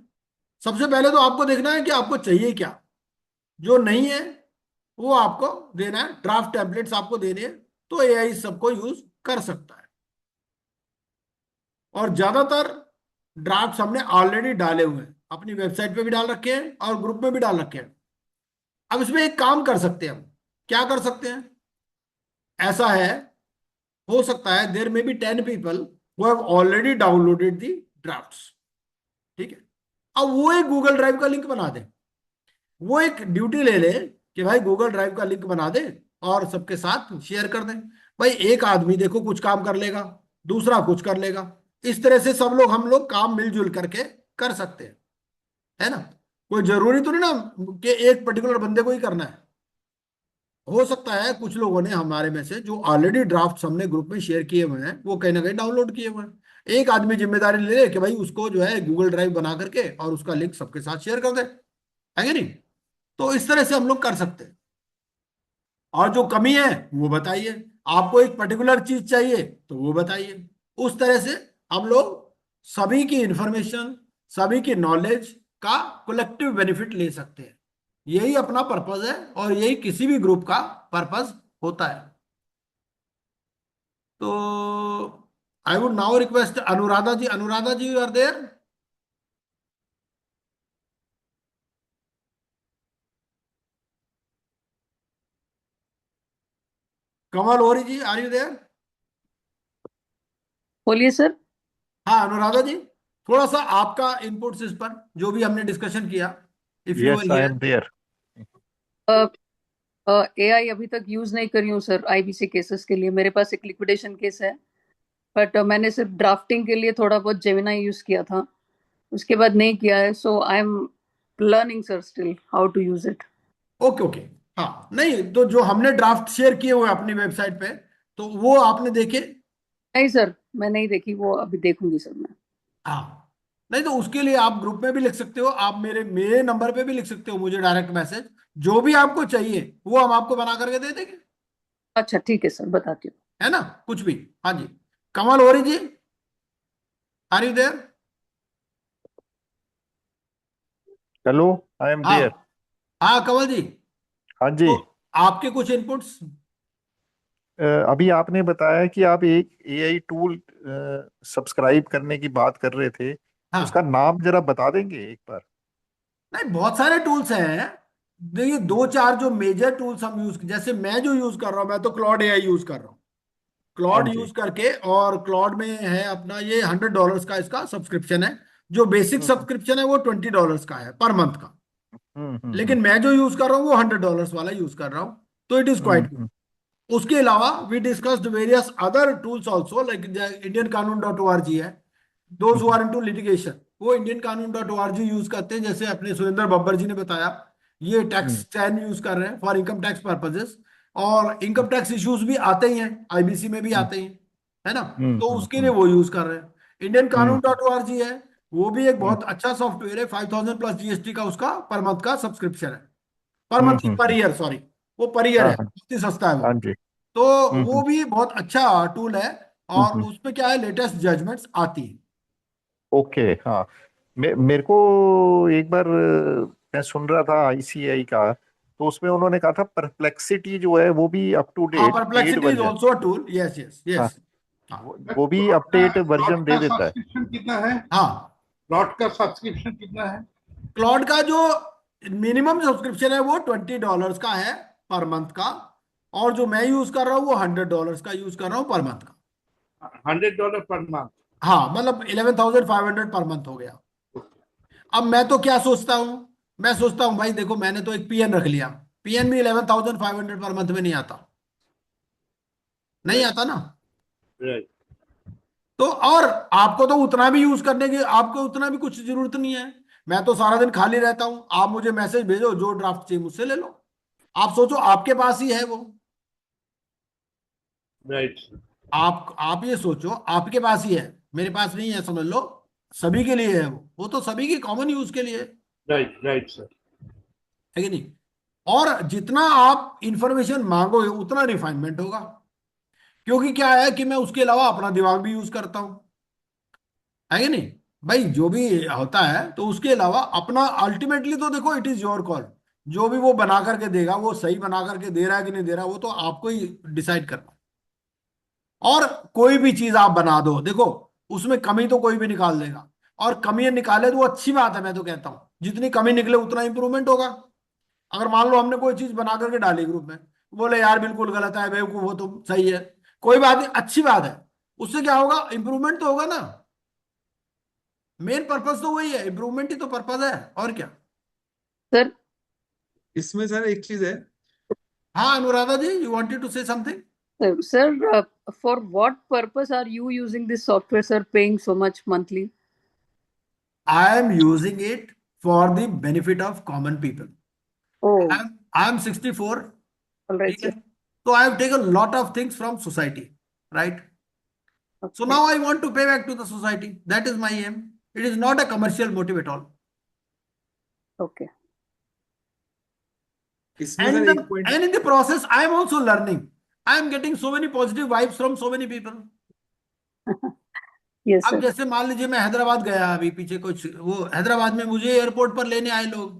सबसे पहले तो आपको देखना है कि आपको चाहिए क्या, जो नहीं है वो आपको देना है, ड्राफ्ट टेम्पलेट्स आपको देने हैं, तो एआई सबको यूज कर सकता है। और ज्यादातर ड्राफ्ट हमने ऑलरेडी डाले हुए हैं, अपनी वेबसाइट पे भी डाल रखे हैं और ग्रुप में भी डाल रखे हैं। अब इसमें एक काम कर सकते हैं हम, क्या कर सकते हैं, ऐसा है, हो सकता है there may be 10 people who have already downloaded the drafts, ठीक है। अब वो एक गूगल ड्राइव का लिंक बना दे, वो एक ड्यूटी ले ले कि भाई गूगल ड्राइव का लिंक बना दे और सबके साथ शेयर कर दें। भाई एक आदमी देखो कुछ काम कर लेगा, दूसरा कुछ कर लेगा, इस तरह से सब लोग हम लोग काम मिलजुल करके कर सकते हैं, है ना। कोई जरूरी तो नहीं ना कि एक पर्टिकुलर बंदे को ही करना है। हो सकता है कुछ लोगों ने हमारे में से जो ऑलरेडी ड्राफ्ट हमने ग्रुप में शेयर किए हुए हैं वो कहीं ना कहीं डाउनलोड किए हुए हैं, एक आदमी जिम्मेदारी ले ले कि भाई उसको जो है गूगल ड्राइव बना करके और उसका लिंक सबके साथ शेयर कर दे, है कि नहीं। तो इस तरह से हम लोग कर सकते हैं। और जो कमी है वो बताइए, आपको एक पर्टिकुलर चीज चाहिए तो वो बताइए, उस तरह से हम लोग सभी की इंफॉर्मेशन, सभी की नॉलेज का कलेक्टिव बेनिफिट ले सकते हैं। यही अपना पर्पज है और यही किसी भी ग्रुप का पर्पज होता है। तो I would now request Anuradha ji, Anuradha ji you are there? Kamal Ori ji are you there? बोलिए सर। हाँ अनुराधा जी, थोड़ा सा आपका इनपुट्स इस पर जो भी हमने डिस्कशन किया, if you are Yes, I here. am there. AI अभी तक यूज नहीं करी हूँ सर आईबीसी केसेस के लिए। मेरे पास एक लिक्विडेशन केस है, बट मैंने सिर्फ ड्राफ्टिंग के लिए थोड़ा बहुत जेमिनाई यूज किया था, उसके बाद नहीं किया है। So I am learning sir still how to use it. Okay okay, हाँ नहीं तो जो हमने ड्राफ्ट शेयर किए हुए अपनी वेबसाइट पे, तो वो आपने देखे? नहीं सर, मैं नहीं देखी वो, अभी देखूंगी सर मैं। हाँ नहीं तो उसके लिए आप ग्रुप में भी लिख सकते हो, आप मेरे मेरे नंबर पे भी लिख सकते हो मुझे डायरेक्ट मैसेज, जो भी आपको चाहिए वो हम आपको बना करके दे देंगे। अच्छा ठीक है सर, बताती हूँ। है ना, कुछ भी। हाँ जी, Kamal Ori ji are you there? Hello, I am हाँ there. हाँ कमल जी, हाँ जी। तो आपके कुछ इनपुट्स। अभी आपने बताया कि आप एक एआई टूल सब्सक्राइब करने की बात कर रहे थे, हाँ उसका नाम जरा बता देंगे एक बार? नहीं बहुत सारे टूल्स हैं, देखिए दो चार जो मेजर टूल्स हम यूज, जैसे मैं जो यूज कर रहा हूं, मैं तो क्लॉड एआई यूज कर रहा हूँ। हाँ क्लॉड जी। यूज करके, और क्लॉड में है अपना ये $100 का इसका सब्सक्रिप्शन है। जो बेसिक हम्म सब्सक्रिप्शन है वो $20 का है पर मंथ का, हम्म हम्म लेकिन मैं जो यूज कर रहा हूँ वो $100 वाला यूज कर रहा हूँ, तो इट इज क्वाइट गुड। हम्म उसके अलावा we discussed various other tools also, like Indian Kanoon .org है, those who are into litigation वो इंडियन कानून .org यूज करते हैं। जैसे अपने सुरेंद्र बब्बर जी ने बताया, ये टैक्स चैन यूज कर रहे हैं फॉर इनकम टैक्स पर्पजेस, और इनकम टैक्स इश्यूज भी आते ही हैं, आईबीसी में भी आते ही हैं, है ना। तो उसके लिए वो यूज कर रहे हैं। इंडियन कानून .org है, वो भी एक बहुत अच्छा सॉफ्टवेयर है, 5000 प्लस जीएसटी का उसका पर मंथ का सब्सक्रिप्शन है, per month per year, sorry वो पर ईयर हाँ है, हाँ बहुत ही सस्ता है वो। हाँ जी। तो वो हम्म भी बहुत अच्छा टूल है, और हम्म उसमें क्या है, लेटेस्ट जजमेंट्स आती है। ओके। हाँ, मेरे को एक बार मैं सुन रहा था आईसीआई का, तो उसमें उन्होंने कहा था परप्लेक्सिटी जो है वो भी अप टू हाँ date paid Perplexity is version. Also a tool, yes yes हाँ, यस। हाँ वो भी अपडेट वर्जन दे देता है। सब्सक्रिप्शन कितना है? हाँ प्लॉट का सब्सक्रिप्शन कितना है? क्लॉड का जो मिनिमम सब्सक्रिप्शन है वो $20 का है पर मंथ का, और जो मैं यूज कर रहा हूँ वो $100 का यूज कर रहा हूँ पर मंथ का। $100 पर मंथ। हाँ मतलब 11,500 पर मंथ हो गया। अब मैं तो क्या सोचता हूँ, मैं सोचता हूँ भाई देखो मैंने तो एक पीएन रख लिया, पीएन भी 11,500 पर मंथ में नहीं आता, नहीं आता ना। राइट। तो और आपको तो उतना भी यूज करने की, आपको उतना भी कुछ जरूरत नहीं है। मैं तो सारा दिन खाली रहता हूं, आप मुझे मैसेज भेजो, जो ड्राफ्ट चाहिए मुझसे ले लो। आप सोचो आपके पास ही है वो। राइट। आप ये सोचो आपके पास ही है, मेरे पास नहीं है, समझ लो सभी के लिए है वो तो सभी की कॉमन यूज के लिए है राइट राइट सर। कि नहीं। और जितना आप इंफॉर्मेशन मांगोगे उतना रिफाइनमेंट होगा, क्योंकि क्या है कि मैं उसके अलावा अपना दिमाग भी यूज करता हूं, है कि नहीं। भाई जो भी होता है तो उसके अलावा अपना, अल्टीमेटली तो देखो इट इज योर कॉल। जो भी वो बना करके देगा, वो सही बना करके दे रहा है कि नहीं दे रहा, वो तो आपको ही डिसाइड करना। और कोई भी चीज आप बना दो, देखो उसमें कमी तो कोई भी निकाल देगा, और कमियां निकाले तो वो अच्छी बात है। मैं तो कहता हूं जितनी कमी निकले उतना इंप्रूवमेंट होगा। अगर मान लो हमने कोई चीज बना करके डाली ग्रुप में, बोले यार बिल्कुल गलत है, बेवकूफ हो तुम, सही है, कोई बात नहीं, अच्छी बात है, उससे क्या होगा, इंप्रूवमेंट तो होगा ना। मेन पर्पस तो वही है, इंप्रूवमेंट ही तो पर्पस है, और क्या। सर इसमें सर एक चीज है, हाँ Anuradha ji, you wanted to say something. sir, for what purpose are you using this software, sir, paying so much monthly? I am using it for the benefit of common people. Oh, I am 64, all right, ठीक है। sir. तो I have taken lot of things from society, right. So Okay. now I want to pay back to the society. That is my aim. It is not a commercial motive at all. Okay. इसमें And sir the, एक point, and in the process, I am also learning. I am getting so many positive vibes from so many people. Yes, अब sir. जैसे मान लीजिए मैं हैदराबाद गया अभी पीछे, कुछ वो हैदराबाद में मुझे एयरपोर्ट पर लेने आए लोग,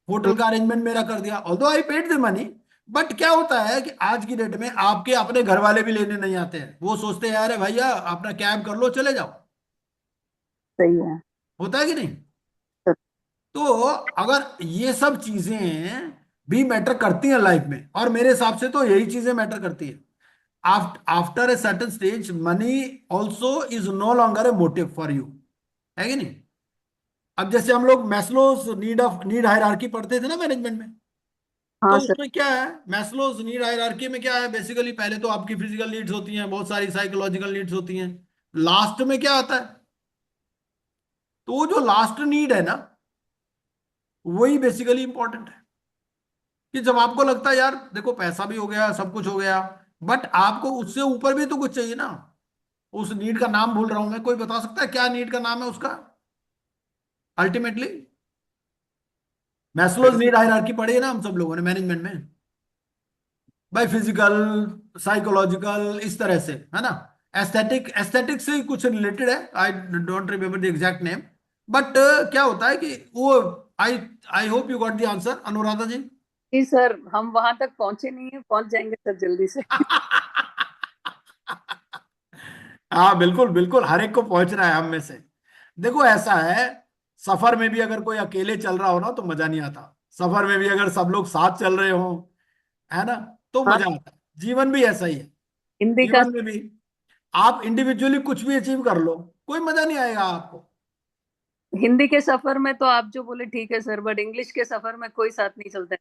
होटल का अरेंजमेंट मेरा कर दिया, although I paid the money. But क्या होता है कि आज की डेट में आपके अपने घर वाले भी लेने नहीं आते हैं, वो सोचते हैं यार भैया अपना कैब कर लो चले जाओ। सही है होता है कि नहीं। सर. तो अगर ये सब चीजें भी मैटर करती हैं लाइफ में, और मेरे हिसाब से तो यही चीजें मैटर करती है। After a certain stage money also is no longer a motive for you, है कि नहीं। अब जैसे हम लोग मैस्लोज नीड हायरार्की पढ़ते थे ना मैनेजमेंट में, तो हाँ सर. उसमें क्या है, मैस्लोज नीड हायरार्की में क्या है, बेसिकली पहले तो आपकी फिजिकल नीड्स होती हैं, बहुत सारी साइकोलॉजिकल नीड्स होती हैं, लास्ट में क्या आता है, तो वो जो लास्ट नीड है ना, वही बेसिकली इंपॉर्टेंट है। कि जब आपको लगता है यार देखो पैसा भी हो गया, सब कुछ हो गया, बट आपको उससे ऊपर भी तो कुछ चाहिए ना। उस नीड का नाम भूल रहा हूं मैं, कोई बता सकता है क्या नीड का नाम है उसका अल्टीमेटली। मैस्लोज नीड हायरार्की पढ़ी है ना हम सब लोगों ने मैनेजमेंट में, भाई फिजिकल, साइकोलॉजिकल, इस तरह से, है ना। एस्थेटिक से ही कुछ रिलेटेड है, I don't remember the exact name. But क्या होता है कि वो, I I hope you got the answer Anuradha ji. जी सर, हम वहां तक पहुंचे नहीं है, पहुंच जाएंगे सर जल्दी से. हाँ बिल्कुल बिल्कुल, हर एक को पहुंचना है हम में से। देखो ऐसा है, सफर में भी अगर कोई अकेले चल रहा हो ना तो मजा नहीं आता, सफर में भी अगर सब लोग साथ चल रहे हो, है ना, तो हाँ, मजा आता है। जीवन भी ऐसा ही है, हिंदी का जीवन में भी आप इंडिविजुअली कुछ भी अचीव कर लो, कोई मजा नहीं आएगा आपको। हिंदी के सफर में तो आप जो बोले ठीक है सर, बट इंग्लिश के सफर में कोई साथ नहीं चलता है.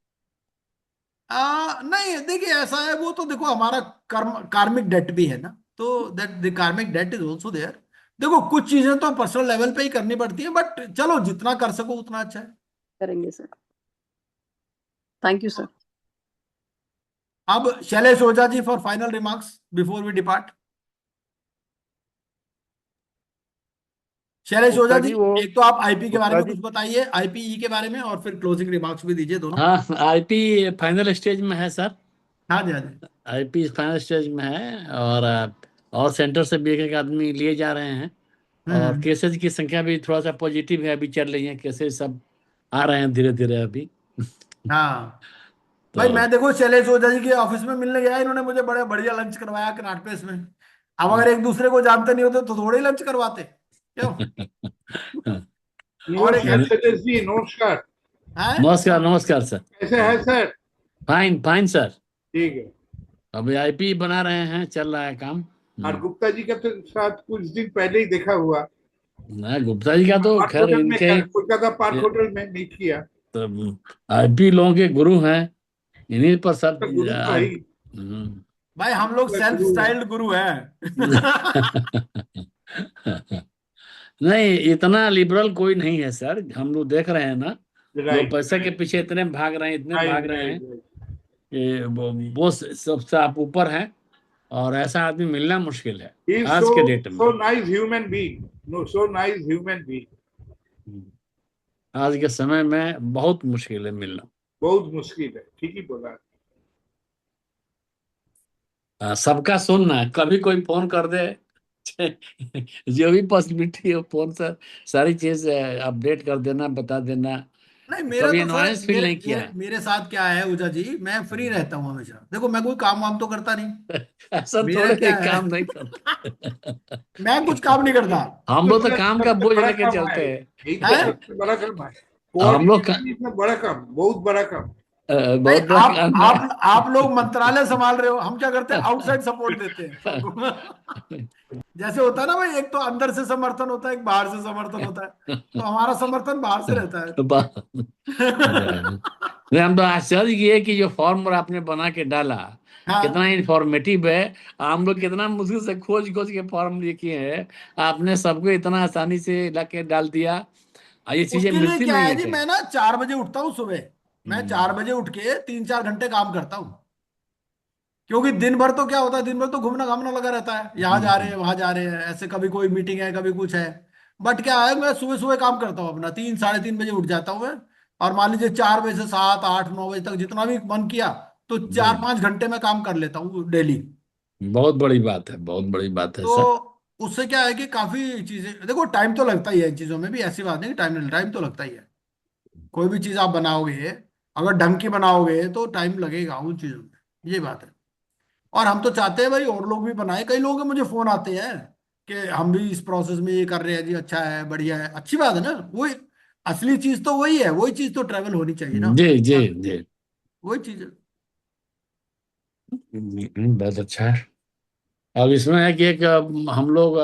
नहीं देखिए ऐसा है, वो तो देखो हमारा कार्मिक डेट भी है ना, तो that the karmic debt is also there. देखो कुछ चीजें तो पर्सनल लेवल पे ही करनी पड़ती है, बट चलो जितना कर सको उतना अच्छा है। करेंगे सर. Thank you sir. अब Shailesh Ojha ji for final remarks before we depart. Shailesh Ojha Gupta ji, जी वो एक तो आप आईपी के बारे गुप्ता में जी कुछ बताइए, आईपीई के बारे में, और फिर क्लोजिंग रिमार्क्स भी दीजिए दोनों। हाँ आईपी फाइनल स्टेज में है सर, हाँ जी हाँ जी। आईपी फाइनल स्टेज में है, और सेंटर से भी एक आदमी लिए जा रहे हैं, और हम्म। केसेज की संख्या भी थोड़ा सा पॉजिटिव है, अभी चल रही है, केसेज सब आ रहे हैं धीरे धीरे अभी. हाँ भाई, तो मैं देखो शैलेश ओझा जी के ऑफिस में मिलने गया, इन्होंने मुझे बड़े बढ़िया लंच करवाया कनाट प्लेस में। अब अगर एक दूसरे को जानते नहीं होते तो थोड़े ही लंच करवाते क्यों। और एक नमस्कार शैलेश जी, नमस्कार। है, नमस्कार नमस्कार सर. कैसे है सर? Fine fine sir. ठीक है। अभी आईपी बना रहे हैं, चल रहा है काम. और गुप्ता जी का तो साथ कुछ दिन पहले ही देखा हुआ, ना गुप्ता जी का तो पार्क खैर होटल में, इनके कोलकाता पार्क होटल में मीट किया। आईपी लोगों के गुरु हैं, इन्हीं पर सब. तो गुरु भाई, हम्म. भाई हम लोग सेल्फ गुरु है। स्टाइल्ड गुरु हैं। नहीं, इतना लिबरल कोई नहीं है सर, हम लोग देख रहे हैं ना, लोग राइट पैसे के पीछे इतने भाग रहे हैं, इतने भाग राइट रहे हैं राइट कि वो सबसे आप ऊपर हैं, और ऐसा आदमी मिलना मुश्किल है ही इज आज सो के डेट में। So nice human being, no so nice human being, आज के समय में बहुत मुश्किल है मिलना। बहुत मुश्किल है, ठीक ही बोला। सबका सुनना, कभी कोई फोन कर दे जो भी पॉसिबिलिटी है फोन से सारी चीज अपडेट कर देना, बता देना। नहीं, मेरा कभी तो सर एनवायरमेंट फील मेरे नहीं किया मेरे मेरे साथ क्या है ऊजा जी, मैं फ्री रहता हूँ हमेशा। देखो मैं कोई काम वाम तो करता नहीं। है। ऐसा मेरा थोड़े क्या एक है काम नहीं करता। मैं कुछ काम नहीं करता। हम तो लोग तो सर काम का सबसे बोझ बड़ा लेके काम है, चलते यही तो है सबसे बड़ा काम है, हम लोग का कोऑर्डिनेशन इतना बड़ा काम, बहुत बड़ा काम। नहीं, बहुत बड़ा आप काम है। आप आप लोग मंत्रालय संभाल रहे हो, हम क्या करते हैं आउटसाइड सपोर्ट देते हैं सबको। जैसे होता है ना भाई, एक तो अंदर से समर्थन होता है, एक बाहर से समर्थन होता है, तो हमारा समर्थन बाहर से रहता तो नहीं, हम तो आश्चर्य किए कि जो फॉर्म आपने बना के डाला कितना हाँ इंफॉर्मेटिव है। हम लोग कितना मुश्किल से खोज खोज के फॉर्म लिखे हैं, आपने सबको इतना आसानी से ला के डाल दिया। और ये चीजें उसके लिए मिलती क्या नहीं है है जी, कहीं। मैं ना 4 बजे उठता हूँ सुबह। मैं चार हम्म। बजे उठ के 3-4 घंटे काम करता हूँ, क्योंकि दिन भर तो क्या होता है, दिन भर तो घूमना घामना लगा रहता है, यहाँ जा रहे हैं वहां जा रहे हैं, ऐसे कभी कोई मीटिंग है कभी कुछ है। बट क्या है, मैं सुबह सुबह काम करता हूँ अपना, 3-3:30 बजे उठ जाता हूँ मैं। और मान लीजिए 4 बजे से 7-8-9 बजे तक जितना भी मन किया, तो चार बढ़िया। पांच घंटे में काम कर लेता हूँ डेली। बहुत बड़ी बात है, बहुत बड़ी बात है सर। तो उससे क्या है कि काफी चीजें, देखो टाइम तो लगता ही है इन चीजों में भी, ऐसी बात नहीं कि टाइम नहीं, टाइम तो लगता ही है। कोई भी चीज आप बनाओगे, अगर ढंग की बनाओगे तो टाइम लगेगा उन चीजों में, ये बात है। और हम तो चाहते हैं भाई और लोग भी बनाए। कई लोगों के मुझे फोन आते हैं कि हम भी इस प्रोसेस में ये कर रहे हैं जी, अच्छा है, बढ़िया है, अच्छी बात है ना। वो असली चीज तो वही है, वही चीज तो ट्रेवल होनी चाहिए ना। जी जी जी। वही चीज है। बहुत अच्छा है। अब इसमें है कि एक हम लोग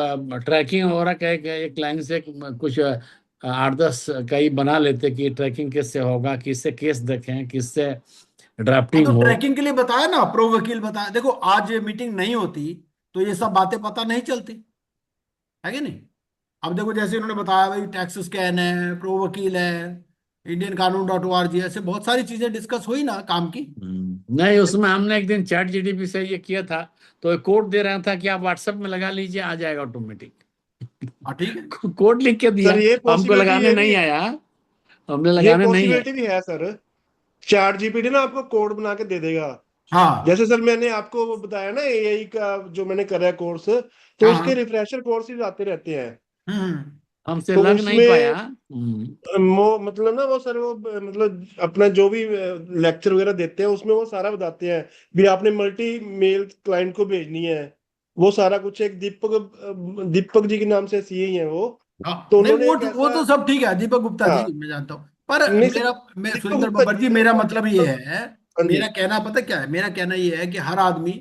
ट्रैकिंग वगैरह का एक लाइन से कुछ 8-10 कई बना लेते कि ट्रैकिंग किससे होगा, किससे केस देखें, किससे हाँ, ड्राफ्टिंग तो हो। ट्रैकिंग के लिए बताया ना, प्रो वकील बताया। देखो आज ये मीटिंग नहीं होती तो ये सब बातें पता नहीं चलती, है कि नहीं। अब देखो जैसे इन्होंने बताया भाई, टैक्स स्कैन है, प्रो वकील है, indianqanun.org, ऐसे बहुत सारी चीजें डिस्कस हुई ना काम की। नहीं, उसमें हमने एक दिन चैट जीटीपी से ये किया था, तो एक कोड दे रहा था कि आप व्हाट्सएप में लगा लीजिए, आ जाएगा ऑटोमेटिक। हाँ ठीक है। कोड लिख के दिया, सर ये हमको पॉसिबिलिटी लगाने ये भी नहीं है, आया, हमने ये लगाने नहीं आया। पॉसिबिलिटी भी है सर। चैट जीपीटी ना आपको कोड बना के दे देगा। हाँ जैसे सर मैंने आपको वो बताया ना एआई का जो मैंने करा है कोर्स, तो हाँ उसके हाँ। रिफ्रेशर कोर्सेज आते रहते हैं। हम्म। हमसे तो लग नहीं पाया। उसमें वो मतलब ना वो सर वो मतलब अपना जो भी लेक्चर वगैरह देते हैं उसमें वो सारा बताते हैं भी आपने मल्टी मेल क्लाइंट को भेजनी है। वो सारा कुछ एक दीपक जी के नाम से सीए ही है वो। हाँ तो नहीं, उन्होंने एक वो ऐसा, तो सब ठीक है, दीपक गुप्ता जी हाँ मैं जानता हूँ। पर नहीं सर, मैं दीपक सुरेंद्र गुप्ता बब्बर जी जी, नहीं है मेरा वो मतलब ये है, हाँ जी। मेरा कहना पता क्या है, मेरा कहना ये है कि हर आदमी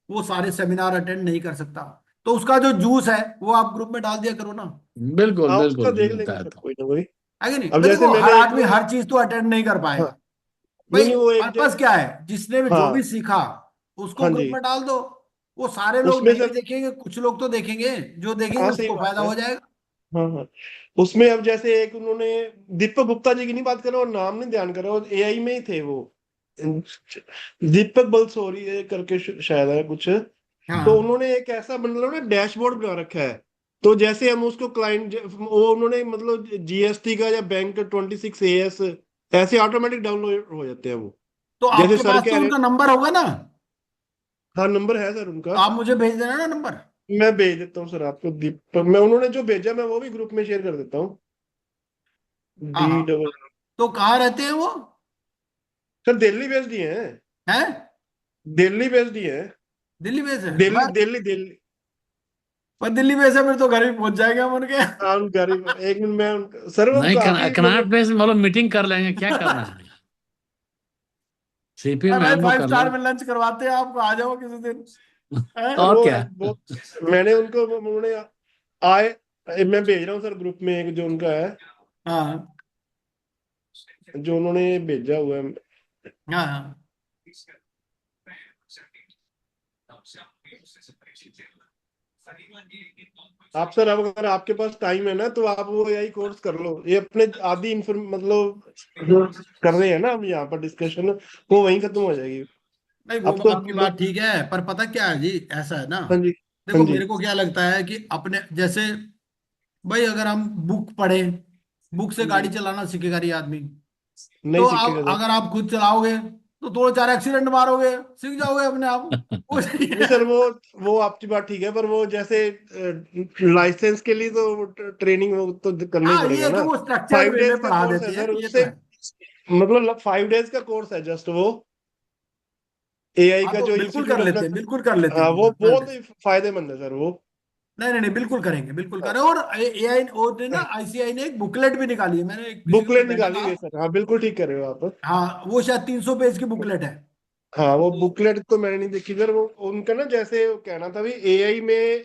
वो सारे सेमिनार अटेंड नहीं कर सकता। तो उसका जो जूस है वो आप ग्रुप में डाल दिया करो ना, बिल्कुल हाँ उसका बिल्कुल देख लेंगे मिलता है सर तो। कोई ना कोई। है कि नहीं अब भाई। जैसे देखो हर मैंने एक आदमी हर चीज तो अटेंड नहीं कर हाँ पाएगा नहीं भाई। नहीं वो एक पर्पस क्या है, जिसने भी जो भी हाँ सीखा उसको हाँ ग्रुप जी में डाल दो। वो सारे लोग उसमें नहीं भी सर, देखेंगे, कुछ लोग तो देखेंगे, जो देखेंगे हाँ सही उसको बात फायदा है। हो जाएगा। हाँ हाँ उसमें अब जैसे एक उन्होंने दीपक गुप्ता जी की नहीं बात कर रहा, और नाम नहीं ध्यान कर रहा, और एआई में ही थे वो, दीपक बलसोरी करके शायद है कुछ। तो हाँ उन्होंने एक ऐसा मतलब ना डैशबोर्ड बना रखा है। तो जैसे हम उसको क्लाइंट वो उन्होंने मतलब जीएसटी का या बैंक 26 AS ऐसे ऑटोमेटिक डाउनलोड हो जाते हैं वो। तो जैसे आपके सर पास तो कह रहे, उनका नंबर होगा ना, हाँ नंबर है सर उनका। आप मुझे भेज देना ना नंबर। मैं भेज देता हूँ सर आपको, दीपक मैं उन्होंने जो भेजा मैं वो भी ग्रुप में शेयर कर देता हूँ। हाँ डी हाँ। डबल तो कहाँ रहते हैं वो, सर दिल्ली बेस्ड ही है, हैं दिल्ली बेस्ड ही है। दिल्ली में से दिल्ली बस। दिल्ली दिल्ली पर दिल्ली में से फिर तो घर भी पहुंच जाएंगे हम उनके। हाँ गरीब एक मिनट मैं सर वो नहीं, काफी कनॉट मतलब प्लेस में मतलब मीटिंग कर लेंगे, क्या करना है। सीपी में भाई हम लोग फाइव कर स्टार लेंगे। में लंच करवाते हैं आपको, आ जाओ किसी दिन। हैं? सर और वो क्या। वो मैंने उनको उन्होंने आए, मैं भेज रहा हूँ सर ग्रुप में एक जो उनका है, हाँ जो उन्होंने भेजा हुआ है। हाँ हाँ। आप सर, अब अगर आपके पास टाइम है ना तो आप वो एआई कोर्स कर लो। ये अपने आदि मतलब जो कर रहे हैं ना हम यहाँ पर डिस्कशन, वो वहीं खत्म हो जाएगी। नहीं वो अब तो आपकी बात ठीक है, पर पता क्या है जी, ऐसा है ना, हाँ जी, हाँ देखो जी, मेरे को क्या लगता है कि अपने जैसे, भाई अगर हम बुक पढ़े, बुक से गाड़ी चलाना सीखेगा नहीं आदमी, नहीं तो सीखेगा अब सर। अगर आप खुद चलाओगे तो दो चार एक्सीडेंट मारोगे, सीख जाओगे अपने आप। वो सही नहीं है। सर, वो आपकी बात ठीक है, पर वो जैसे लाइसेंस के लिए तो ट्रेनिंग वो तो करना ही हाँ ये पड़ेगा है कि ना। वो स्ट्रक्चर्ड 5 वे डेज में का पढ़ा कोर्स है देती है, सर, ये तो उससे है। मतलब 5 डेज का कोर्स है जस्ट वो, एआई हाँ का तो जो बिल्कुल कर इंस्टीट्यूट अपना। लेते हैं, बिल्कुल कर लेते हाँ, हैं वो जी, हाँ बहुत जी। ही फायदेमंद है सर वो। नहीं नहीं नहीं, बिल्कुल करेंगे, बिल्कुल हाँ, करें। और एआई और ने ना, आईसीआई ने एक बुकलेट भी निकाली है, मैंने किसी को बुकलेट मैंने निकाली कहा। हुई है सर, हाँ बिल्कुल ठीक कर रहे हो आप। हाँ वो शायद 300 पेज की बुकलेट है। हाँ, वो तो बुकलेट तो मैंने नहीं देखी सर। वो उनका ना जैसे वो कहना था भी एआई में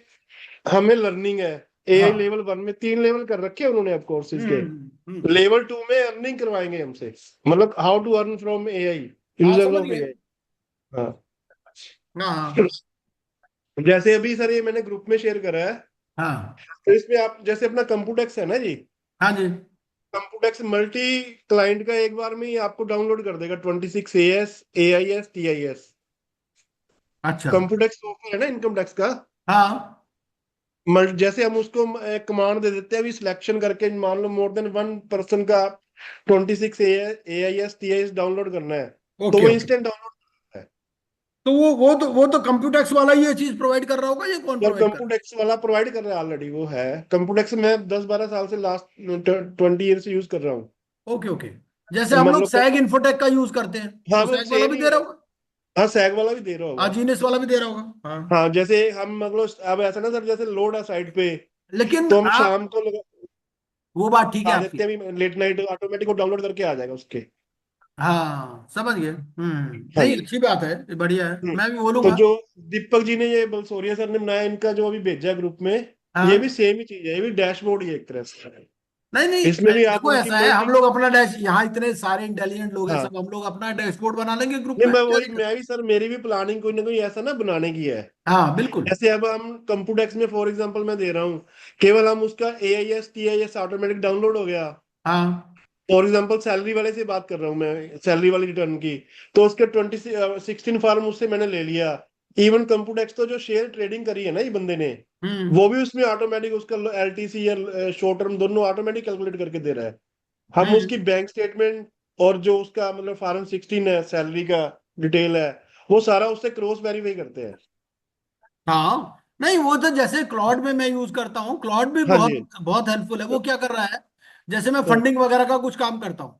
हमें लर्निंग है। एआई हाँ। लेवल 1 में 3 लेवल कर रखे हैं उन्होंने अब कोर्सेज के। हम्म। लेवल 2 में अर्निंग करवाएंगे हमसे, मतलब how to earn from AI, हाँ यूजर्स समझ ऑफ गए। एआई। हाँ। हाँ हाँ जैसे अभी सर ये मैंने ग्रुप में शेयर करा है, हाँ तो इसमें आप जैसे अपना कंप्यूटेक्स है ना जी, हाँ जी। कंप्यूटेक्स मल्टी क्लाइंट का एक बार में ही आपको डाउनलोड कर देगा 26 एएस एआईएस टीआईएस। अच्छा। कंप्यूटेक्स सॉफ्टवेयर है ना इनकम टैक्स का। हाँ जैसे हम उसको कमांड दे देते हैं अभी सिलेक्शन करके, मान लो मोर देन 1 पर्सन का 26 एआईएस टीआईएस डाउनलोड करना है, तो ओके वो ओके। इंस्टेंट डाउनलोड है। तो वो तो कंप्यूटेक्स वाला ये चीज प्रोवाइड कर रहा होगा, ये कौन और प्रोवाइड कर रहा कंप्यूटेक्स वाला प्रोवाइड कर रहा है ऑलरेडी, वो है कंप्यूटेक्स। मैं 10-12 साल से लास्ट 20 ईयर से यूज कर रहा हूँ। है? Okay okay. जैसे हम लोग मतलब सैग इन्फोटेक का यूज करते हैं, हाँ, तो वो सैग वाला सेम भी ही दे रहा है। होगा। हाँ, सैग वाला भी दे रहा हाँ होगा। जीनेस वाला भी दे रहा होगा, हाँ। हाँ, जैसे हम मतलब अब ऐसा ना सर, जैसे लोड है साइड पे, लेकिन तो हम आप, शाम को वो बात ठीक है आ आपकी। देते हैं, लेट नाइट ऑटोमेटिक वो डाउनलोड करके आ जाएगा उसके। हाँ समझ गए। हाँ नहीं जी। अच्छी बात है, ये बढ़िया है, मैं भी तो बोलूंगा। जो दीपक जी ने ये बलसोरिया सर ने बनाया, इनका जो अभी भेजा ग्रुप में, ये भी हाँ सेम ही चीज है, ये भी डैशबोर्ड ही है एक तरह से। नहीं नहीं, इसमें भी आप देखो उनकी ऐसा है, हम मल्टी। लोग अपना डैश, यहाँ इतने सारे इंटेलिजेंट लोग हैं हाँ, सब, हम लोग अपना डैशबोर्ड बना लेंगे ग्रुप नहीं में, मैं क्या वही, दिक्कत मैं है? भी सर, मेरी भी प्लानिंग कोई ना कोई ऐसा ना बनाने की है। हाँ बिल्कुल। जैसे अब हम कंप्यूटेक्स में फॉर एग्जांपल मैं दे रहा हूँ, केवल हम उसका एआईएस टीआईएस ऑटोमेटिक डाउनलोड हो गया। हाँ फॉर एग्जांपल सैलरी वाले से बात कर रहा हूँ मैं, सैलरी वाली रिटर्न की, तो उसके 16 फॉर्म उससे मैंने ले लिया। इवन कंप्यूटेक्स तो जो शेयर ट्रेडिंग करी है ना ये बंदे ने, हम्म वो भी उसमें ऑटोमेटिक उसका एलटीसी या शॉर्ट टर्म दोनों ऑटोमेटिक कैलकुलेट करके दे रहा है। हम हम्म। उसकी बैंक स्टेटमेंट और जो उसका मतलब फॉर्म 16 है सैलरी का डिटेल है, वो सारा उससे क्रॉस वेरीफाई करते हैं। हाँ नहीं, वो तो जैसे क्लॉड में मैं यूज करता हूँ, क्लॉड भी हाँ जी, बहुत बहुत हेल्पफुल है। वो क्या कर रहा है, जैसे मैं हाँ फंडिंग वगैरह का कुछ काम करता हूँ, हाँ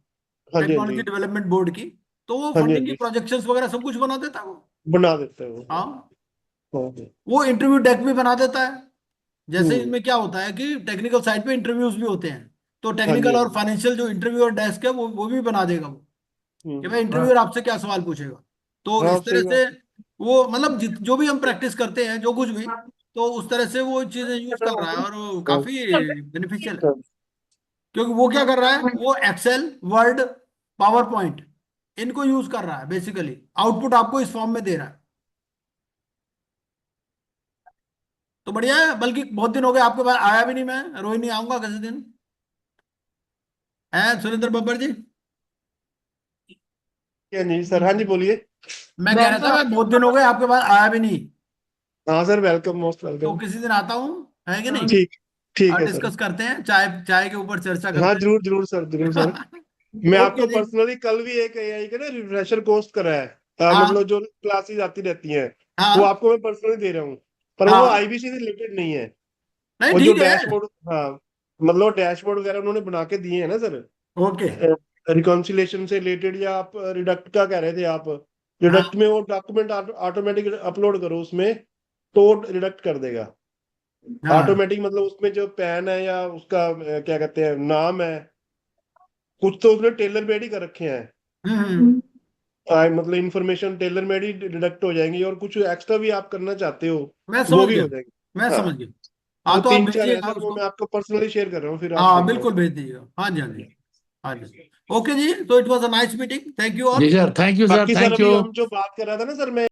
जी, हाँ टेक्नोलॉजी जी, डेवलपमेंट बोर्ड की, तो वो हाँ जी, हाँ फंडिंग की जी, प्रोजेक्शंस वगैरह सब कुछ बना देता है वो। बना देते हैं वो। हाँ हाँ, वो इंटरव्यू डेक भी बना देता है। जैसे हम्म, इनमें क्या होता है कि टेक्निकल साइड पे इंटरव्यूज भी होते हैं, तो हाँ जी, टेक्निकल हाँ और जी, फाइनेंशियल जो इंटरव्यू और डेस्क है, वो भी बना देगा वो, कि भाई हाँ, इंटरव्यूअर आपसे क्या सवाल पूछेगा। तो हाँ इस तरह सही बात। से वो मतलब जो भी हम प्रैक्टिस करते हैं, जो कुछ भी, तो उस तरह से वो चीजें यूज कर रहा है, और वो काफी बेनिफिशियल है। क्योंकि वो क्या कर रहा है, वो एक्सेल, वर्ड, पावर पॉइंट, इनको यूज कर रहा है बेसिकली, आउटपुट आपको इस फॉर्म में दे रहा है। तो बढ़िया है, बल्कि बहुत दिन हो गए आपके पास आया भी नहीं मैं, रोहिणी आऊंगा किसी दिन, है सुरेंद्र बब्बर जी। क्या नहीं सर, हाँ जी बोलिए। मैं कह रहा था, मैं बहुत दिन हो गए आपके पास आया भी नहीं, हाँ सर, वेलकम, मोस्ट तो वेलकम। किसी दिन आता हूँ, है कि नहीं? ठीक, ठीक और है सर। डिस्कस करते हैं, चाय चाय के ऊपर चर्चा हाँ, करते जरूर जरूर सर, जरूर सर। हैं। मैं ओके आपको जी। पर्सनली कल भी एक एआई का ना रिफ्रेशर कोर्स करा है। मतलब हाँ जो क्लासेस आती रहती हैं, वो हाँ आपको मैं पर्सनली दे रहा हूँ, पर वो हाँ। आईबीसी से रिलेटेड नहीं है। नहीं वो जो ठीक है। डैशबोर्ड, हाँ, मतलब डैशबोर्ड वगैरह उन्होंने बना के दिए हैं ना सर, ओके। रिकॉन्सिलेशन से रिलेटेड, या आप रिडक्ट का कह रहे थे आप, हाँ रिडक्ट में वो डॉक्यूमेंट ऑटोमेटिक अपलोड करो उसमें, तो रिडक्ट कर देगा हाँ। ऑटोमेटिक। मतलब उसमें जो पैन है या उसका क्या कहते हैं नाम है, कुछ तो उसने टेलर मेड ही कर रखे हैं। हम्म। मतलब इंफॉर्मेशन टेलर मेड ही डिडक्ट हो जाएंगी, और कुछ एक्स्ट्रा भी आप करना चाहते हो मैं वो समझ भी गया, हो जाएगी। मैं हाँ, समझ गया। हाँ वो तो आप 3-4 है भेजिएगा सर, वो उसको। मैं आपको पर्सनली शेयर कर रहा हूँ, फिर आप हाँ देख लो। बिल्कुल भेज दीजिएगा, हाँ जी हाँ जी। हाँ जी। ओके जी, तो it was a nice meeting, thank you जी all. Sir, thank you sir, बाकी सर थैंक अभी यू। हम जो बात कर रहा था ना सर, मैं